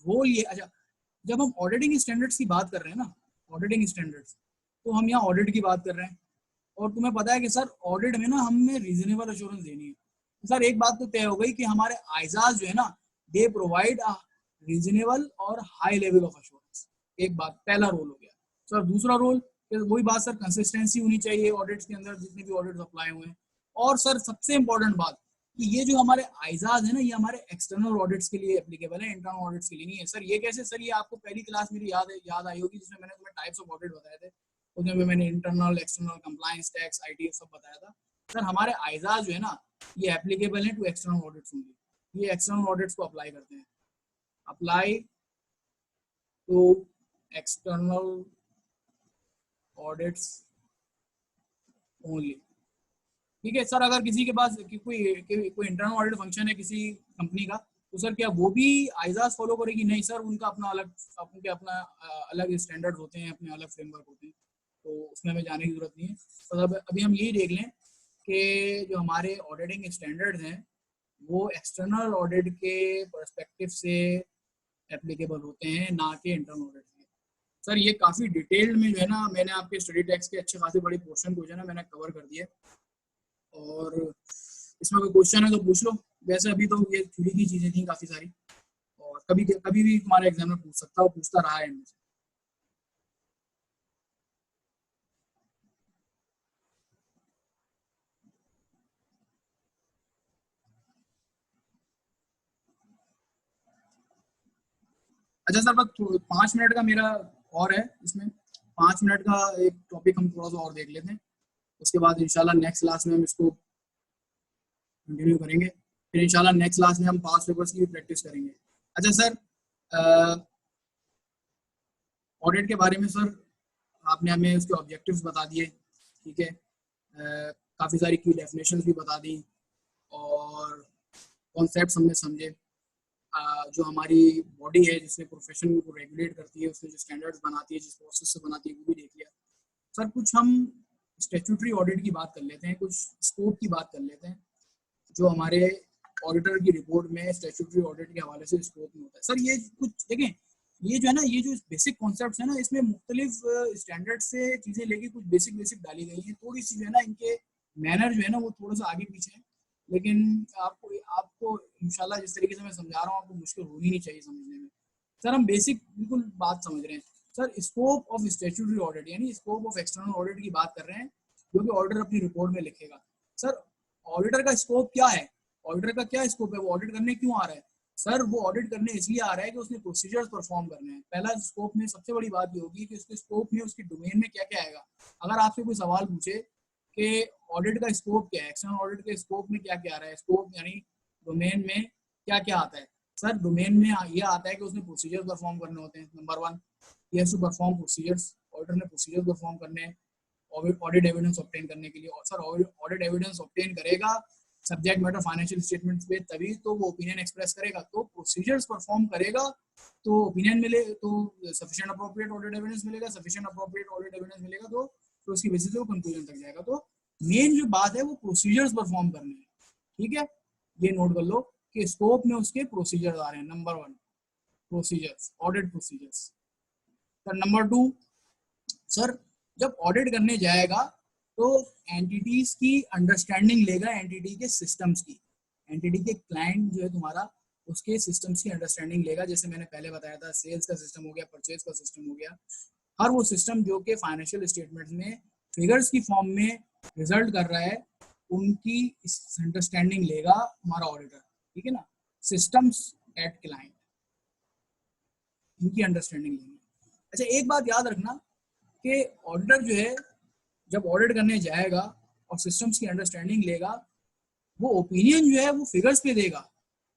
रोल ये, अच्छा जब हम ऑडिटिंग स्टैंडर्ड्स की बात कर रहे हैं ना, ऑडिटिंग स्टैंडर्ड्स, तो हम यहाँ ऑडिट की बात कर रहे हैं। और तुम्हें पता है कि सर ऑडिट में ना हमें रीजनेबल एश्योरेंस देनी है। तो सर एक बात तो तय हो गई कि हमारे आइजाज जो है ना, दे प्रोवाइड अ रीजनेबल और हाई लेवल ऑफ एश्योरेंस। एक बात, पहला रोल हो गया। सर दूसरा रोल, वही बात सर, कंसिस्टेंसी होनी चाहिए ऑडिट्स के अंदर, जितने भी ऑडिट्स अप्लाई हुए हैं। और सर सबसे इंपॉर्टेंट बात कि ये जो हमारे आइजाज है ना, ये हमारे एक्सटर्नल ऑडिट्स के लिए एप्लीकेबल है, इंटरनल ऑडिट्स के लिए नहीं है। सर ये कैसे? सर ये आपको पहली क्लास मेरी याद आई होगी जिसमें मैंने तुम्हें टाइप्स ऑफ ऑडिट बताए थे। उसमें मैंने internal, external, compliance, tax, IT सब बताया था। सर हमारे आइजाज जो है ना, ये एप्लीकेबल है टू एक्सटर्नल ऑडिट्स ओनली। ये एक्सटर्नल ऑडिट्स को अप्लाई करते हैं, apply to external audits only. ठीक है सर, अगर किसी के पास कोई इंटरनल ऑडिट फंक्शन है किसी कंपनी का, तो सर क्या वो भी आइजाज फॉलो करेगी? नहीं सर, उनका अपना अलग, अपना अलग स्टैंडर्ड होते हैं, अपने अलग फ्रेमवर्क होते हैं। तो उसमें हमें जाने की जरूरत नहीं है। तो अभी हम यही देख लें कि जो हमारे ऑडिटिंग स्टैंडर्ड्स हैं वो एक्सटर्नल ऑडिट के पर्सपेक्टिव से एप्लीकेबल होते हैं, ना कि इंटरनल ऑडिट के। सर ये काफ़ी डिटेल्ड में जो है ना, मैंने आपके स्टडी टेक्स्ट के अच्छे खासे बड़े पोर्शन को जो है ना मैंने कवर कर दिया। और इसमें कोई क्वेश्चन है तो पूछ लो। वैसे अभी तो ये थ्योरी की चीज़ें थी काफ़ी सारी, और कभी भी तुम्हारे एग्जाम में पूछ सकता हो, पूछता रहा है इनमें से। अच्छा सर, बस 5 मिनट का मेरा और है इसमें। 5 मिनट का एक टॉपिक हम थोड़ा सा और देख लेते हैं, उसके बाद इंशाल्लाह नेक्स्ट क्लास में हम इसको कंटिन्यू करेंगे। फिर इंशाल्लाह नेक्स्ट क्लास में हम पास पेपर्स की प्रैक्टिस करेंगे। अच्छा सर, ऑडिट के बारे में सर आपने हमें उसके ऑब्जेक्टिव्स बता दिए, ठीक है, काफ़ी सारी की डेफिनेशंस भी बता दी, और कॉन्सेप्ट्स हमने समझे। जो हमारी बॉडी है जिसने प्रोफेशन को रेगुलेट करती है, उसने जो स्टैंडर्ड्स बनाती है, जिस प्रोसेस से बनाती है, वो भी देख लिया। सर कुछ हम स्टैट्यूटरी ऑडिट की बात कर लेते हैं, कुछ स्कोप की बात कर लेते हैं, जो हमारे ऑडिटर की रिपोर्ट में स्टैट्यूटरी ऑडिट के हवाले से स्कोप में होता है। सर ये कुछ देखें, ये जो है ना, ये जो बेसिक कॉन्सेप्ट्स है ना, इसमें मुख्तलिफ स्टैंडर्ड से चीज़ें लेके कुछ बेसिक डाली गई हैं। थोड़ी सी जो है ना इनके मैनर जो है ना वो थोड़ा सा आगे पीछे है, लेकिन आपको इंशाल्लाह जिस तरीके से मैं समझा रहा हूँ आपको मुश्किल होनी नहीं चाहिए समझने में। सर हम बेसिक बिल्कुल बात समझ रहे हैं। Sir scope of statutory audit यानी स्कोप ऑफ एक्सटर्नल ऑडिट की बात कर रहे हैं, जो कि ऑडिटर अपनी रिपोर्ट में लिखेगा। सर ऑडिटर का स्कोप क्या है? ऑडिटर का क्या स्कोप है? वो ऑडिट करने क्यों आ रहा है? सर वो ऑडिट करने इसलिए आ रहा है कि उसने प्रोसीजर्स परफॉर्म करने हैं। पहला स्कोप में सबसे बड़ी बात ये होगी कि उसके स्कोप में, उसके डोमेन में क्या क्या आएगा। अगर आपसे कोई सवाल पूछे कि ऑडिट का स्कोप क्या है, एक्सटर्नल ऑडिट के स्कोप में क्या क्या आ रहा है, स्कोप यानी डोमेन में क्या क्या आता है। सर डोमेन में ये आता है कि उसने प्रोसीजर परफॉर्म करने होते हैं। Number 1, he has to perform procedures. Auditor ने प्रोसीजर परफॉर्म करने हैं ऑडिट एविडेंस ऑब्टेन करने के लिए। और सर ऑडिट एविडेंस ऑब्टेन करेगा सब्जेक्ट मैटर फाइनेंशियल स्टेटमेंट्स पे, तभी तो वो ओपिनियन एक्सप्रेस करेगा। तो प्रोसीजर्स परफॉर्म करेगा तो ओपिनियन मिले, तो सफिशिएंट अप्रोप्रिएट ऑडिट एविडेंस मिलेगा, सफिशिएंट अप्रोप्रिएट ऑडिट एविडेंस मिलेगा तो उसकी बेसिस पे वो कंक्लूजन तक जाएगा। तो मेन जो बात है वो प्रोसीजर्स परफॉर्म करने हैं। ठीक है, ये नोट कर लो कि स्कोप में उसके प्रोसीजर्स आ रहे हैं। Number 1 procedures, audit procedures. Sir number 2, sir जब ऑडिट करने जाएगा तो एंटिटीज की अंडरस्टैंडिंग लेगा, एंटिटी के सिस्टम्स की। एंटिटी के क्लाइंट जो है तुम्हारा, उसके सिस्टम्स की अंडरस्टैंडिंग लेगा। जैसे मैंने पहले बताया था, सेल्स का सिस्टम हो गया, परचेज का सिस्टम हो गया, हर वो सिस्टम जो कि फाइनेंशियल स्टेटमेंट्स में फिगर्स की फॉर्म में रिजल्ट कर रहा है, उनकी अंडरस्टैंडिंग लेगा हमारा ऑडिटर, ठीक है ना। सिस्टम्स एट क्लाइंट, इनकी अंडरस्टैंडिंग लेंगे। अच्छा, एक बात याद रखना कि ऑडिटर जो है जब ऑडिट करने जाएगा और सिस्टम्स की अंडरस्टैंडिंग लेगा, वो ओपिनियन जो है वो फिगर्स पे देगा,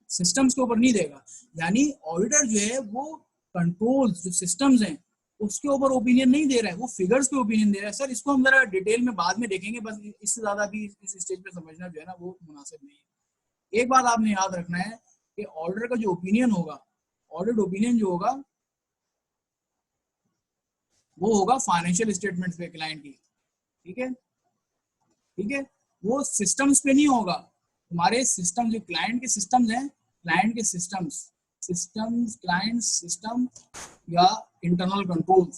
सिस्टम्स के ऊपर नहीं देगा। यानी ऑडिटर जो है वो कंट्रोल्स जो सिस्टम्स हैं उसके ऊपर ओपिनियन नहीं दे रहा है, वो फिगर्स पे ओपिनियन दे रहा है। सर इसको हम जरा डिटेल में बाद में देखेंगे, बस इससे ज्यादा भी इस स्टेज पे समझना जो है ना वो मुनासिब नहीं है। एक बात आपने याद रखना है कि ऑडिटर का जो ओपिनियन होगा, ऑडिट ओपिनियन जो होगा वो होगा फाइनेंशियल स्टेटमेंट्स पे क्लाइंट की, ठीक है, ठीक है। वो सिस्टम्स पे नहीं होगा। हमारे सिस्टम जो क्लाइंट के सिस्टम्स हैं, क्लाइंट के सिस्टम्स क्लाइंट सिस्टम या इंटरनल कंट्रोल्स,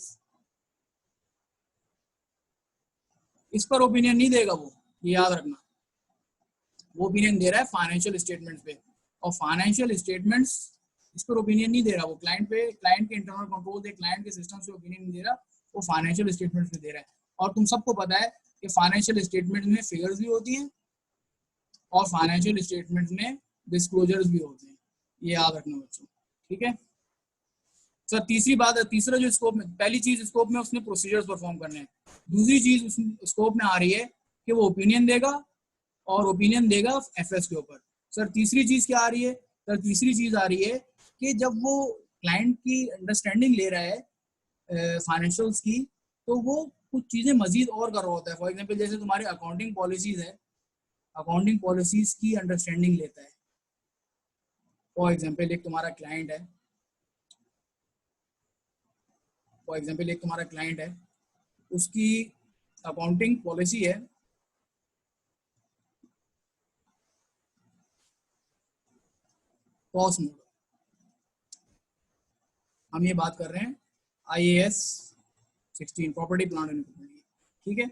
इस पर ओपिनियन नहीं देगा वो, ये याद रखना। वो ओपिनियन दे रहा है फाइनेंशियल स्टेटमेंट्स पे, और फाइनेंशियल स्टेटमेंट्स इस पर ओपिनियन नहीं दे रहा वो, क्लाइंट पे, क्लाइंट के इंटरनल कंट्रोल दे, क्लाइंट के सिस्टम से ओपिनियन नहीं दे रहा, वो फाइनेंशियल स्टेटमेंट्स पे दे रहा है। और तुम सबको पता है कि फाइनेंशियल स्टेटमेंट में फिगर्स भी होती हैं और फाइनेंशियल स्टेटमेंट में डिस्क्लोजर्स भी होते हैं, ये याद रखना बच्चों, ठीक है। सर तीसरी बात है, तीसरा जो स्कोप में, पहली चीज स्कोप में उसने प्रोसीजर्स परफॉर्म करने हैं, दूसरी चीज उस स्कोप में आ रही है कि वो ओपिनियन देगा और ओपिनियन देगा एफएस के ऊपर। सर तीसरी चीज क्या आ रही है? सर तीसरी चीज आ रही है कि जब वो क्लाइंट की अंडरस्टैंडिंग ले रहा है फाइनेंशियल्स की, तो वो कुछ चीजें मजीद और कर रहा होता है। फॉर एग्जांपल जैसे तुम्हारी अकाउंटिंग पॉलिसीज है, अकाउंटिंग पॉलिसीज की अंडरस्टैंडिंग लेता है। फॉर एग्जांपल एक तुम्हारा क्लाइंट है, फॉर एग्जांपल एक तुम्हारा क्लाइंट है, उसकी अकाउंटिंग पॉलिसी है कॉस्ट मॉडल। हम ये बात कर रहे हैं IAS 16 property plant and equipment, ठीक है।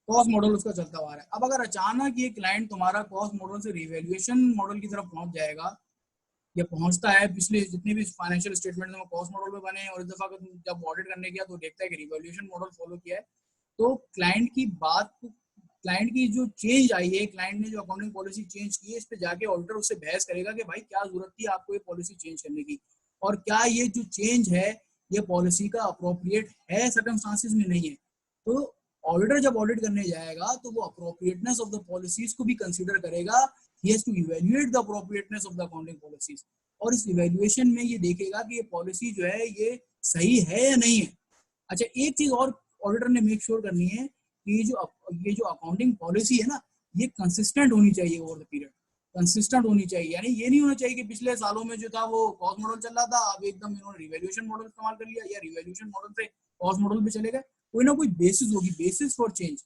कॉस्ट मॉडल उसका चलता हुआ है। अब अगर अचानक ये क्लाइंट तुम्हारा कॉस्ट मॉडल से रिवैल्यूएशन मॉडल की तरफ पहुंच जाएगा, या पहुंचता है, पिछले जितने भी फाइनेंशियल स्टेटमेंट में कॉस्ट मॉडल पे बने, और इस दफा जब ऑडिट करने गया तो देखता है कि रिवैल्यूएशन मॉडल फॉलो किया है, तो क्लाइंट की बात, क्लाइंट की जो चेंज आई है, क्लाइंट ने जो अकाउंटिंग पॉलिसी चेंज की है, इस पे जाके ऑडिटर उससे बहस करेगा कि भाई क्या जरूरत थी आपको ये पॉलिसी चेंज करने की, और क्या ये जो चेंज है ये पॉलिसी का अप्रोप्रिएट है, सर्कमस्टांसेस में नहीं है। तो ऑडिटर जब ऑडिट करने जाएगा तो वो अप्रोप्रिएटनेस ऑफ द पॉलिसीज को भी कंसीडर करेगा। he has to evaluate the appropriateness of the accounting policies, और इस इवेल्युएशन में ये देखेगा कि ये पॉलिसी जो है ये सही है या नहीं है। अच्छा, एक चीज और ऑडिटर ने मेक श्योर करनी है कि ये जो अकाउंटिंग पॉलिसी है ना, ये कंसिस्टेंट होनी चाहिए ओवर द पीरियड, कंसिस्टेंट होनी चाहिए। यानी ये नहीं होना चाहिए कि पिछले सालों में जो था वो कॉस्ट मॉडल चल रहा था, अब एकदम इन्होंने रिवैल्यूएशन मॉडल इस्तेमाल कर लिया, या रिवैल्यूएशन मॉडल से कॉस्ट मॉडल पे चले गए। कोई ना कोई बेसिस होगी, basis for change,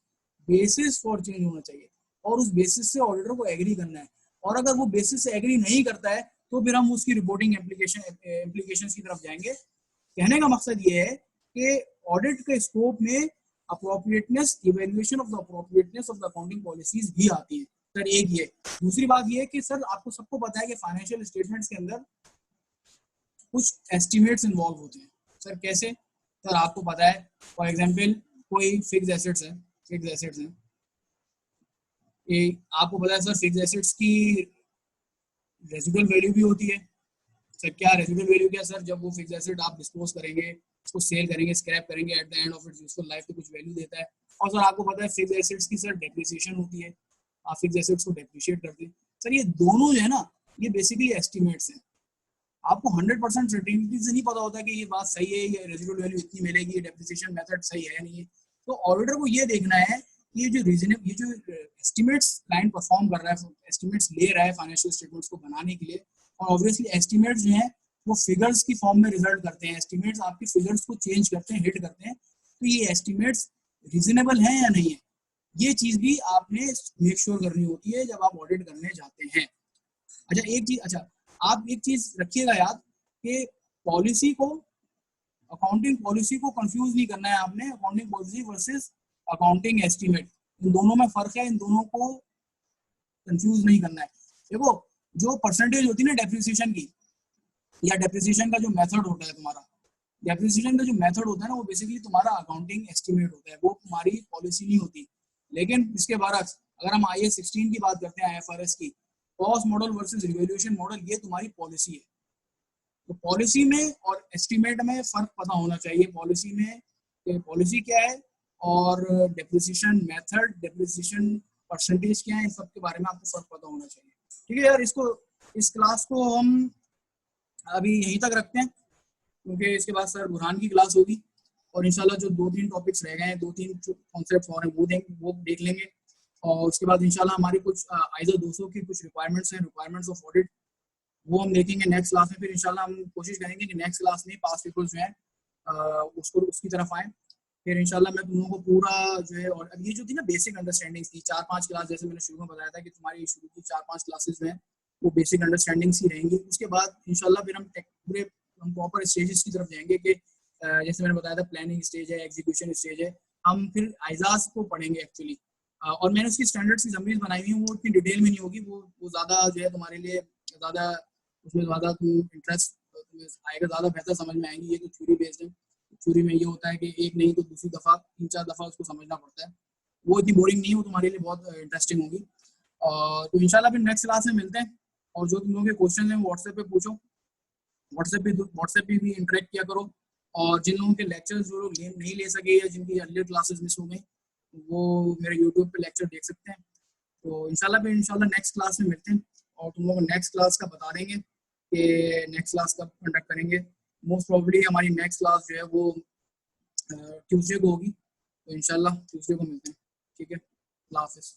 basis for change होना चाहिए, और उस बेसिस से ऑडिटर को एग्री करना है। और अगर वो बेसिस से एग्री नहीं करता है तो फिर हम उसकी रिपोर्टिंग एप्लीकेशन की तरफ जाएंगे। कहने का मकसद ये है कि ऑडिट के स्कोप में appropriateness, evaluation of the appropriateness of the accounting policies भी आती है। सर एक ये, दूसरी बात ये है कि सर आपको सबको पता है कि फाइनेंशियल स्टेटमेंट्स के अंदर कुछ एस्टिमेट्स इन्वॉल्व होते हैं। सर कैसे? सर आपको पता है, फॉर एग्जांपल कोई फिक्स एसेट्स है, फिक्स एसेट्स हैं, आपको पता है सर फिक्स एसेट्स की रेजिडुअल वैल्यू भी होती है। सर क्या रेजिडुअल वैल्यू क्या? सर जब वो फिक्स एसेट आप डिस्पोज करेंगे, उसको सेल करेंगे, स्क्रैप करेंगे, at the end of its useful life तो कुछ वैल्यू देता है। और सर आपको पता है फिक्स एसेट्स की सर डेप्रिसिएशन होती है, आप फिक्स एसेट्स को डेप्रिशिएट करते हैं। सर ये दोनों जो है ना, ये बेसिकली एस्टिमेट्स हैं। आपको 100% सर्टेनिटी से नहीं पता होता कि ये बात सही है, ये रेजिडुअल वैल्यू इतनी मिलेगी, ये डेप्रिसिएशन मेथड सही है नहीं है। तो ऑडिटर को ये देखना है कि ये जो एस्टिमेट्स क्लाइंट परफॉर्म कर रहा है, एस्टिमेट्स ले रहा है फाइनेंशियल स्टेटमेंट्स को बनाने के लिए, और ऑब्वियसली एस्टिमेट्स जो है वो फिगर्स की फॉर्म में रिजल्ट करते हैं। एस्टिमेट्स आपकी फिगर्स को चेंज करते हैं, हिट करते हैं, तो ये एस्टिमेट्स रीजनेबल हैं या नहीं है, ये चीज भी आपने मेक श्योर करनी होती है जब आप ऑडिट करने जाते हैं। अच्छा आप एक चीज रखिएगा याद कि पॉलिसी को, अकाउंटिंग पॉलिसी को कंफ्यूज नहीं करना है आपने, accounting policy versus accounting estimate, इन दोनों में फर्क है, इन दोनों को कंफ्यूज नहीं करना है। देखो जो परसेंटेज होती है ना डेप्रिसिएशन की, या डेप्रिसिएशन का जो मेथड होता है तुम्हारा, डेप्रिसिएशन का जो मेथड होता है ना वो बेसिकली तुम्हारा अकाउंटिंग एस्टिमेट होता है, वो तुम्हारी पॉलिसी नहीं होती। लेकिन इसके बरक्स अगर हम IAS 16 की बात करते हैं, IFRS की, cost model versus revaluation model, ये तुम्हारी पॉलिसी है। तो पॉलिसी में और एस्टिमेट में फर्क पता होना चाहिए। पॉलिसी में पॉलिसी क्या है और डेप्रिसिएशन मेथड, डेप्रिसिएशन परसेंटेज क्या है, इन सब के बारे में आपको फर्क पता होना चाहिए। ठीक है यार, इस क्लास को हम अभी यहीं तक रखते हैं, क्योंकि इसके बाद सर बुरहान की क्लास होगी और इंशाल्लाह जो 2-3 टॉपिक्स रह गए हैं, 2-3 कॉन्सेप्ट्स और हैं वो देख लेंगे। और उसके बाद इंशाल्लाह हमारी कुछ ISO 200 की कुछ रिक्वायरमेंट्स हैं, रिक्वायरमेंट्स ऑफ ऑडिट, वो हम देखेंगे नेक्स्ट क्लास में। फिर इंशाल्लाह हम कोशिश करेंगे कि नेक्स्ट क्लास में पास पेपर्स जो हैं उसको उसकी तरफ आए। फिर इंशाल्लाह मैं तुम लोगों को पूरा जो है, और अब ये जो थी ना बेसिक अंडरस्टैंडिंग थी, 4-5 क्लास, जैसे मैंने शुरू में बताया था कि तुम्हारी शुरू की 4-5 क्लासेस जो हैं वो बेसिक अंडरस्टैंडिंग्स ही रहेंगी। उसके बाद इंशाल्लाह फिर हम प्रॉपर स्टेजेस की तरफ जाएंगे कि जैसे मैंने बताया था प्लानिंग स्टेज है, एग्जीक्यूशन स्टेज है, हम फिर आइजाज को पढ़ेंगे एक्चुअली। और मैंने उसकी स्टैंडर्ड्स की समरीज बनाई हुई है, वो इतनी डिटेल में नहीं होगी, वो ज़्यादा जो है तुम्हारे लिए ज़्यादा, उसमें ज़्यादा तुम इंटरेस्ट तुम्हें आएगा, ज़्यादा बेहतर समझ में आएंगी। ये तो थ्योरी बेस्ड है, थ्योरी में ये होता है कि एक नहीं तो दूसरी दफ़ा 3-4 दफ़ा उसको समझना पड़ता है, वो इतनी बोरिंग नहीं है, वो तुम्हारे लिए बहुत इंटरेस्टिंग होगी। तो इंशाल्लाह फिर नेक्स्ट क्लास में मिलते हैं। और जो तुम लोगों के क्वेश्चन हैं वो व्हाट्सएप पे पूछो, व्हाट्सएप पे भी इंटरेक्ट किया करो। और जिन लोगों के लेक्चर्स जो लोग नहीं ले सके या जिनकी अर्लियर क्लासेस मिस हो गई, वो मेरे यूट्यूब पे लेक्चर देख सकते हैं। तो इंशाल्लाह नेक्स्ट क्लास में मिलते हैं और तुम लोग नेक्स्ट क्लास का बता देंगे कि नेक्स्ट क्लास कब कंडक्ट करेंगे। मोस्ट प्रॉब्ली हमारी नेक्स्ट क्लास जो है वो ट्यूसडे को होगी, तो इंशाल्लाह ट्यूसडे को मिलते हैं। ठीक है, अल्लाह हाफिज़।